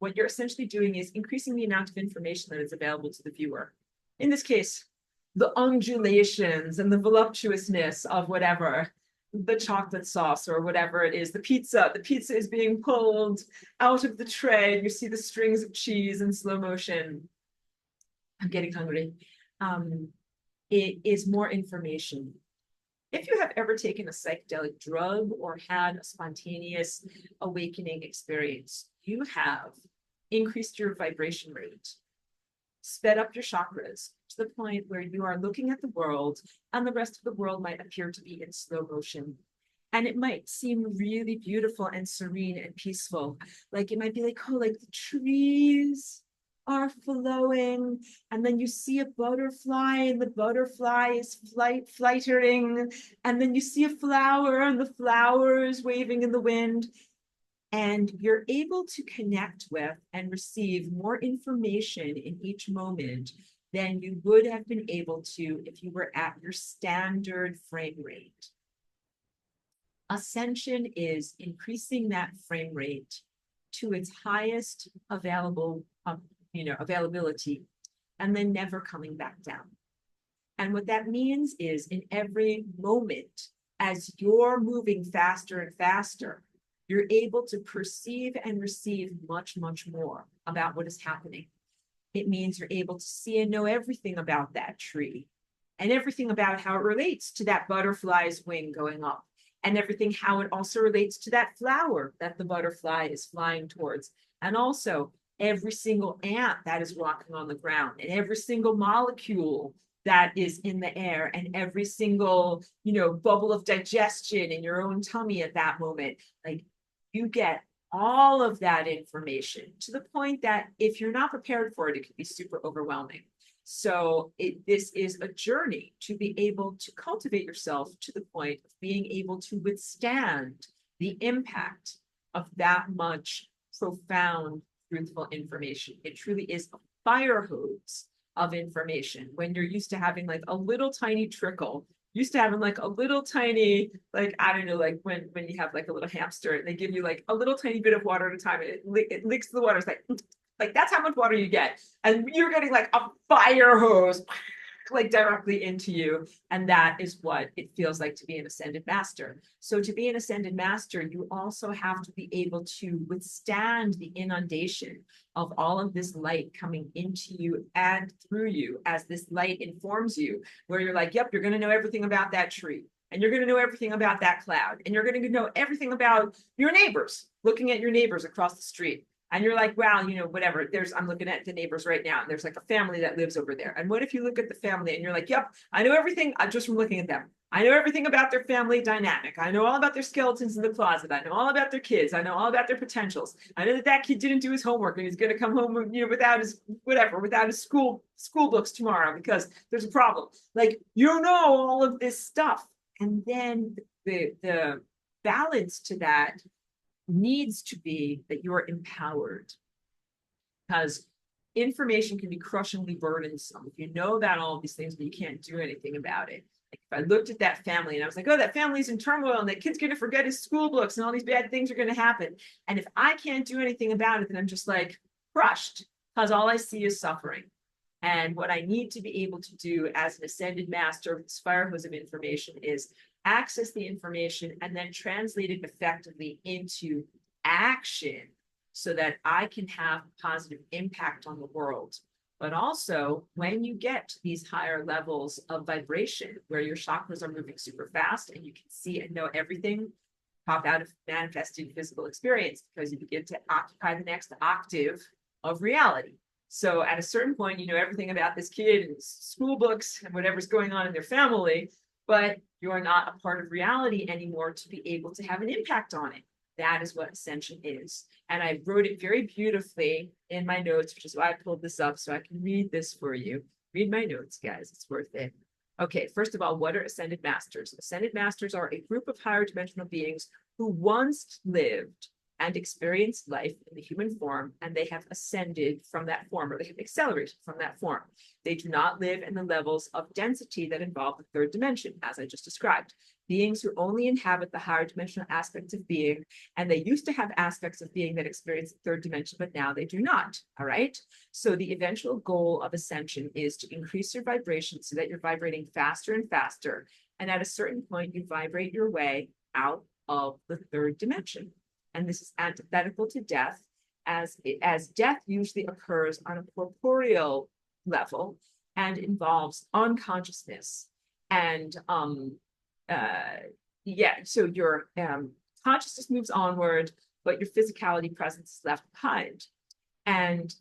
what you're essentially doing is increasing the amount of information that is available to the viewer. In this case, the undulations and the voluptuousness of whatever, the chocolate sauce or whatever it is, the pizza is being pulled out of the tray. You see the strings of cheese in slow motion. I'm getting hungry. It is more information. If you have ever taken a psychedelic drug or had a spontaneous awakening experience, you have increased your vibration rate, sped up your chakras to the point where you are looking at the world and the rest of the world might appear to be in slow motion. And it might seem really beautiful and serene and peaceful. Like it might be like, oh, like the trees are flowing, and then you see a butterfly and the butterfly is flittering, and then you see a flower and the flower is waving in the wind. And you're able to connect with and receive more information in each moment than you would have been able to if you were at your standard frame rate. Ascension is increasing that frame rate to its highest available, availability, and then never coming back down. And what that means is in every moment, as you're moving faster and faster, you're able to perceive and receive much, much more about what is happening. It means you're able to see and know everything about that tree and everything about how it relates to that butterfly's wing going up, and everything how it also relates to that flower that the butterfly is flying towards. And also every single ant that is walking on the ground, and every single molecule that is in the air, and every single, bubble of digestion in your own tummy at that moment. Like you get all of that information to the point that if you're not prepared for it, it can be super overwhelming. So this is a journey to be able to cultivate yourself to the point of being able to withstand the impact of that much profound, truthful information. It truly is a fire hose of information. When you're used to having like a little tiny trickle, used to having like a little tiny, like, I don't know, like when you have like a little hamster and they give you like a little tiny bit of water at a time and it licks the water. It's like that's how much water you get. And you're getting like a fire hose like directly into you. And that is what it feels like to be an ascended master. So to be an ascended master, you also have to be able to withstand the inundation of all of this light coming into you and through you as this light informs you, where you're like, yep, you're going to know everything about that tree. And you're going to know everything about that cloud. And you're going to know everything about your neighbors, looking at your neighbors across the street. And you're like, wow, whatever. I'm looking at the neighbors right now, and there's like a family that lives over there. And what if you look at the family and you're like, yep, I know everything just from looking at them. I know everything about their family dynamic. I know all about their skeletons in the closet. I know all about their kids. I know all about their potentials. I know that kid didn't do his homework and he's going to come home, without his school books tomorrow because there's a problem. Like, you know all of this stuff. And then the balance to that needs to be that you're empowered, because information can be crushingly burdensome if you know about all of these things but you can't do anything about it. Like if I looked at that family and I was like, oh, that family's in turmoil and that kid's going to forget his school books and all these bad things are going to happen. And if I can't do anything about it, then I'm just like crushed because all I see is suffering. And what I need to be able to do as an ascended master with this fire hose of information is access the information and then translate it effectively into action so that I can have a positive impact on the world. But also, when you get to these higher levels of vibration where your chakras are moving super fast and you can see and know everything pop out of manifesting physical experience because you begin to occupy the next octave of reality. So at a certain point, you know everything about this kid and school books and whatever's going on in their family, but you're not a part of reality anymore to be able to have an impact on it. That is what Ascension is. And I wrote it very beautifully in my notes, which is why I pulled this up so I can read this for you. Read my notes, guys. It's worth it. Okay, first of all, what are Ascended Masters? Ascended Masters are a group of higher dimensional beings who once lived and experienced life in the human form, and they have ascended from that form, or they have accelerated from that form. They do not live in the levels of density that involve the third dimension, as I just described. Beings who only inhabit the higher dimensional aspects of being, and they used to have aspects of being that experience the third dimension, but now they do not, all right? So the eventual goal of Ascension is to increase your vibration so that you're vibrating faster and faster, and at a certain point, you vibrate your way out of the third dimension. And this is antithetical to death, as death usually occurs on a corporeal level and involves unconsciousness. And so your consciousness moves onward, but your physicality presence is left behind. And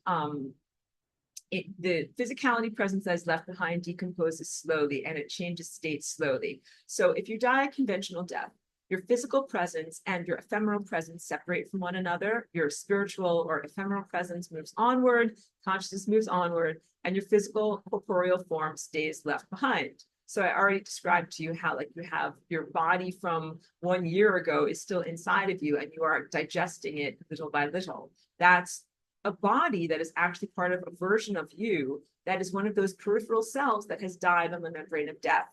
the physicality presence that is left behind decomposes slowly and it changes state slowly. So if you die a conventional death, your physical presence and your ephemeral presence separate from one another. Your spiritual or ephemeral presence moves onward, consciousness moves onward, and your physical corporeal form stays left behind. So I already described to you how like you have your body from 1 year ago is still inside of you and you are digesting it little by little. That's a body that is actually part of a version of you that is one of those peripheral cells that has died on the membrane of death.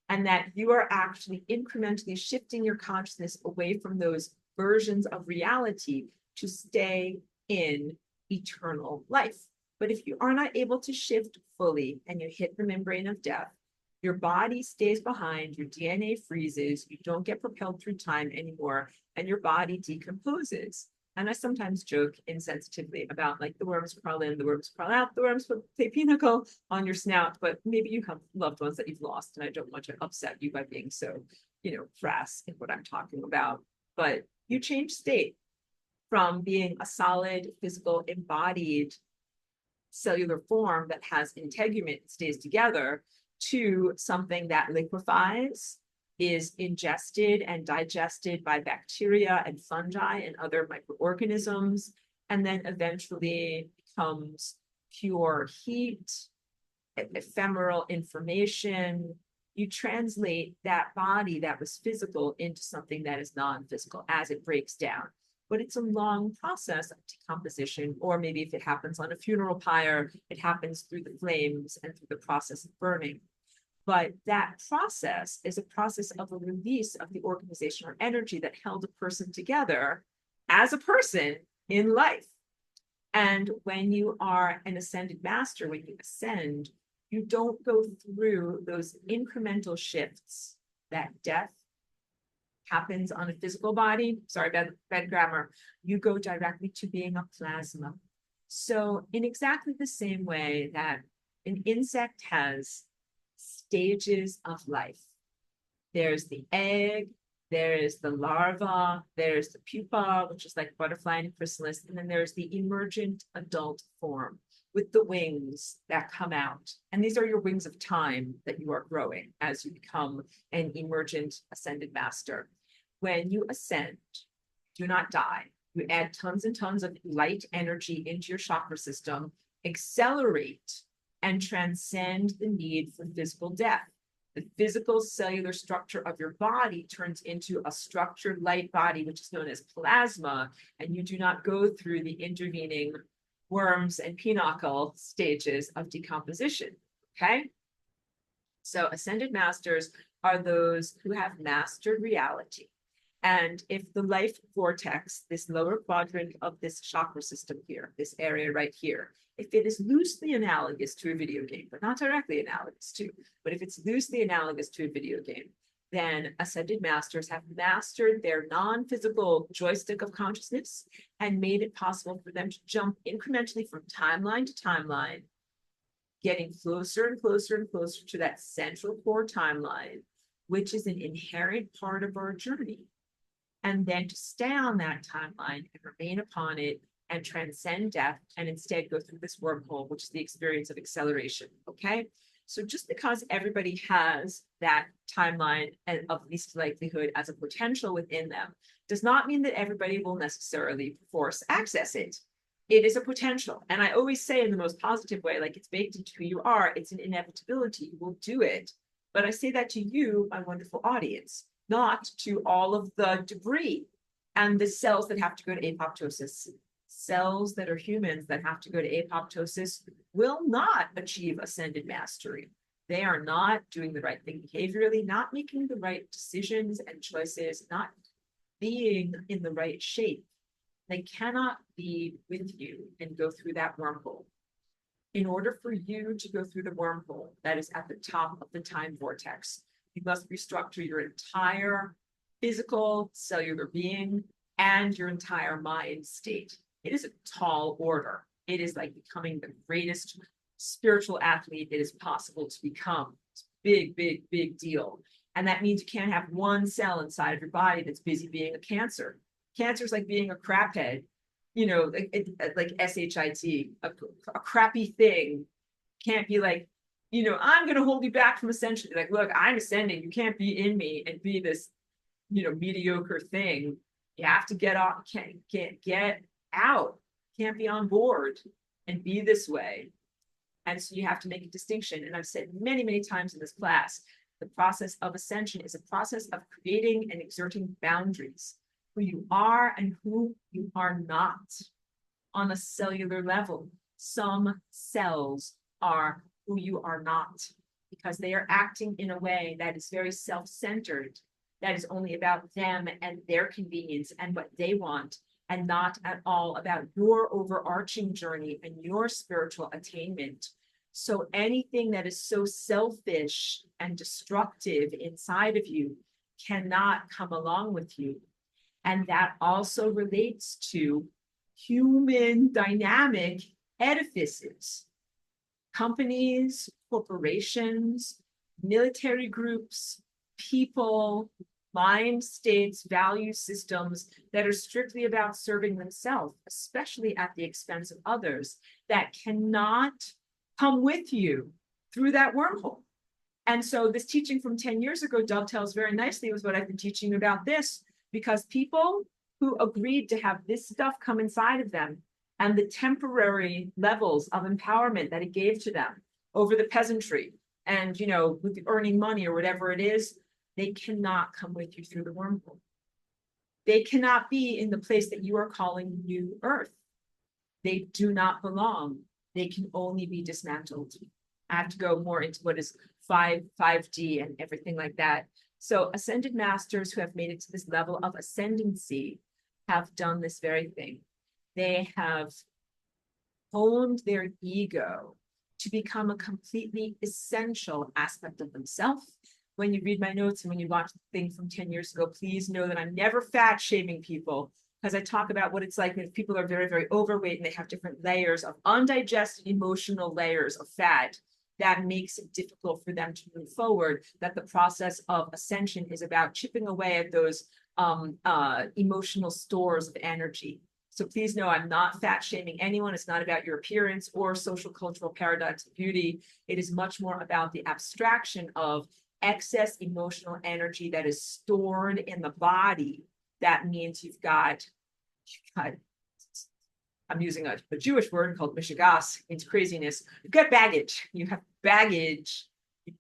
And that you are actually incrementally shifting your consciousness away from those versions of reality to stay in eternal life. But if you are not able to shift fully and you hit the membrane of death, your body stays behind, your DNA freezes, you don't get propelled through time anymore, and your body decomposes. And I sometimes joke insensitively about like the worms crawl in, the worms crawl out, the worms put a pinnacle on your snout, but maybe you have loved ones that you've lost, and I don't want to upset you by being so, crass in what I'm talking about. But you change state from being a solid, physical, embodied cellular form that has integument and stays together to something that liquefies, is ingested and digested by bacteria and fungi and other microorganisms, and then eventually becomes pure heat, ephemeral information. You translate that body that was physical into something that is non-physical as it breaks down. But it's a long process of decomposition, or maybe if it happens on a funeral pyre, it happens through the flames and through the process of burning. But that process is a process of a release of the organizational energy that held a person together as a person in life. And when you are an ascended master, when you ascend, you don't go through those incremental shifts that death happens on a physical body. Sorry, bad grammar. You go directly to being a plasma. So in exactly the same way that an insect has stages of life. There's the egg, there's the larva, there's the pupa, which is like butterfly and chrysalis, and then there's the emergent adult form with the wings that come out. And these are your wings of time that you are growing as you become an emergent ascended master. When you ascend, do not die. You add tons and tons of light energy into your chakra system, accelerate and transcend the need for physical death. The physical cellular structure of your body turns into a structured light body, which is known as plasma, and you do not go through the intervening worms and pinnacle stages of decomposition, okay? So ascended masters are those who have mastered reality. And if the life vortex, this lower quadrant of this chakra system here, this area right here, if it is loosely analogous to a video game, but not directly analogous to, but if it's loosely analogous to a video game, then ascended masters have mastered their non-physical joystick of consciousness and made it possible for them to jump incrementally from timeline to timeline, getting closer and closer and closer to that central core timeline, which is an inherent part of our journey. And then to stay on that timeline and remain upon it and transcend death and instead go through this wormhole, which is the experience of acceleration, okay? So just because everybody has that timeline of least likelihood as a potential within them does not mean that everybody will necessarily force access it. It is a potential. And I always say in the most positive way, like it's baked into who you are, it's an inevitability, you will do it. But I say that to you, my wonderful audience, not to all of the debris and the cells that have to go to apoptosis. Cells that are humans that have to go to apoptosis will not achieve ascended mastery. They are not doing the right thing behaviorally, not making the right decisions and choices, not being in the right shape. They cannot be with you and go through that wormhole. In order for you to go through the wormhole that is at the top of the time vortex, you must restructure your entire physical, cellular being and your entire mind state. It is a tall order. It is like becoming the greatest spiritual athlete it is possible to become. It's big, big, big deal. And that means you can't have one cell inside of your body that's busy being a cancer. Cancer is like being a craphead, you know, like SHIT, a crappy thing. Can't be like, you know, I'm going to hold you back from ascension. Like, look, I'm ascending. You can't be in me and be this, you know, mediocre thing. You have to get off, get out, can't be on board and be this way. And so you have to make a distinction. And I've said many, many times in this class, the process of ascension is a process of creating and exerting boundaries, who you are and who you are not on a cellular level. Some cells are who you are not because they are acting in a way that is very self-centered, that is only about them and their convenience and what they want, and not at all about your overarching journey and your spiritual attainment. So anything that is so selfish and destructive inside of you cannot come along with you. And that also relates to human dynamic edifices, companies, corporations, military groups, people, mind states, value systems that are strictly about serving themselves, especially at the expense of others, that cannot come with you through that wormhole. And so this teaching from 10 years ago dovetails very nicely with what I've been teaching about this, because people who agreed to have this stuff come inside of them and the temporary levels of empowerment that it gave to them over the peasantry and, you know, with earning money or whatever it is, they cannot come with you through the wormhole. They cannot be in the place that you are calling New Earth. They do not belong. They can only be dismantled. I have to go more into what is 5D and everything like that. So ascended masters who have made it to this level of ascendancy have done this very thing. They have honed their ego to become a completely essential aspect of themselves. When you read my notes and when you watch the thing from 10 years ago, please know that I'm never fat shaming people, because I talk about what it's like when people are very, very overweight and they have different layers of undigested emotional layers of fat that makes it difficult for them to move forward, that the process of ascension is about chipping away at those emotional stores of energy. So please know I'm not fat shaming anyone. It's not about your appearance or social cultural paradigms of beauty. It is much more about the abstraction of excess emotional energy that is stored in the body. That means you've got I'm using a Jewish word called mishigas, it's craziness. You've got baggage. You have baggage,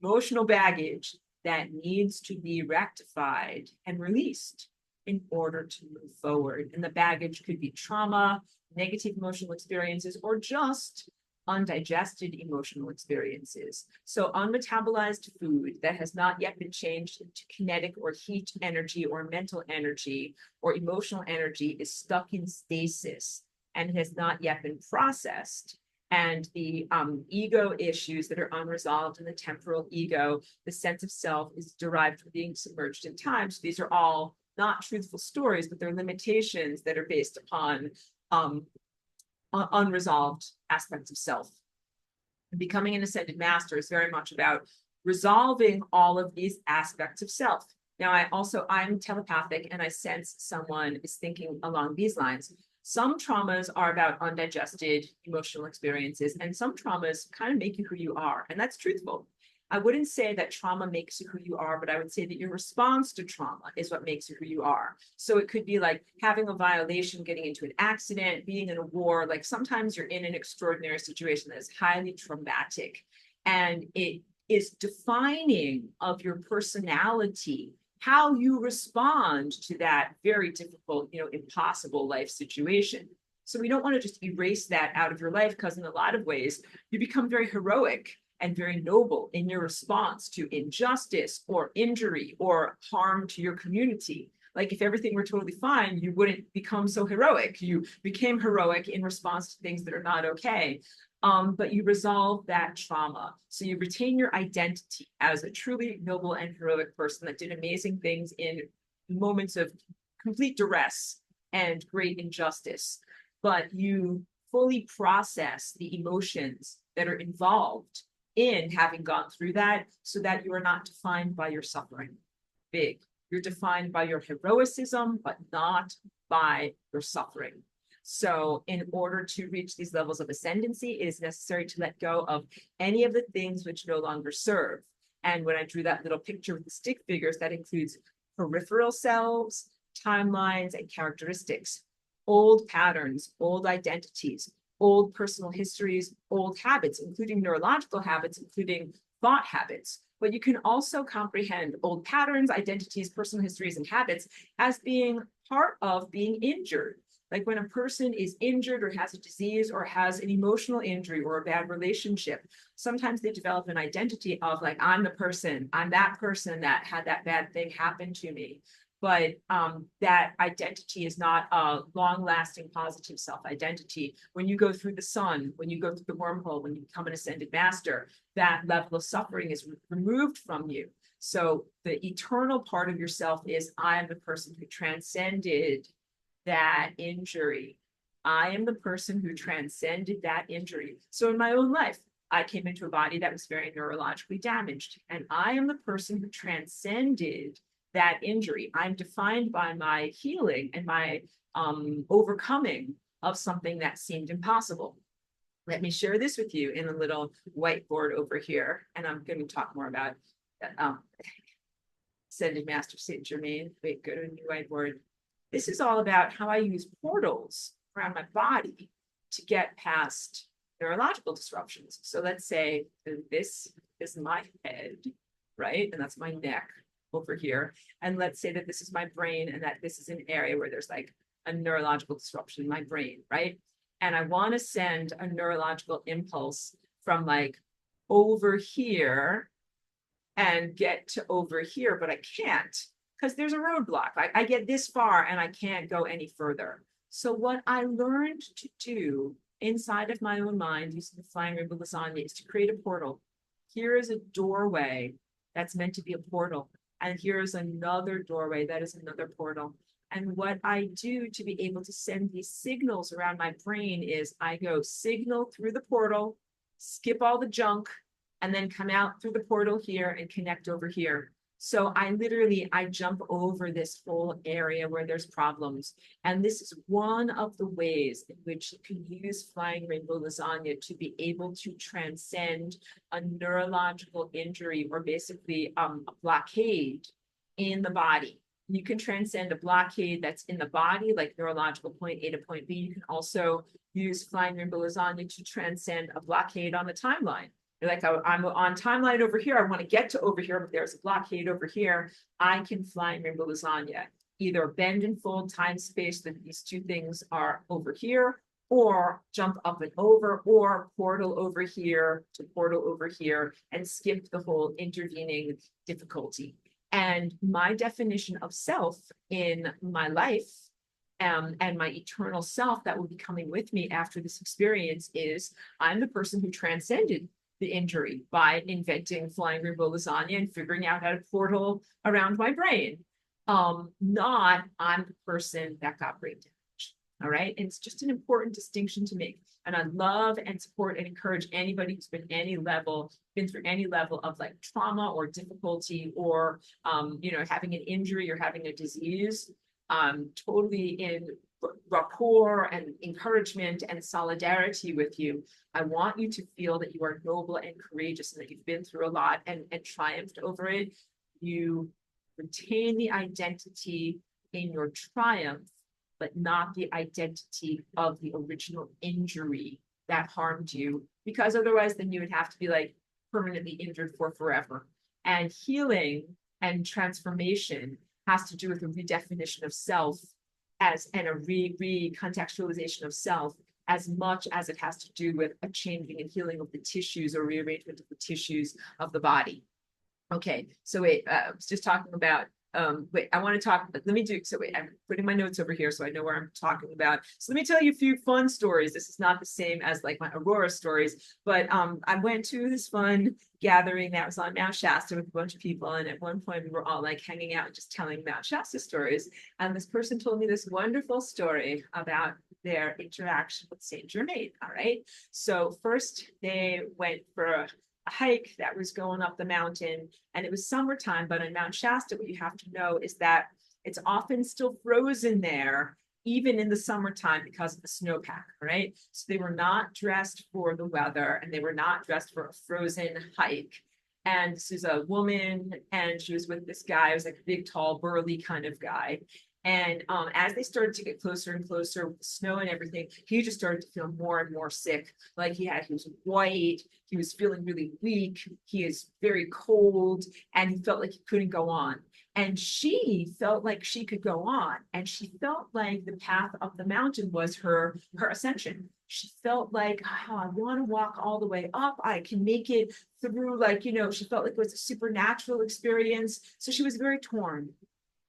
emotional baggage that needs to be rectified and released in order to move forward. And the baggage could be trauma, negative emotional experiences, or just undigested emotional experiences. So unmetabolized food that has not yet been changed into kinetic or heat energy or mental energy or emotional energy is stuck in stasis and has not yet been processed. And the ego issues that are unresolved in the temporal ego, the sense of self is derived from being submerged in time. So these are all not truthful stories, but they're limitations that are based upon unresolved aspects of self. Becoming an ascended master is very much about resolving all of these aspects of self. Now, I'm telepathic and I sense someone is thinking along these lines. Some traumas are about undigested emotional experiences, and some traumas kind of make you who you are, and that's truthful. I wouldn't say that trauma makes you who you are, but I would say that your response to trauma is what makes you who you are. So it could be like having a violation, getting into an accident, being in a war. Like sometimes you're in an extraordinary situation that is highly traumatic, and it is defining of your personality, how you respond to that very difficult, impossible life situation. So we don't want to just erase that out of your life, because in a lot of ways, you become very heroic and very noble in your response to injustice or injury or harm to your community. Like if everything were totally fine, you wouldn't become so heroic. You became heroic in response to things that are not okay. But you resolve that trauma. So you retain your identity as a truly noble and heroic person that did amazing things in moments of complete duress and great injustice. But you fully process the emotions that are involved in having gone through that, so that you are not defined by your suffering. Big. You're defined by your heroicism, but not by your suffering. So in order to reach these levels of ascendancy, it is necessary to let go of any of the things which no longer serve. And when I drew that little picture with the stick figures, that includes peripheral selves, timelines, and characteristics, old patterns, old identities, old personal histories, old habits, including neurological habits, including thought habits. But you can also comprehend old patterns, identities, personal histories, and habits as being part of being injured. Like when a person is injured or has a disease or has an emotional injury or a bad relationship, sometimes they develop an identity of like, I'm that person that had that bad thing happen to me. But that identity is not a long-lasting positive self-identity. When you go through the sun, when you go through the wormhole, when you become an ascended master, that level of suffering is removed from you. So the eternal part of yourself is, I am the person who transcended that injury. I am the person who transcended that injury. So in my own life, I came into a body that was very neurologically damaged, and I am the person who transcended that injury. I'm defined by my healing and my overcoming of something that seemed impossible. Let me share this with you in a little whiteboard over here, and I'm going to talk more about Ascended Master Saint Germain. Wait, go to a new whiteboard. This is all about how I use portals around my body to get past neurological disruptions. So let's say this is my head, right? And that's my neck over here. And let's say that this is my brain and that this is an area where there's like a neurological disruption in my brain, right? And I want to send a neurological impulse from like over here and get to over here, but I can't because there's a roadblock. I get this far and I can't go any further. So what I learned to do inside of my own mind using the flying rainbow lasagna is to create a portal. Here is a doorway that's meant to be a portal. And here's another doorway that is another portal. And what I do to be able to send these signals around my brain is I go signal through the portal, skip all the junk, and then come out through the portal here and connect over here. So I jump over this whole area where there's problems. And this is one of the ways in which you can use flying rainbow lasagna to be able to transcend a neurological injury or basically a blockade in the body. You can transcend a blockade that's in the body, like neurological point A to point B. You can also use flying rainbow lasagna to transcend a blockade on the timeline. Like I'm on timeline over here. I want to get to over here, but there's a blockade over here. I can fly rainbow lasagna, either bend and fold time space that these two things are over here, or jump up and over, or portal over here to portal over here, and skip the whole intervening difficulty. And my definition of self in my life, and my eternal self that will be coming with me after this experience, is I'm the person who transcended the injury by inventing flying rainbow lasagna and figuring out how to portal around my brain. Not I'm the person that got brain damage. All right. And it's just an important distinction to make. And I love and support and encourage anybody who's been through any level of like trauma or difficulty, or having an injury or having a disease, totally in rapport and encouragement and solidarity with you. I want you to feel that you are noble and courageous and that you've been through a lot and triumphed over it. You retain the identity in your triumph, but not the identity of the original injury that harmed you, because otherwise then you would have to be like permanently injured for forever. And healing and transformation has to do with a redefinition of self and a recontextualization of self, as much as it has to do with a changing and healing of the tissues or rearrangement of the tissues of the body. Okay, so wait, I was just talking about, I want to talk, I'm putting my notes over here so I know where I'm talking about. So let me tell you a few fun stories. This is not the same as like my Aurora stories, but I went to this fun gathering that was on Mount Shasta with a bunch of people. And at one point we were all like hanging out and just telling Mount Shasta stories. And this person told me this wonderful story about their interaction with Saint Germain. All right. So first they went for a hike that was going up the mountain, and it was summertime. But on Mount Shasta, what you have to know is that it's often still frozen there, even in the summertime, because of the snowpack, right? So they were not dressed for the weather, and they were not dressed for a frozen hike. And this is a woman, and she was with this guy. It was like a big, tall, burly kind of guy. And as they started to get closer and closer with the snow and everything, he just started to feel more and more sick. Like he was white, he was feeling really weak, he is very cold, and he felt like he couldn't go on. And she felt like she could go on. And she felt like the path up the mountain was her ascension. She felt like, oh, I want to walk all the way up. I can make it through, she felt like it was a supernatural experience. So she was very torn,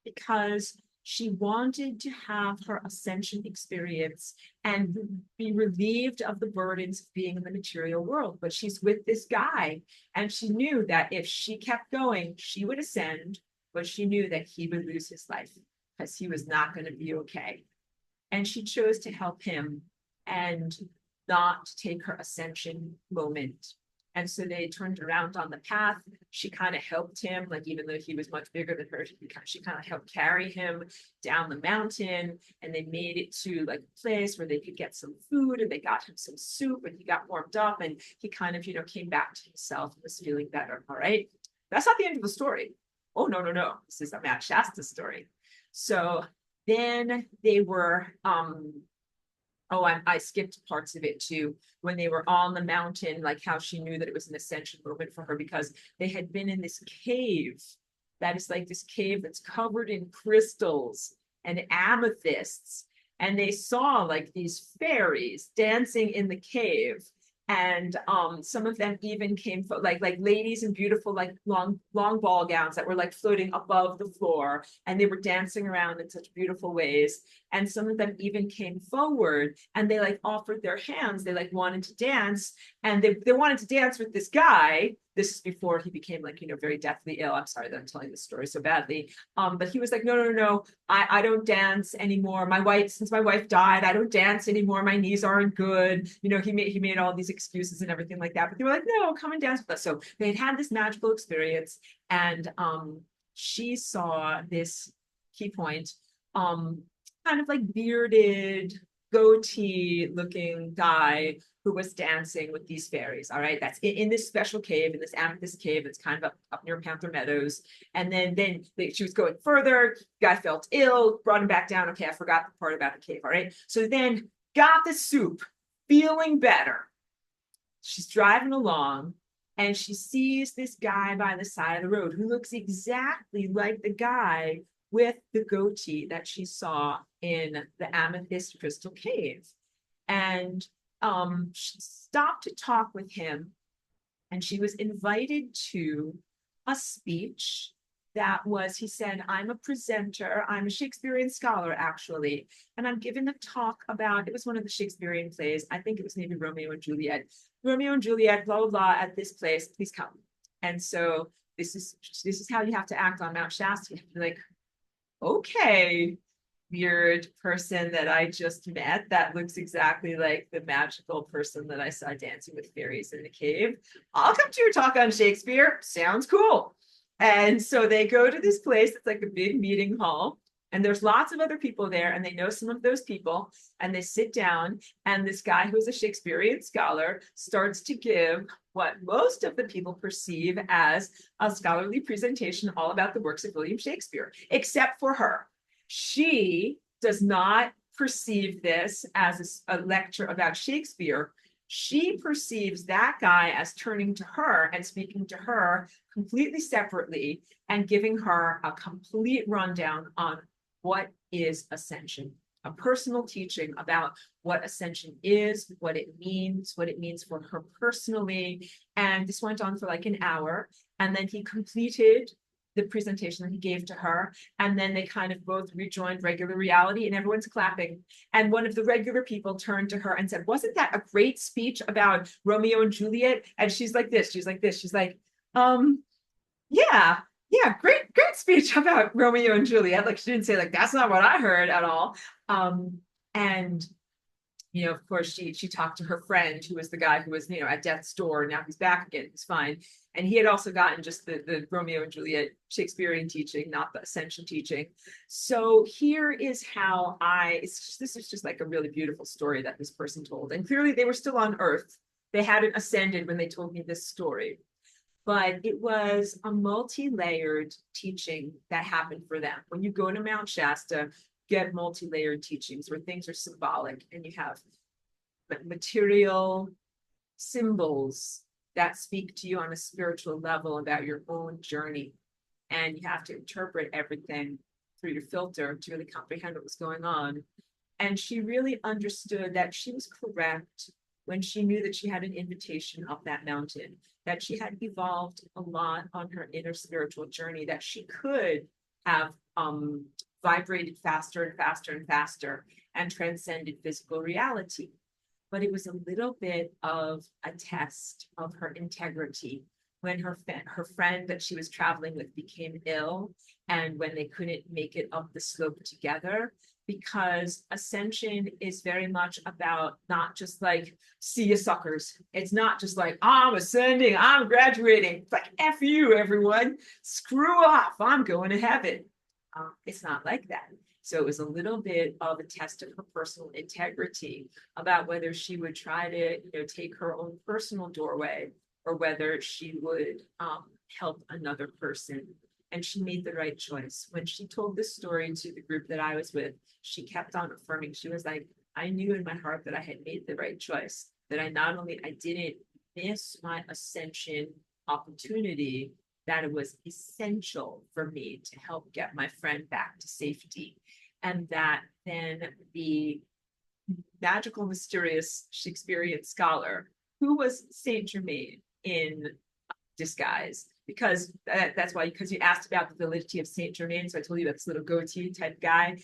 because she wanted to have her ascension experience and be relieved of the burdens of being in the material world. But she's with this guy, and she knew that if she kept going, she would ascend, but she knew that he would lose his life because he was not going to be okay. And she chose to help him and not take her ascension moment. And so they turned around on the path. She kind of helped him, like even though he was much bigger than her, she kind of helped carry him down the mountain. And they made it to like a place where they could get some food, and they got him some soup, and he got warmed up, and he kind of, came back to himself and was feeling better. All right. That's not the end of the story. Oh, no. This is a Mount Shasta story. So then they were, I skipped parts of it too. When they were on the mountain, like how she knew that it was an ascension moment for her, because they had been in this cave that is like this cave that's covered in crystals and amethysts. And they saw like these fairies dancing in the cave. And some of them even came like ladies in beautiful like long ball gowns that were like floating above the floor, and they were dancing around in such beautiful ways. And some of them even came forward, and they like offered their hands. They like wanted to dance, and they wanted to dance with this guy. This is before he became like, very deathly ill. I'm sorry that I'm telling this story so badly. But he was like, no, I don't dance anymore. Since my wife died, I don't dance anymore. My knees aren't good. He made all these excuses and everything like that. But they were like, no, come and dance with us. So they had this magical experience, and she saw this key point, kind of like bearded, goatee looking guy who was dancing with these fairies. All right. That's in this special cave, in this amethyst cave. It's kind of up near Panther Meadows. And then she was going further. Guy felt ill, brought him back down. Okay. I forgot the part about the cave. All right. So then got the soup, feeling better. She's driving along, and she sees this guy by the side of the road who looks exactly like the guy with the goatee that she saw in the amethyst crystal cave. And she stopped to talk with him, and she was invited to a speech that was, he said, I'm a presenter, I'm a Shakespearean scholar, actually, and I'm giving a talk about, it was one of the Shakespearean plays, I think it was maybe Romeo and Juliet, blah, blah, blah, at this place, please come. And so this is how you have to act on Mount Shasta. You have to be like, okay, weird person that I just met that looks exactly like the magical person that I saw dancing with fairies in the cave. I'll come to your talk on Shakespeare. Sounds cool. And so they go to this place. It's like a big meeting hall. And there's lots of other people there, and they know some of those people. And they sit down, and this guy who's a Shakespearean scholar starts to give what most of the people perceive as a scholarly presentation all about the works of William Shakespeare, except for her. She does not perceive this as a lecture about Shakespeare. She perceives that guy as turning to her and speaking to her completely separately and giving her a complete rundown on what is Ascension, a personal teaching about what Ascension is, what it means for her personally. And this went on for like an hour. And then he completed the presentation that he gave to her. And then they kind of both rejoined regular reality, and everyone's clapping. And one of the regular people turned to her and said, wasn't that a great speech about Romeo and Juliet? And she's like this, she's like, yeah, great speech about Romeo and Juliet. Like, she didn't say like, that's not what I heard at all. And you know, of course, she talked to her friend, who was the guy who was, you know, at death's door. Now he's back again. He's fine. And he had also gotten just the Romeo and Juliet Shakespearean teaching, not the Ascension teaching. So here is how this is just like a really beautiful story that this person told. And clearly they were still on Earth. They hadn't ascended when they told me this story. But it was a multi-layered teaching that happened for them. When you go to Mount Shasta, get multi-layered teachings where things are symbolic, and you have material symbols that speak to you on a spiritual level about your own journey. And you have to interpret everything through your filter to really comprehend what was going on. And she really understood that she was correct when she knew that she had an invitation up that mountain, that she had evolved a lot on her inner spiritual journey, that she could have vibrated faster and faster and faster and transcended physical reality. But it was a little bit of a test of her integrity when her friend that she was traveling with became ill, and when they couldn't make it up the slope together, because Ascension is very much about not just like, see you suckers. It's not just like, I'm ascending, I'm graduating. It's like, F you, everyone. Screw off, I'm going to heaven. It's not like that. So it was a little bit of a test of her personal integrity about whether she would try to, you know, take her own personal doorway, or whether she would help another person. And she made the right choice. When she told this story to the group that I was with, she kept on affirming. She was like, I knew in my heart that I had made the right choice, that I didn't miss my ascension opportunity, that it was essential for me to help get my friend back to safety. And that then the magical, mysterious Shakespearean scholar, who was Saint Germain in disguise, because because you asked about the validity of Saint Germain. So I told you about this little goatee type guy.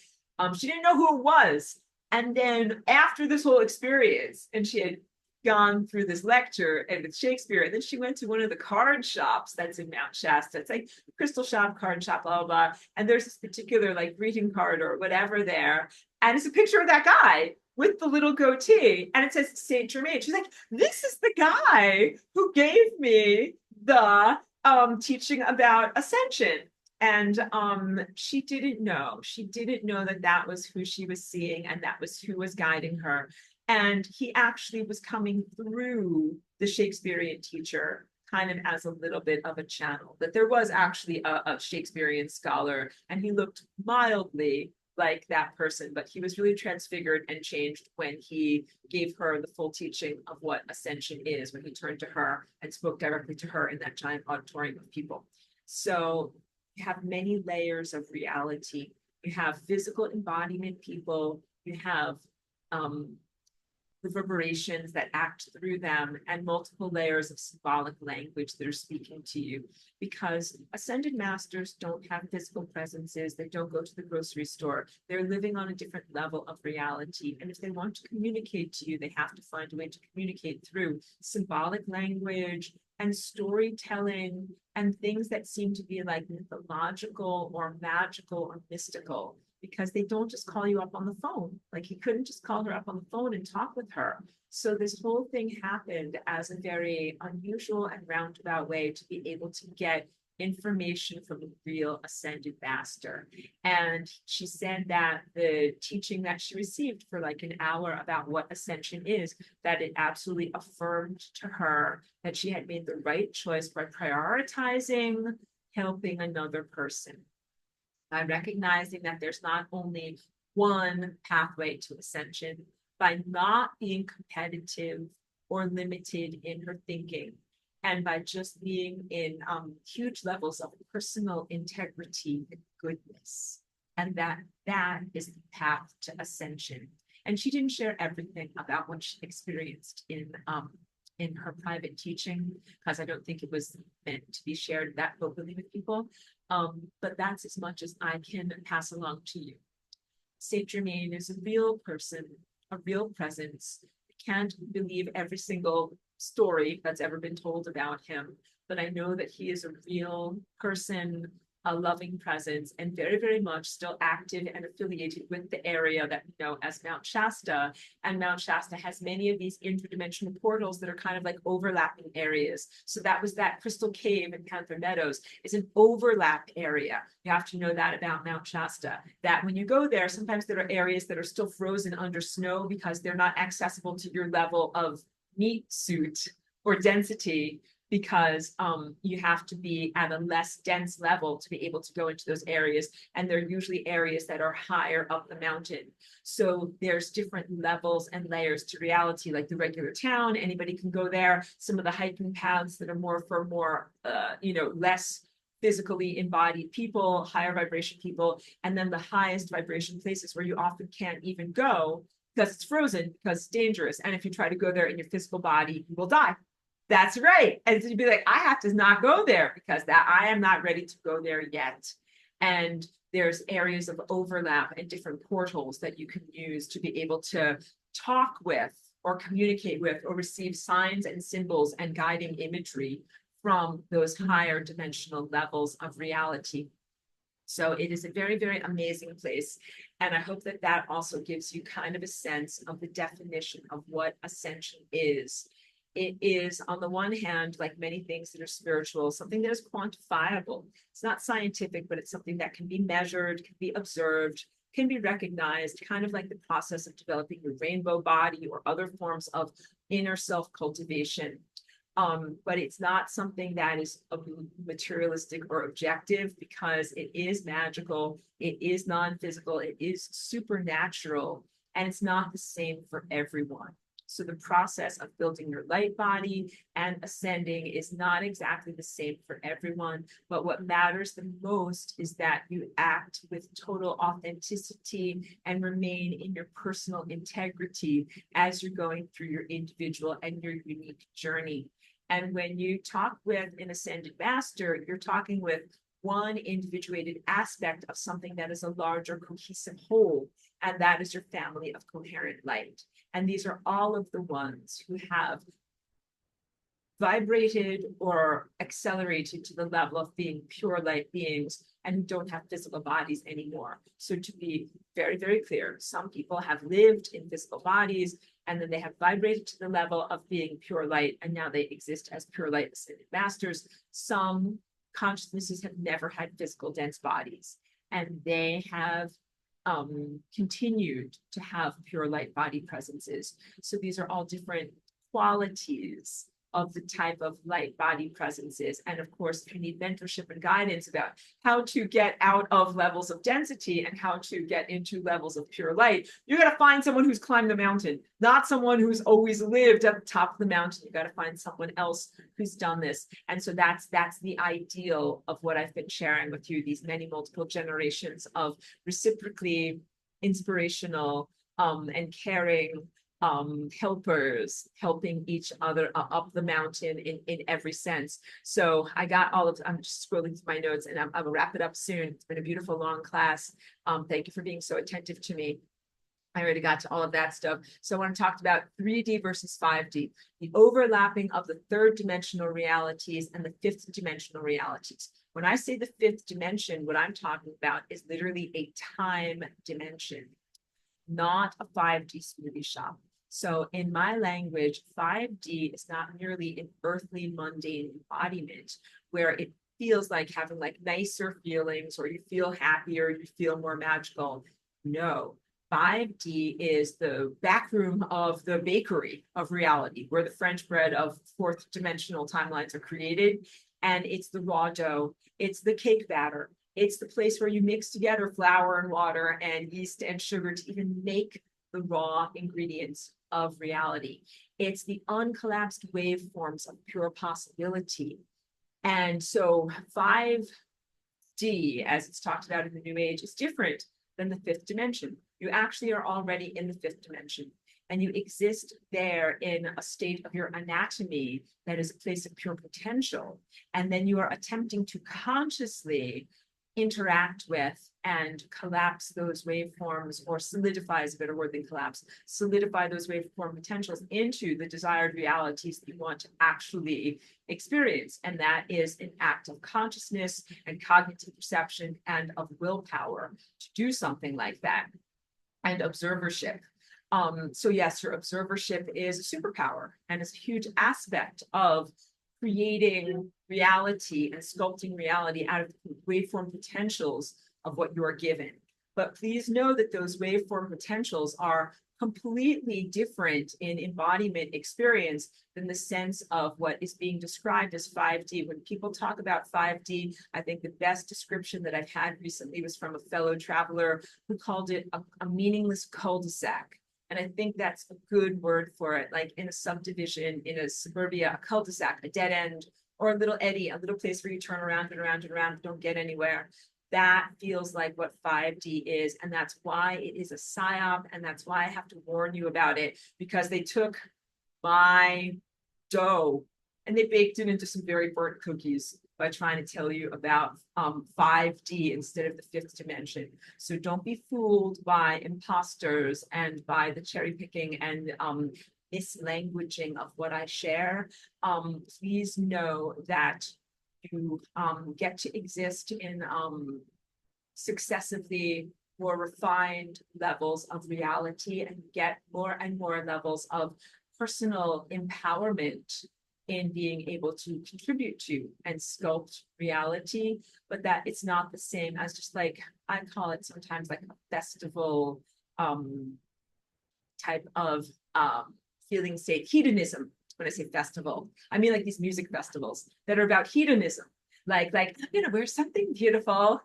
She didn't know who it was. And then after this whole experience, and she had gone through this lecture and with Shakespeare, and then she went to one of the card shops that's in Mount Shasta. It's like crystal shop, card shop, blah, blah, blah. And there's this particular like greeting card or whatever there. And it's a picture of that guy with the little goatee. And it says Saint Germain. She's like, this is the guy who gave me the teaching about Ascension. And she didn't know that that was who she was seeing, and that was who was guiding her. And he actually was coming through the Shakespearean teacher kind of as a little bit of a channel, that there was actually a Shakespearean scholar, and he looked mildly like that person, but he was really transfigured and changed when he gave her the full teaching of what Ascension is, when he turned to her and spoke directly to her in that giant auditorium of people. So you have many layers of reality. You have physical embodiment people, you have reverberations that act through them, and multiple layers of symbolic language that are speaking to you. Because ascended masters don't have physical presences, they don't go to the grocery store, they're living on a different level of reality. And if they want to communicate to you, they have to find a way to communicate through symbolic language and storytelling and things that seem to be like mythological or magical or mystical, because they don't just call you up on the phone. Like he couldn't just call her up on the phone and talk with her. So this whole thing happened as a very unusual and roundabout way to be able to get information from a real ascended master. And she said that the teaching that she received for like an hour about what ascension is, that it absolutely affirmed to her that she had made the right choice by prioritizing helping another person, by recognizing that there's not only one pathway to ascension, by not being competitive or limited in her thinking, and by just being in huge levels of personal integrity and goodness. And that is the path to ascension. And she didn't share everything about what she experienced in her private teaching, because I don't think it was meant to be shared that openly with people. But that's as much as I can pass along to you. Saint Germain is a real person, a real presence. I can't believe every single story that's ever been told about him, but I know that he is a real person, a loving presence, and very, very much still active and affiliated with the area that we know as Mount Shasta. And Mount Shasta has many of these interdimensional portals that are kind of like overlapping areas. So that was that Crystal Cave in Panther Meadows is an overlap area. You have to know that about Mount Shasta, that when you go there, sometimes there are areas that are still frozen under snow because they're not accessible to your level of meat suit or density, because you have to be at a less dense level to be able to go into those areas. And they're usually areas that are higher up the mountain. So there's different levels and layers to reality, like the regular town, anybody can go there. Some of the hiking paths that are more for more, less physically embodied people, higher vibration people, and then the highest vibration places where you often can't even go because it's frozen, because it's dangerous. And if you try to go there in your physical body, you will die. That's right. And so you'd be like, I have to not go there because I am not ready to go there yet. And there's areas of overlap and different portals that you can use to be able to talk with or communicate with or receive signs and symbols and guiding imagery from those higher dimensional levels of reality. So it is a very, very amazing place. And I hope that that also gives you kind of a sense of the definition of what ascension is. It is, on the one hand, like many things that are spiritual, something that is quantifiable. It's not scientific, but it's something that can be measured, can be observed, can be recognized, kind of like the process of developing your rainbow body or other forms of inner self-cultivation. But it's not something that is materialistic or objective, because it is magical, it is non-physical, it is supernatural, and it's not the same for everyone. So the process of building your light body and ascending is not exactly the same for everyone, but what matters the most is that you act with total authenticity and remain in your personal integrity as you're going through your individual and your unique journey. And when you talk with an ascended master, you're talking with one individuated aspect of something that is a larger cohesive whole, and that is your family of coherent light. And these are all of the ones who have vibrated or accelerated to the level of being pure light beings and who don't have physical bodies anymore. So to be very, very clear, some people have lived in physical bodies and then they have vibrated to the level of being pure light, and now they exist as pure light ascended masters. Some consciousnesses have never had physical dense bodies, and they have continued to have pure light body presences. So these are all different qualities of the type of light body presences. And of course, if you need mentorship and guidance about how to get out of levels of density and how to get into levels of pure light, you got to find someone who's climbed the mountain, not someone who's always lived at the top of the mountain. You got to find someone else who's done this. And so that's the ideal of what I've been sharing with you, these many multiple generations of reciprocally inspirational and caring helpers, helping each other up the mountain in every sense. So I got all of, I'm just scrolling through my notes and I'm gonna wrap it up soon. It's been a beautiful long class. Thank you for being so attentive to me. I already got to all of that stuff. So I want to talk about 3D versus 5D, the overlapping of the third dimensional realities and the fifth dimensional realities. When I say the fifth dimension, what I'm talking about is literally a time dimension, not a 5D smoothie shop. So in my language, 5D is not merely an earthly mundane embodiment where it feels like having like nicer feelings or you feel happier, you feel more magical. No, 5D is the back room of the bakery of reality, where the French bread of fourth dimensional timelines are created. And it's the raw dough, it's the cake batter, it's the place where you mix together flour and water and yeast and sugar to even make the raw ingredients of reality. It's the uncollapsed waveforms of pure possibility. And so 5D, as it's talked about in the New Age, is different than the fifth dimension. You actually are already in the fifth dimension and you exist there in a state of your anatomy that is a place of pure potential. And then you are attempting to consciously interact with and collapse those waveforms, or solidify is a better word than collapse, solidify those waveform potentials into the desired realities that you want to actually experience. And that is an act of consciousness and cognitive perception and of willpower to do something like that. And observership. So yes, your observership is a superpower and it's a huge aspect of creating reality and sculpting reality out of the waveform potentials of what you're given. But please know that those waveform potentials are completely different in embodiment experience than the sense of what is being described as 5D. When people talk about 5D, I think the best description that I've had recently was from a fellow traveler who called it a meaningless cul-de-sac. And I think that's a good word for it, like in a subdivision, in a suburbia, a cul-de-sac, a dead end, or a little eddy, a little place where you turn around and around and around and don't get anywhere. That feels like what 5D is. And that's why it is a psyop. And that's why I have to warn you about it, because they took my dough and they baked it into some very burnt cookies by trying to tell you about 5D instead of the fifth dimension. So don't be fooled by imposters and by the cherry picking and mislanguaging of what I share. Please know that you get to exist in successively more refined levels of reality and get more and more levels of personal empowerment in being able to contribute to and sculpt reality, but that it's not the same as just like, I call it sometimes like a festival type of feeling state, hedonism. When I say festival, I mean like these music festivals that are about hedonism. Like I'm gonna wear something beautiful,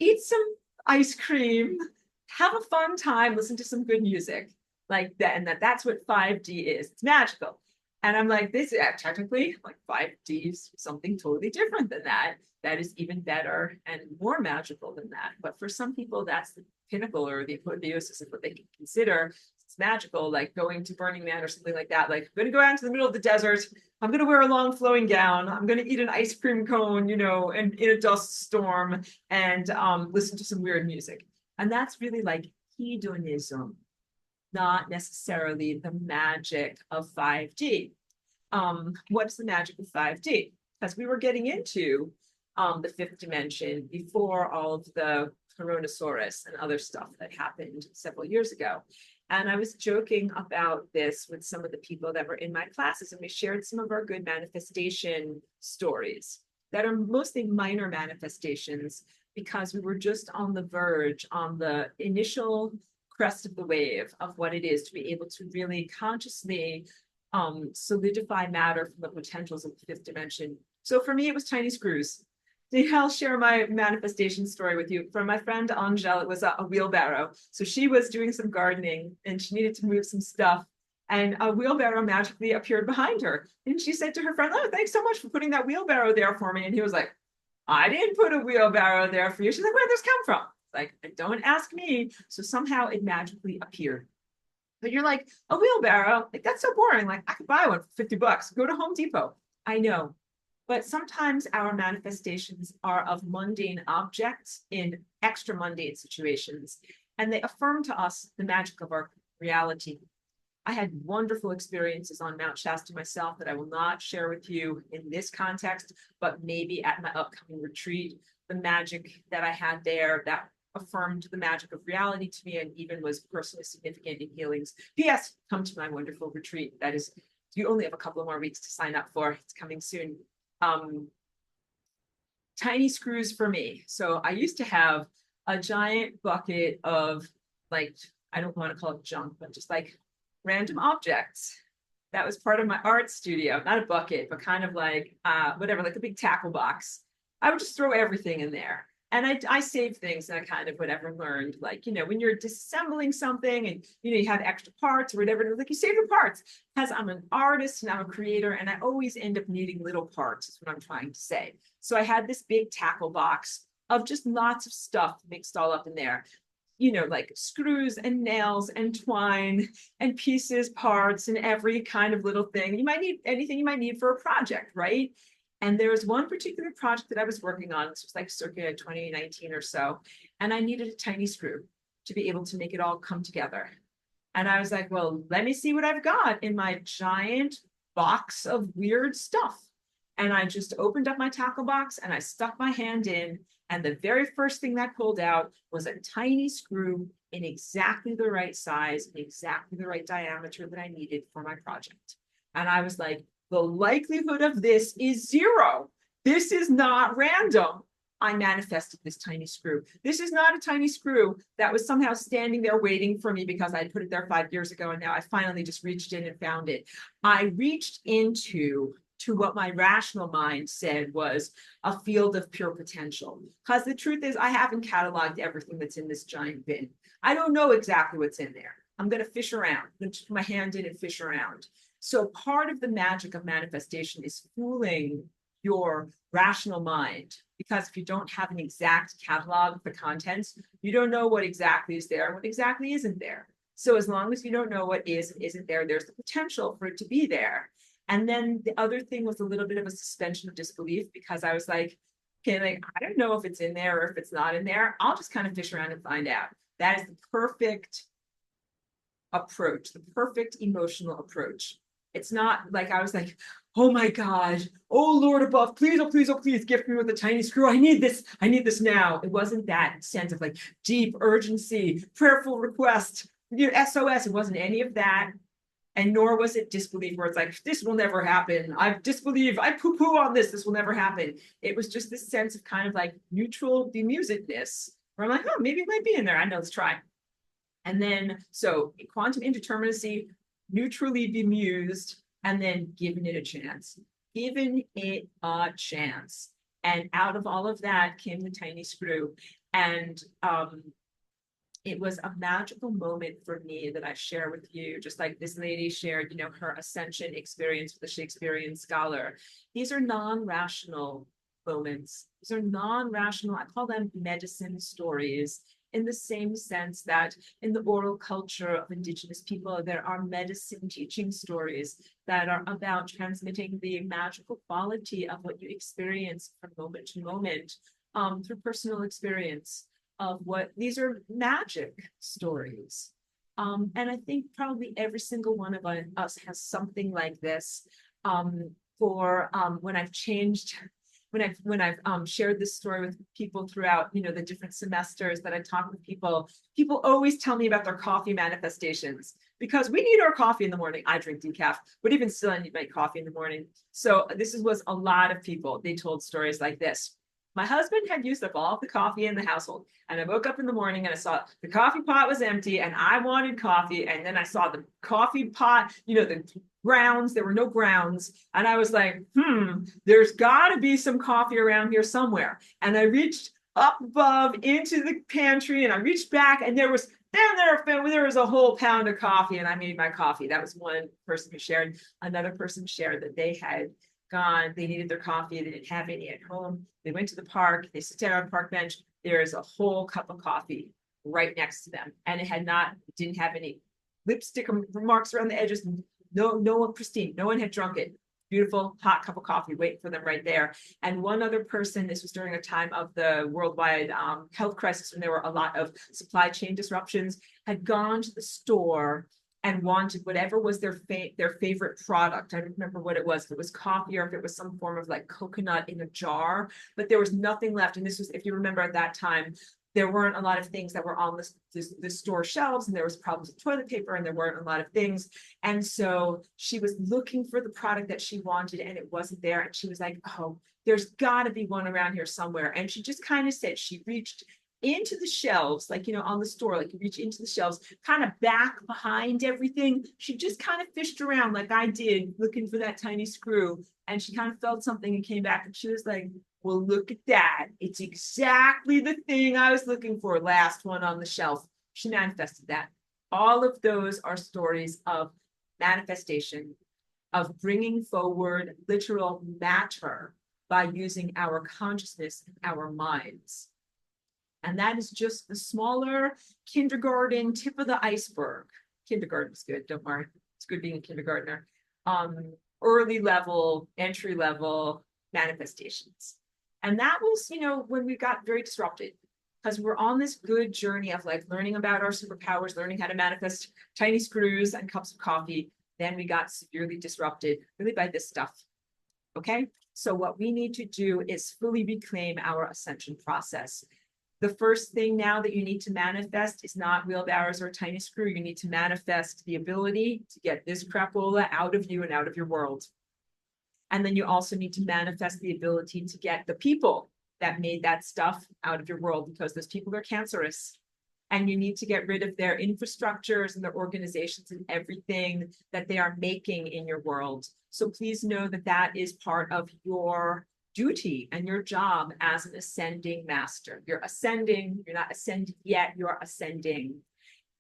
eat some ice cream, have a fun time, listen to some good music. Like that, and that's what 5D is. It's magical. And I'm like, this technically, like 5D is something totally different than that. That is even better and more magical than that. But for some people, that's the pinnacle or the apotheosis of what they can consider. It's magical, like going to Burning Man or something like that. Like, I'm going to go out into the middle of the desert. I'm going to wear a long flowing gown. I'm going to eat an ice cream cone, you know, and in a dust storm and listen to some weird music. And that's really like hedonism, not necessarily the magic of 5D. What's the magic of 5D? Because we were getting into the fifth dimension before all of the Coronasaurus and other stuff that happened several years ago. And I was joking about this with some of the people that were in my classes, and we shared some of our good manifestation stories that are mostly minor manifestations because we were just on the verge, on the initial crest of the wave of what it is to be able to really consciously solidify matter from the potentials of the fifth dimension. So for me, it was tiny screws. I'll share my manifestation story with you. For my friend Angel, it was a wheelbarrow. So she was doing some gardening and she needed to move some stuff. And a wheelbarrow magically appeared behind her. And she said to her friend, "Oh, thanks so much for putting that wheelbarrow there for me." And he was like, "I didn't put a wheelbarrow there for you." She's like, "Where'd this come from?" Like, don't ask me. So somehow it magically appeared. But you're like, a wheelbarrow, like that's so boring. Like I could buy one for $50. Go to Home Depot. I know. But sometimes our manifestations are of mundane objects in extra mundane situations, and they affirm to us the magic of our reality. I had wonderful experiences on Mount Shasta myself that I will not share with you in this context, but maybe at my upcoming retreat. The magic that I had there that affirmed the magic of reality to me and even was personally significant in healings. P.S. Come to my wonderful retreat. That is, you only have a couple of more weeks to sign up for. It's coming soon. Tiny screws for me. So I used to have a giant bucket of like, I don't want to call it junk, but just like random objects. That was part of my art studio, not a bucket, but kind of like whatever, like a big tackle box. I would just throw everything in there. And I save things that I kind of whatever learned, like, when you're disassembling something and, you have extra parts or whatever, like you save the parts. Because I'm an artist and I'm a creator and I always end up needing little parts, is what I'm trying to say. So I had this big tackle box of just lots of stuff mixed all up in there. Like screws and nails and twine and pieces, parts, and every kind of little thing. You might need anything you might need for a project, right? And there was one particular project that I was working on. This was like circa 2019 or so. And I needed a tiny screw to be able to make it all come together. And I was like, well, let me see what I've got in my giant box of weird stuff. And I just opened up my tackle box and I stuck my hand in. And the very first thing that pulled out was a tiny screw in exactly the right size, exactly the right diameter that I needed for my project. And I was like, the likelihood of this is zero. This is not random. I manifested this tiny screw. This is not a tiny screw that was somehow standing there waiting for me because I put it there 5 years ago. And now I finally just reached in and found it. I reached into what my rational mind said was a field of pure potential. Because the truth is, I haven't cataloged everything that's in this giant bin. I don't know exactly what's in there. I'm going to fish around. I'm going to put my hand in and fish around. So part of the magic of manifestation is fooling your rational mind. Because if you don't have an exact catalog of the contents, you don't know what exactly is there and what exactly isn't there. So as long as you don't know what is and isn't there, there's the potential for it to be there. And then the other thing was a little bit of a suspension of disbelief because I was like, okay, like, I don't know if it's in there or if it's not in there. I'll just kind of fish around and find out. That is the perfect approach, the perfect emotional approach. It's not like I was like, oh my God, oh Lord above, please, oh please, gift me with a tiny screw. I need this now. It wasn't that sense of like deep urgency, prayerful request, SOS. It wasn't any of that. And nor was it disbelief where it's like, this will never happen. I disbelieve, I poo-poo on this will never happen. It was just this sense of kind of like neutral bemusedness where I'm like, oh, maybe it might be in there. I know, let's try. And then, so quantum indeterminacy, neutrally bemused, and then giving it a chance. Giving it a chance. And out of all of that came the tiny screw. And it was a magical moment for me that I share with you, just like this lady shared, her Ascension experience with a Shakespearean scholar. These are non-rational moments. These are non-rational, I call them medicine stories, in the same sense that in the oral culture of Indigenous people, there are medicine teaching stories that are about transmitting the magical quality of what you experience from moment to moment through personal experience. Of what these are magic stories. And I think probably every single one of us has something like this for when I've changed, when I've shared this story with people throughout, the different semesters that I talk with people always tell me about their coffee manifestations because we need our coffee in the morning. I drink decaf, but even still I need my coffee in the morning. So this was a lot of people. They told stories like this. My husband had used up all the coffee in the household. And I woke up in the morning and I saw the coffee pot was empty and I wanted coffee. And then I saw the coffee pot, the grounds, there were no grounds. And I was like, there's got to be some coffee around here somewhere. And I reached up above into the pantry and I reached back and there was a whole pound of coffee and I made my coffee. That was one person who shared. Another person shared that they had gone, they needed their coffee, they didn't have any at home. They went to the park, they sit down on a park bench, there is a whole cup of coffee right next to them. And it didn't have any lipstick marks around the edges. No, no one pristine. No one had drunk it. Beautiful, hot cup of coffee waiting for them right there. And one other person, this was during a time of the worldwide health crisis when there were a lot of supply chain disruptions, had gone to the store and wanted whatever was their favorite product. I don't remember what it was, if it was coffee or if it was some form of like coconut in a jar, but there was nothing left. And this was, if you remember at that time, there weren't a lot of things that were on the store shelves, and there was problems with toilet paper, and there weren't a lot of things. And so she was looking for the product that she wanted, and it wasn't there. And she was like, oh, there's got to be one around here somewhere. And she just kind of said she reached into the shelves, like, you know, on the store, like you reach into the shelves, kind of back behind everything. She just kind of fished around like I did, looking for that tiny screw. And she kind of felt something and came back, and she was like, well, look at that. It's exactly the thing I was looking for. Last one on the shelf. She manifested that. All of those are stories of manifestation, of bringing forward literal matter by using our consciousness and our minds. And that is just the smaller kindergarten tip of the iceberg. Kindergarten is good, don't worry. It's good being a kindergartner. Early level, entry level manifestations. And that was, you know, when we got very disrupted, because we're on this good journey of like learning about our superpowers, learning how to manifest tiny screws and cups of coffee. Then we got severely disrupted really by this stuff. Okay. So what we need to do is fully reclaim our ascension process. The first thing now that you need to manifest is not wheelbarrows or a tiny screw. You need to manifest the ability to get this crapola out of you and out of your world. And then you also need to manifest the ability to get the people that made that stuff out of your world, because those people are cancerous. And you need to get rid of their infrastructures and their organizations and everything that they are making in your world. So please know that that is part of your duty and your job as an ascending master. You're ascending, you're not ascended yet, you're ascending.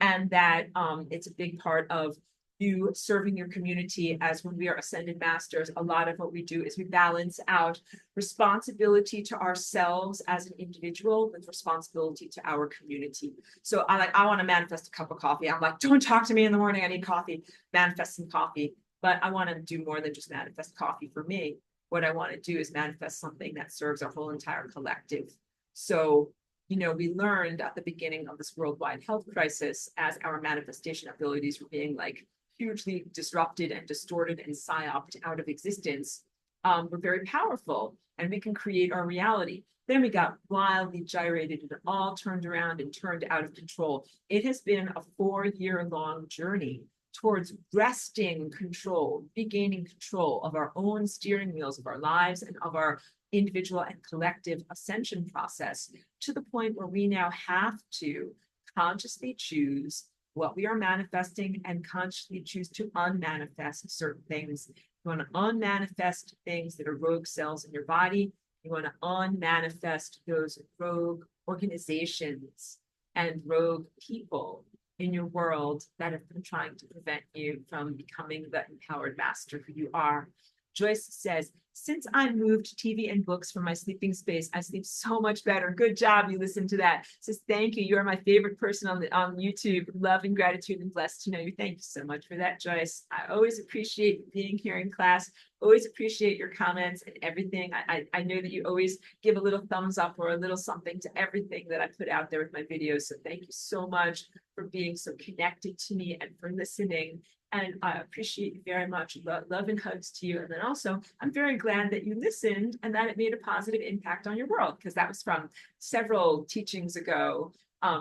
And that it's a big part of you serving your community. As when we are ascended masters, a lot of what we do is we balance out responsibility to ourselves as an individual with responsibility to our community. So I want to manifest a cup of coffee. I'm like, don't talk to me in the morning, I need coffee. Manifest some coffee. But I want to do more than just manifest coffee for me. What I want to do is manifest something that serves our whole entire collective. So, you know, we learned at the beginning of this worldwide health crisis, as our manifestation abilities were being like hugely disrupted and distorted and psyoped out of existence, were very powerful, and we can create our reality. Then we got wildly gyrated, and it all turned around and turned out of control. It has been a 4-year-long journey towards wresting control, regaining control of our own steering wheels of our lives and of our individual and collective ascension process, to the point where we now have to consciously choose what we are manifesting and consciously choose to unmanifest certain things. You want to unmanifest things that are rogue cells in your body. You want to unmanifest those rogue organizations and rogue people in your world that have been trying to prevent you from becoming the empowered master who you are. Joyce says, since I moved TV and books from my sleeping space, I sleep so much better. Good job. You listened to that. Says, thank you. You are my favorite person on YouTube. Love and gratitude and blessed to know you. Thank you so much for that, Joyce. I always appreciate being here in class. Always appreciate your comments and everything. I know that you always give a little thumbs up or a little something to everything that I put out there with my videos. So thank you so much for being so connected to me and for listening. And I appreciate you very much. Love and hugs to you. And then also, I'm very glad that you listened and that it made a positive impact on your world, because that was from several teachings ago,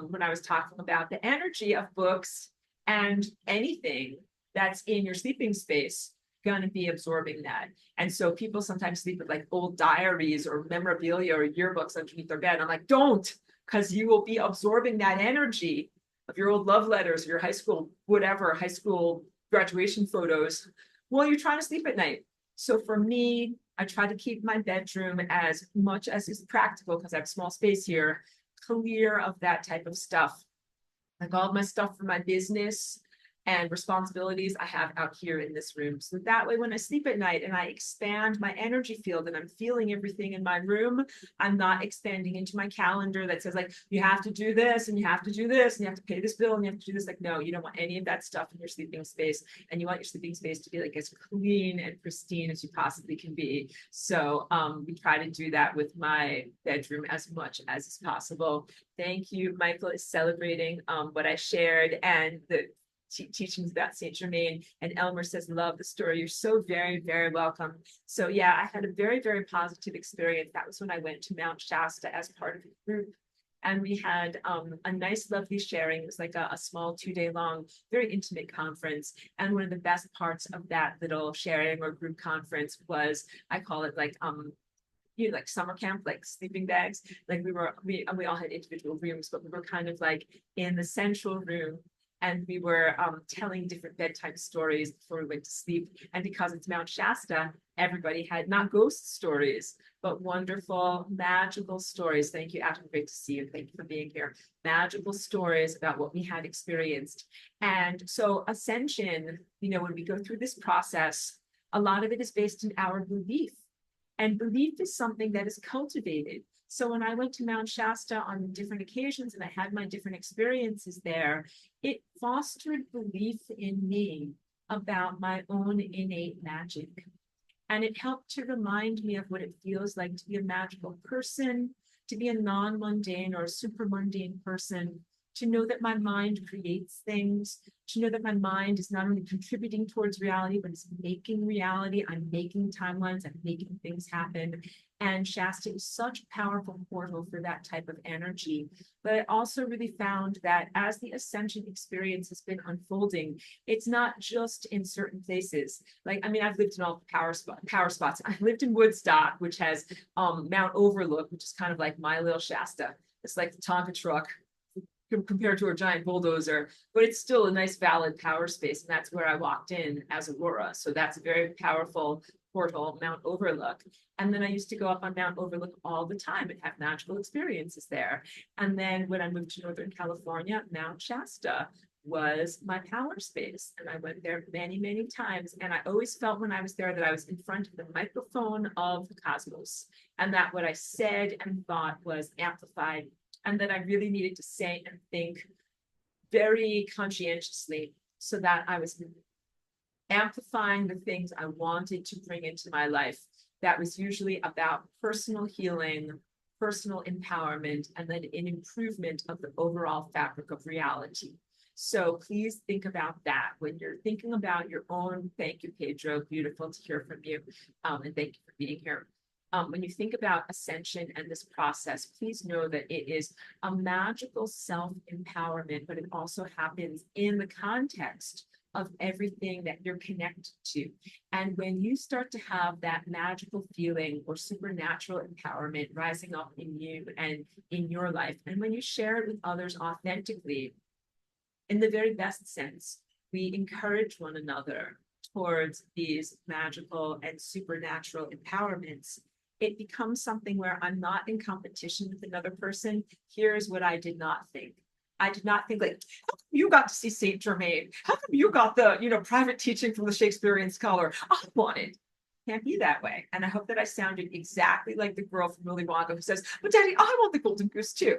when I was talking about the energy of books and anything that's in your sleeping space going to be absorbing that. And so people sometimes sleep with like old diaries or memorabilia or yearbooks underneath their bed. I'm like, don't, because you will be absorbing that energy of your old love letters, your high school, whatever, high school graduation photos while you're trying to sleep at night. So for me, I try to keep my bedroom as much as is practical, because I have small space here, clear of that type of stuff. Like all of my stuff for my business, and responsibilities I have out here in this room. So that way, when I sleep at night and I expand my energy field and I'm feeling everything in my room, I'm not expanding into my calendar that says like, you have to do this and you have to do this and you have to pay this bill and you have to do this. Like, no, you don't want any of that stuff in your sleeping space. And you want your sleeping space to be like as clean and pristine as you possibly can be. So we try to do that with my bedroom as much as is possible. Thank you. Michael is celebrating what I shared and the teachings about Saint Germain, and Elmer says, love the story. You're so very, very welcome. So yeah, I had a very, very positive experience. That was when I went to Mount Shasta as part of a group. And we had a nice, lovely sharing. It was like a small 2-day long, very intimate conference. And one of the best parts of that little sharing or group conference was, I call it like, like summer camp, like sleeping bags. Like we all had individual rooms, but we were kind of like in the central room. And we were telling different bedtime stories before we went to sleep. And because it's Mount Shasta, everybody had not ghost stories, but wonderful, magical stories. Thank you, Adam. Great to see you. Thank you for being here. Magical stories about what we had experienced. And so Ascension, when we go through this process, a lot of it is based in our belief. And belief is something that is cultivated. So when I went to Mount Shasta on different occasions and I had my different experiences there, it fostered belief in me about my own innate magic. And it helped to remind me of what it feels like to be a magical person, to be a non-mundane or a super mundane person, to know that my mind creates things, to know that my mind is not only contributing towards reality, but it's making reality. I'm making timelines, I'm making things happen. And Shasta is such a powerful portal for that type of energy. But I also really found that as the Ascension experience has been unfolding, it's not just in certain places. Like, I've lived in all power spots. I lived in Woodstock, which has Mount Overlook, which is kind of like my little Shasta. It's like the Tonka truck compared to a giant bulldozer, but it's still a nice valid power space. And that's where I walked in as Aurora. So that's a very powerful portal, Mount Overlook. And then I used to go up on Mount Overlook all the time and have magical experiences there. And then when I moved to Northern California, Mount Shasta was my power space. And I went there many, many times. And I always felt when I was there that I was in front of the microphone of the cosmos, and that what I said and thought was amplified, and that I really needed to say and think very conscientiously so that I was amplifying the things I wanted to bring into my life. That was usually about personal healing, personal empowerment, and then an improvement of the overall fabric of reality. So please think about that when you're thinking about your own. Thank you, Pedro. Beautiful to hear from you. And thank you for being here. When you think about Ascension and this process, please know that it is a magical self-empowerment, but it also happens in the context of everything that you're connected to. And when you start to have that magical feeling or supernatural empowerment rising up in you and in your life, and when you share it with others authentically, in the very best sense, we encourage one another towards these magical and supernatural empowerments. It becomes something where I'm not in competition with another person. Here's what I did not think. I did not think like, how come you got to see Saint Germain? How come you got the, private teaching from the Shakespearean scholar? I want it. Can't be that way. And I hope that I sounded exactly like the girl from Willy Wonka who says, but Daddy, I want the golden goose too.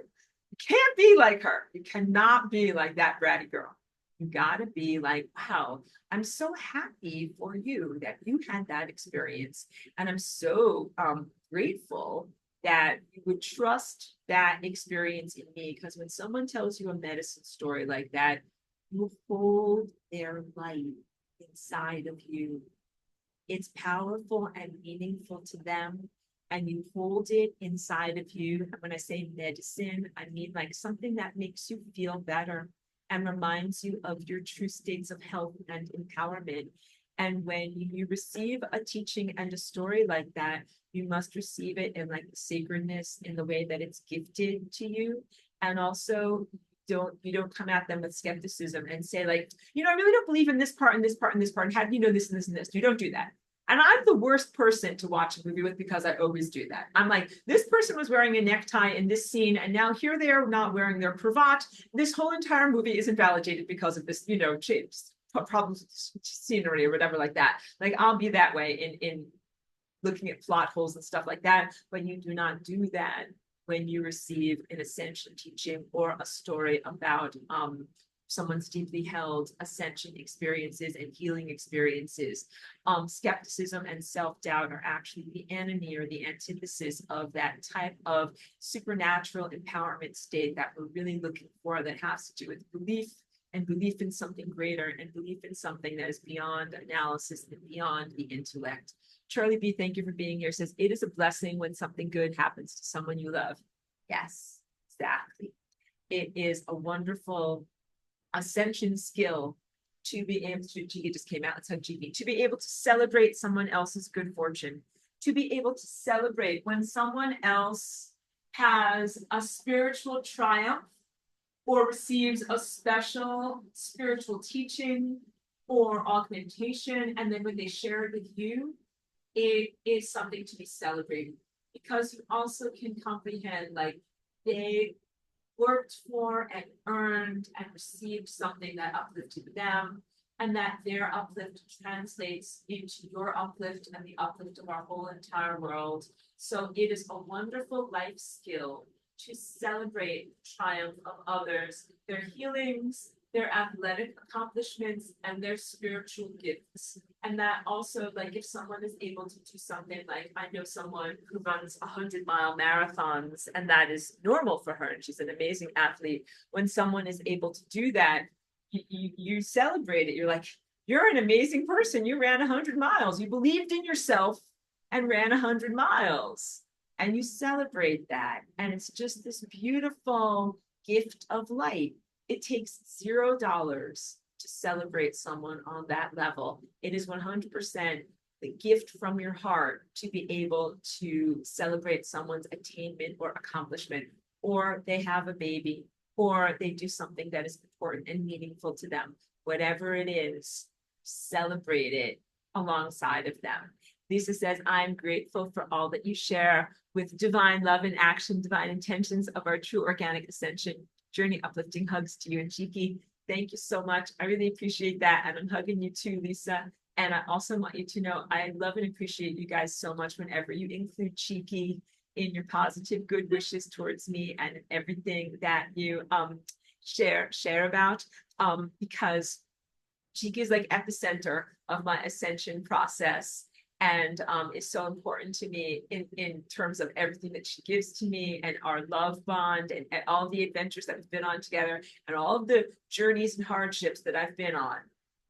You can't be like her. You cannot be like that bratty girl. You gotta be like, wow, I'm so happy for you that you had that experience. And I'm so grateful that you would trust that experience in me. Because when someone tells you a medicine story like that, you hold their light inside of you. It's powerful and meaningful to them. And you hold it inside of you. And when I say medicine, I mean like something that makes you feel better and reminds you of your true states of health and empowerment. And when you receive a teaching and a story like that, you must receive it in like the sacredness in the way that it's gifted to you. And also you don't come at them with skepticism and say like, I really don't believe in this part and this part and this part. And how do you know this and this and this? You don't do that. And I'm the worst person to watch a movie with because I always do that. I'm like, this person was wearing a necktie in this scene, and now here they are not wearing their cravat. This whole entire movie is invalidated because of this, problems scenery or whatever like that. Like I'll be that way in looking at plot holes and stuff like that, but you do not do that when you receive an ascension teaching or a story about someone's deeply held ascension experiences and healing experiences. Skepticism and self-doubt are actually the enemy or the antithesis of that type of supernatural empowerment state that we're really looking for, that has to do with belief and belief in something greater and belief in something that is beyond analysis and beyond the intellect. Charlie B, thank you for being here. Says, it is a blessing when something good happens to someone you love. Yes, exactly. It is a wonderful ascension skill to be able to, Jiggy just came out, let's have Jiggy, to be able to celebrate someone else's good fortune, to be able to celebrate when someone else has a spiritual triumph or receives a special spiritual teaching or augmentation, and then when they share it with you, it is something to be celebrated, because you also can comprehend, like, they worked for and earned and received something that uplifted them, and that their uplift translates into your uplift and the uplift of our whole entire world. So it is a wonderful life skill to celebrate the triumph of others, their healings, their athletic accomplishments, and their spiritual gifts. And that also, like, if someone is able to do something, like, I know someone who runs 100-mile marathons, and that is normal for her, and she's an amazing athlete. When someone is able to do that, you celebrate it. You're like, you're an amazing person. You ran 100 miles. You believed in yourself and ran 100 miles. And you celebrate that. And it's just this beautiful gift of light. It takes $0 to celebrate someone on that level. It is 100% the gift from your heart to be able to celebrate someone's attainment or accomplishment, or they have a baby, or they do something that is important and meaningful to them. Whatever it is, celebrate it alongside of them. Lisa says, I'm grateful for all that you share with divine love and action, divine intentions of our true organic ascension journey. Uplifting hugs to you and Cheeky. Thank you so much. I really appreciate that. And I'm hugging you too, Lisa. And I also want you to know I love and appreciate you guys so much whenever you include Cheeky in your positive good wishes towards me and everything that you share about, because Cheeky is like at the center of my ascension process, and is so important to me in terms of everything that she gives to me, and our love bond, and all the adventures that we've been on together, and all of the journeys and hardships that I've been on.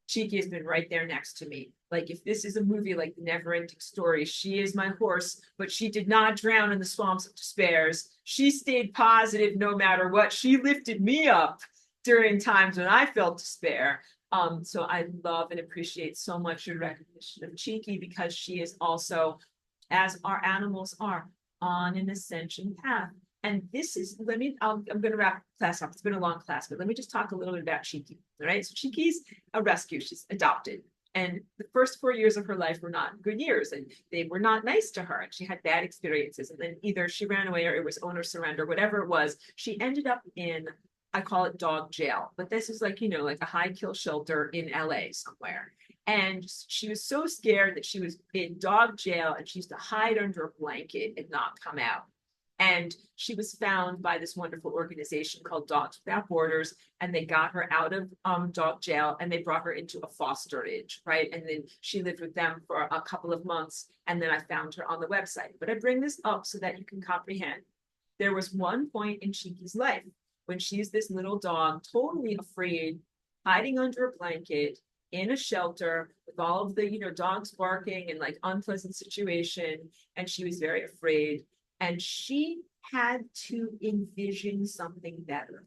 Cheeky has been right there next to me. Like, if this is a movie like The Never-Ending Story, she is my horse, but she did not drown in the swamps of despairs. She stayed positive no matter what. She lifted me up during times when I felt despair. So I love and appreciate so much your recognition of Cheeky, because she is also, as our animals are, on an ascension path. And this is, I'm going to wrap class up. It's been a long class, but let me just talk a little bit about Cheeky. All right. So Cheeky's a rescue. She's adopted. And the first 4 years of her life were not good years, and they were not nice to her. And she had bad experiences. And then either she ran away or it was owner surrender, whatever it was. She ended up in, I call it dog jail, but this is like, like a high kill shelter in LA somewhere. And she was so scared that she was in dog jail, and she used to hide under a blanket and not come out. And she was found by this wonderful organization called Dogs Without Borders, and they got her out of dog jail, and they brought her into a fosterage, right? And then she lived with them for a couple of months, and then I found her on the website. But I bring this up so that you can comprehend. There was one point in Cheeky's life when she's this little dog, totally afraid, hiding under a blanket in a shelter with all of the, dogs barking and like unpleasant situation, and she was very afraid. And she had to envision something better.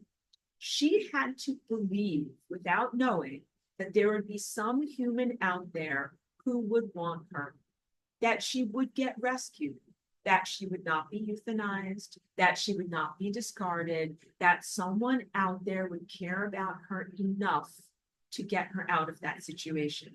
She had to believe, without knowing, that there would be some human out there who would want her, that she would get rescued, that she would not be euthanized, that she would not be discarded, that someone out there would care about her enough to get her out of that situation.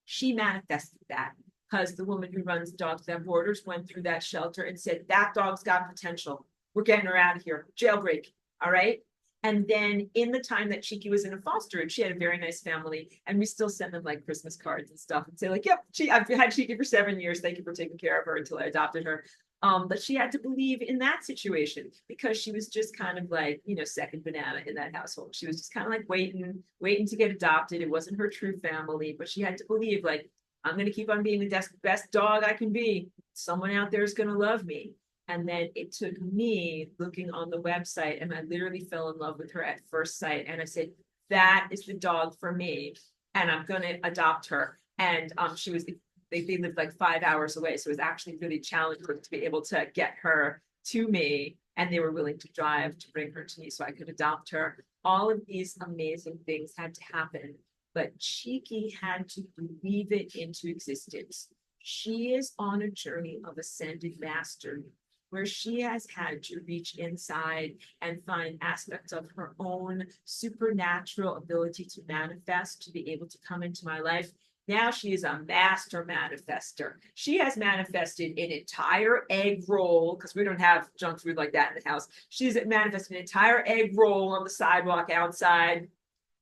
She manifested that. because the woman who runs Dogs Without Borders went through that shelter and said, that dog's got potential. We're getting her out of here. Jailbreak. All right. And then in the time that Cheeky was in a foster, she had a very nice family, and we still send them like Christmas cards and stuff and say like, yep, I've had Cheeky for 7 years. Thank you for taking care of her until I adopted her. But she had to believe in that situation because she was just kind of like, second banana in that household. She was just kind of like waiting to get adopted. It wasn't her true family, but she had to believe like, I'm going to keep on being the best dog I can be. Someone out there is going to love me. And then it took me looking on the website, and I literally fell in love with her at first sight. And I said, that is the dog for me, and I'm going to adopt her. And she was, they lived like 5 hours away. So it was actually really challenging to be able to get her to me. And they were willing to drive to bring her to me so I could adopt her. All of these amazing things had to happen, but Cheeky had to believe it into existence. She is on a journey of ascended mastery, where she has had to reach inside and find aspects of her own supernatural ability to manifest, to be able to come into my life. Now she is a master manifester. She has manifested an entire egg roll, because we don't have junk food like that in the house. She's manifested an entire egg roll on the sidewalk outside,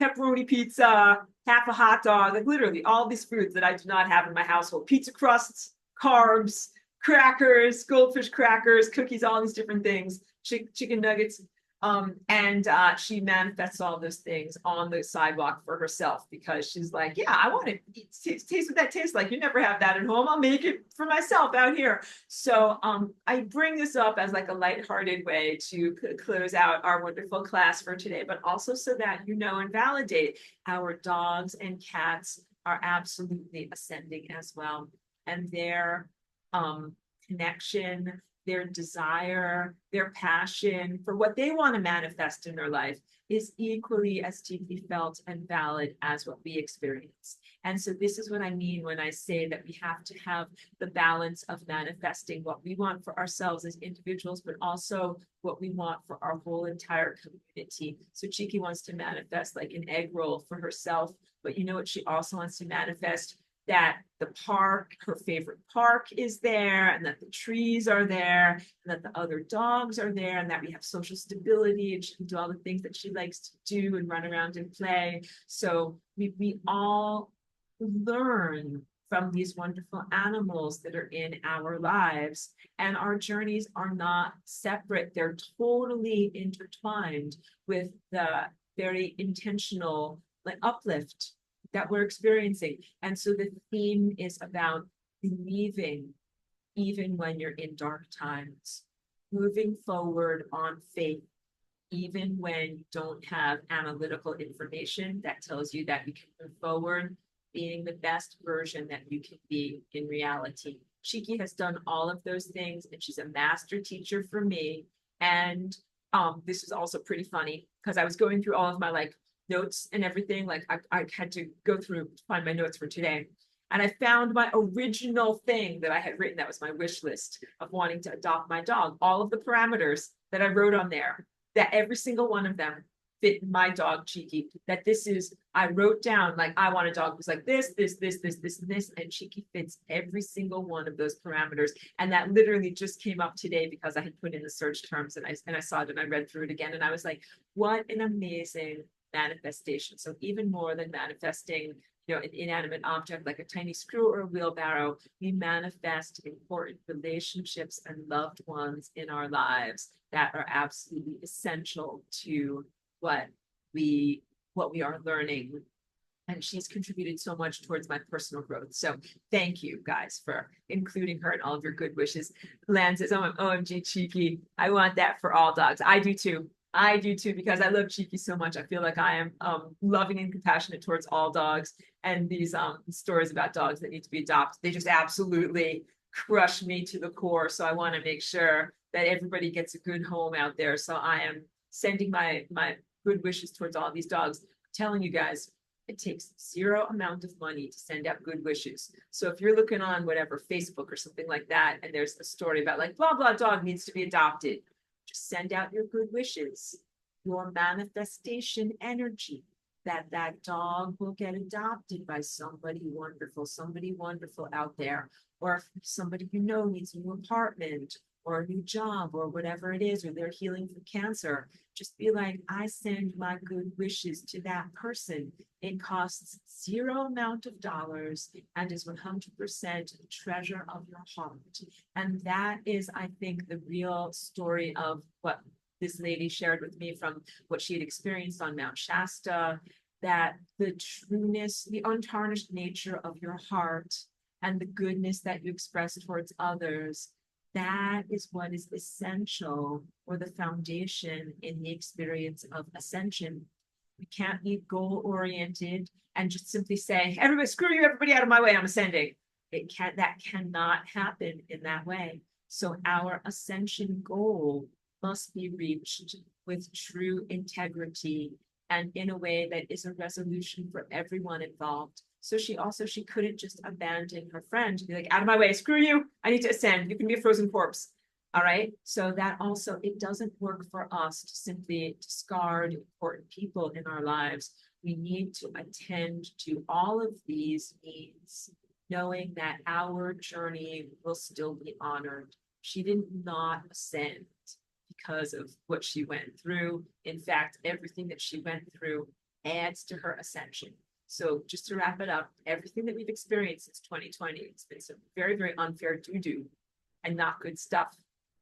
pepperoni pizza, half a hot dog, like literally all these foods that I do not have in my household. Pizza crusts, carbs, crackers, goldfish crackers, cookies, all these different things, chicken nuggets. And she manifests all those things on the sidewalk for herself because she's like, yeah, I want to taste what that tastes like. You never have that at home. I'll make it for myself out here. So I bring this up as like a lighthearted way to close out our wonderful class for today, but also so that and validate our dogs and cats are absolutely ascending as well. And their connection, their desire, their passion for what they want to manifest in their life is equally as deeply felt and valid as what we experience. And so this is what I mean when I say that we have to have the balance of manifesting what we want for ourselves as individuals, but also what we want for our whole entire community. So Cheeky wants to manifest like an egg roll for herself, but you know what she also wants to manifest? That the park, her favorite park is there, and that the trees are there, and that the other dogs are there, and that we have social stability, and she can do all the things that she likes to do and run around and play. So we all learn from these wonderful animals that are in our lives, and our journeys are not separate. They're totally intertwined with the very intentional like uplift that we're experiencing. And so the theme is about believing even when you're in dark times, moving forward on faith, even when you don't have analytical information that tells you that you can move forward, being the best version that you can be in reality. Cheeky has done all of those things, and she's a master teacher for me. And this is also pretty funny because I was going through all of my like notes and everything. Like I had to go through to find my notes for today. And I found my original thing that I had written that was my wish list of wanting to adopt my dog. All of the parameters that I wrote on there, that every single one of them fit my dog Cheeky. That this is, I wrote down like I want a dog who's like this, and Cheeky fits every single one of those parameters. And that literally just came up today because I had put in the search terms and I saw it and I read through it again. And I was like, what an amazing manifestation. So even more than manifesting, an inanimate object like a tiny screw or a wheelbarrow, we manifest important relationships and loved ones in our lives that are absolutely essential to what we are learning. And she's contributed so much towards my personal growth. So thank you guys for including her in all of your good wishes. Lan says, oh, OMG Cheeky. I want that for all dogs. I do too. Because I love Cheeky so much. I feel like I am loving and compassionate towards all dogs. And these stories about dogs that need to be adopted, they just absolutely crush me to the core. So I want to make sure that everybody gets a good home out there. So I am sending my good wishes towards all these dogs. I'm telling you guys, it takes zero amount of money to send out good wishes. So if you're looking on whatever, Facebook or something like that, and there's a story about like, blah, blah, dog needs to be adopted, just send out your good wishes, your manifestation energy. that that dog will get adopted by somebody wonderful out there. Or if somebody you know needs a new apartment or a new job or whatever it is, or they're healing from cancer, just be like, I send my good wishes to that person. It costs zero amount of dollars and is 100% treasure of your heart. And that is, I think, the real story of what this lady shared with me from what she had experienced on Mount Shasta, that the trueness, the untarnished nature of your heart and the goodness that you express towards others, that is what is essential or the foundation in the experience of ascension. We can't be goal oriented and just simply say, everybody, screw you, everybody out of my way, I'm ascending. That cannot happen in that way. So our ascension goal must be reached with true integrity and in a way that is a resolution for everyone involved. So she couldn't just abandon her friend to be like, out of my way, screw you, I need to ascend, you can be a frozen corpse. All right. So that also, it doesn't work for us to simply discard important people in our lives. We need to attend to all of these needs, knowing that our journey will still be honored. She did not ascend because of what she went through. In fact, everything that she went through adds to her ascension. So just to wrap it up, everything that we've experienced since 2020, it's been some very, very unfair doo-doo and not good stuff,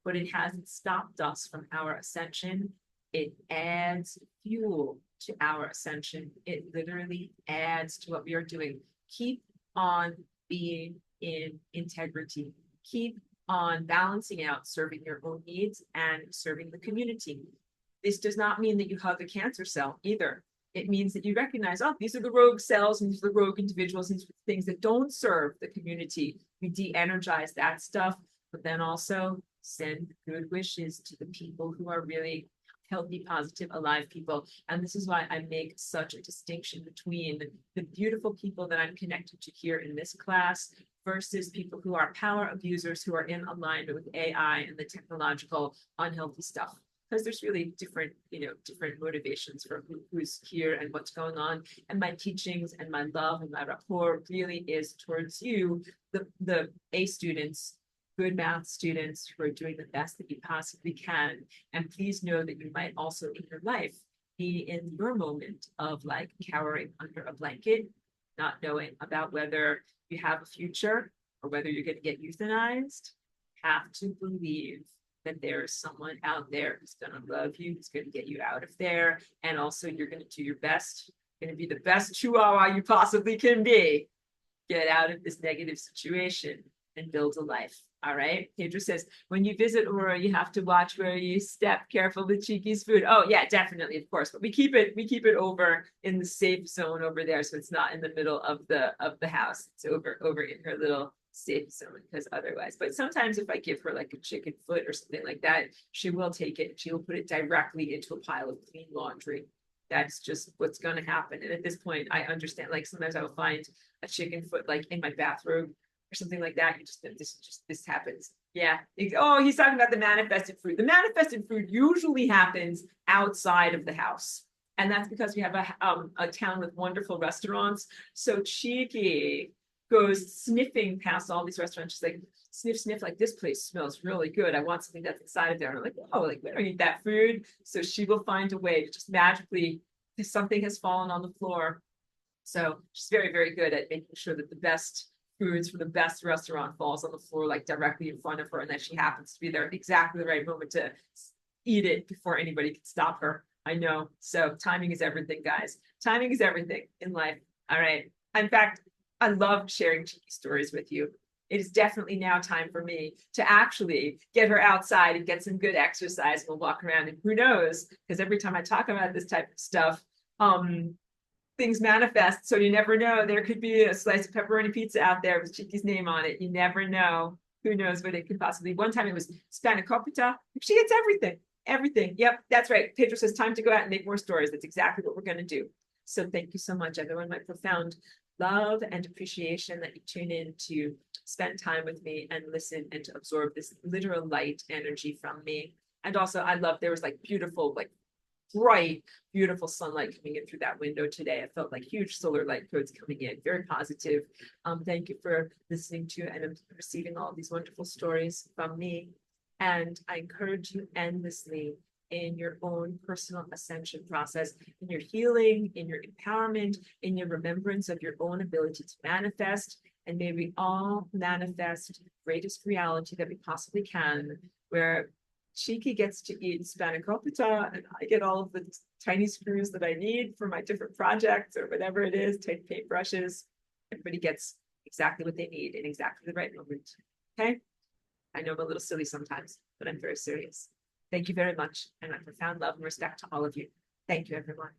but it hasn't stopped us from our ascension. It adds fuel to our ascension. It literally adds to what we are doing. Keep on being in integrity. Keep on balancing out serving your own needs and serving the community. This does not mean that you hug a cancer cell either. It means that you recognize, oh, these are the rogue cells and these are the rogue individuals, these are things that don't serve the community. We de-energize that stuff, but then also send good wishes to the people who are really healthy, positive, alive people. And this is why I make such a distinction between the beautiful people that I'm connected to here in this class versus people who are power abusers, who are in alignment with AI and the technological unhealthy stuff. Because there's really different, different motivations for who's here and what's going on. And my teachings and my love and my rapport really is towards you, the A students, good math students who are doing the best that you possibly can. And please know that you might also in your life be in your moment of like cowering under a blanket, not knowing about whether you have a future or whether you're going to get euthanized. Have to believe that there's someone out there who's going to love you, who's going to get you out of there. And also you're going to do your best, you're going to be the best chihuahua you possibly can be. Get out of this negative situation and build a life. All right. Pedro says, when you visit Aurora, you have to watch where you step. Careful with Cheeky's food. Oh yeah, definitely, of course. But we keep it over in the safe zone over there, so it's not in the middle of the house. It's over in her little safe zone, because otherwise. But sometimes if I give her like a chicken foot or something like that, she will take it and she will put it directly into a pile of clean laundry. That's just what's going to happen. And at this point, I understand. Like sometimes I will find a chicken foot like in my bathrobe or something like that. You just this happens. Yeah. Oh, he's talking about the manifested fruit. The manifested fruit usually happens outside of the house. And that's because we have a town with wonderful restaurants. So Cheeky goes sniffing past all these restaurants. She's like, sniff, like this place smells really good. I want something that's inside of there. And I'm like, oh, like we don't need that food. So she will find a way to just magically, if something has fallen on the floor. So she's very, very good at making sure that the best foods from the best restaurant falls on the floor, like directly in front of her, and that she happens to be there at exactly the right moment to eat it before anybody can stop her. I know. So timing is everything, guys. Timing is everything in life. All right. In fact, I love sharing cheeky stories with you. It is definitely now time for me to actually get her outside and get some good exercise. We'll walk around, and who knows, because every time I talk about this type of stuff, things manifest. So you never know. There could be a slice of pepperoni pizza out there with Cheeky's name on it. You never know. Who knows what it could possibly be. One time it was spanakopita. She gets everything. Yep, that's right. Pedro says time to go out and make more stories. That's exactly what we're going to do. So thank you so much, everyone. My profound love and appreciation that you tune in to spend time with me and listen and to absorb this literal light energy from me. And also I love, there was like beautiful, like bright, beautiful sunlight coming in through that window today. I felt like huge solar light codes coming in, very positive. Thank you for listening to and receiving all of these wonderful stories from me. And I encourage you endlessly in your own personal ascension process, in your healing, in your empowerment, in your remembrance of your own ability to manifest. And may we all manifest the greatest reality that we possibly can, where Cheeky gets to eat spanakopita and I get all of the tiny screws that I need for my different projects or whatever it is, take paintbrushes. Everybody gets exactly what they need in exactly the right moment. Okay? I know I'm a little silly sometimes, but I'm very serious. Thank you very much. And my profound love and respect to all of you. Thank you, everyone.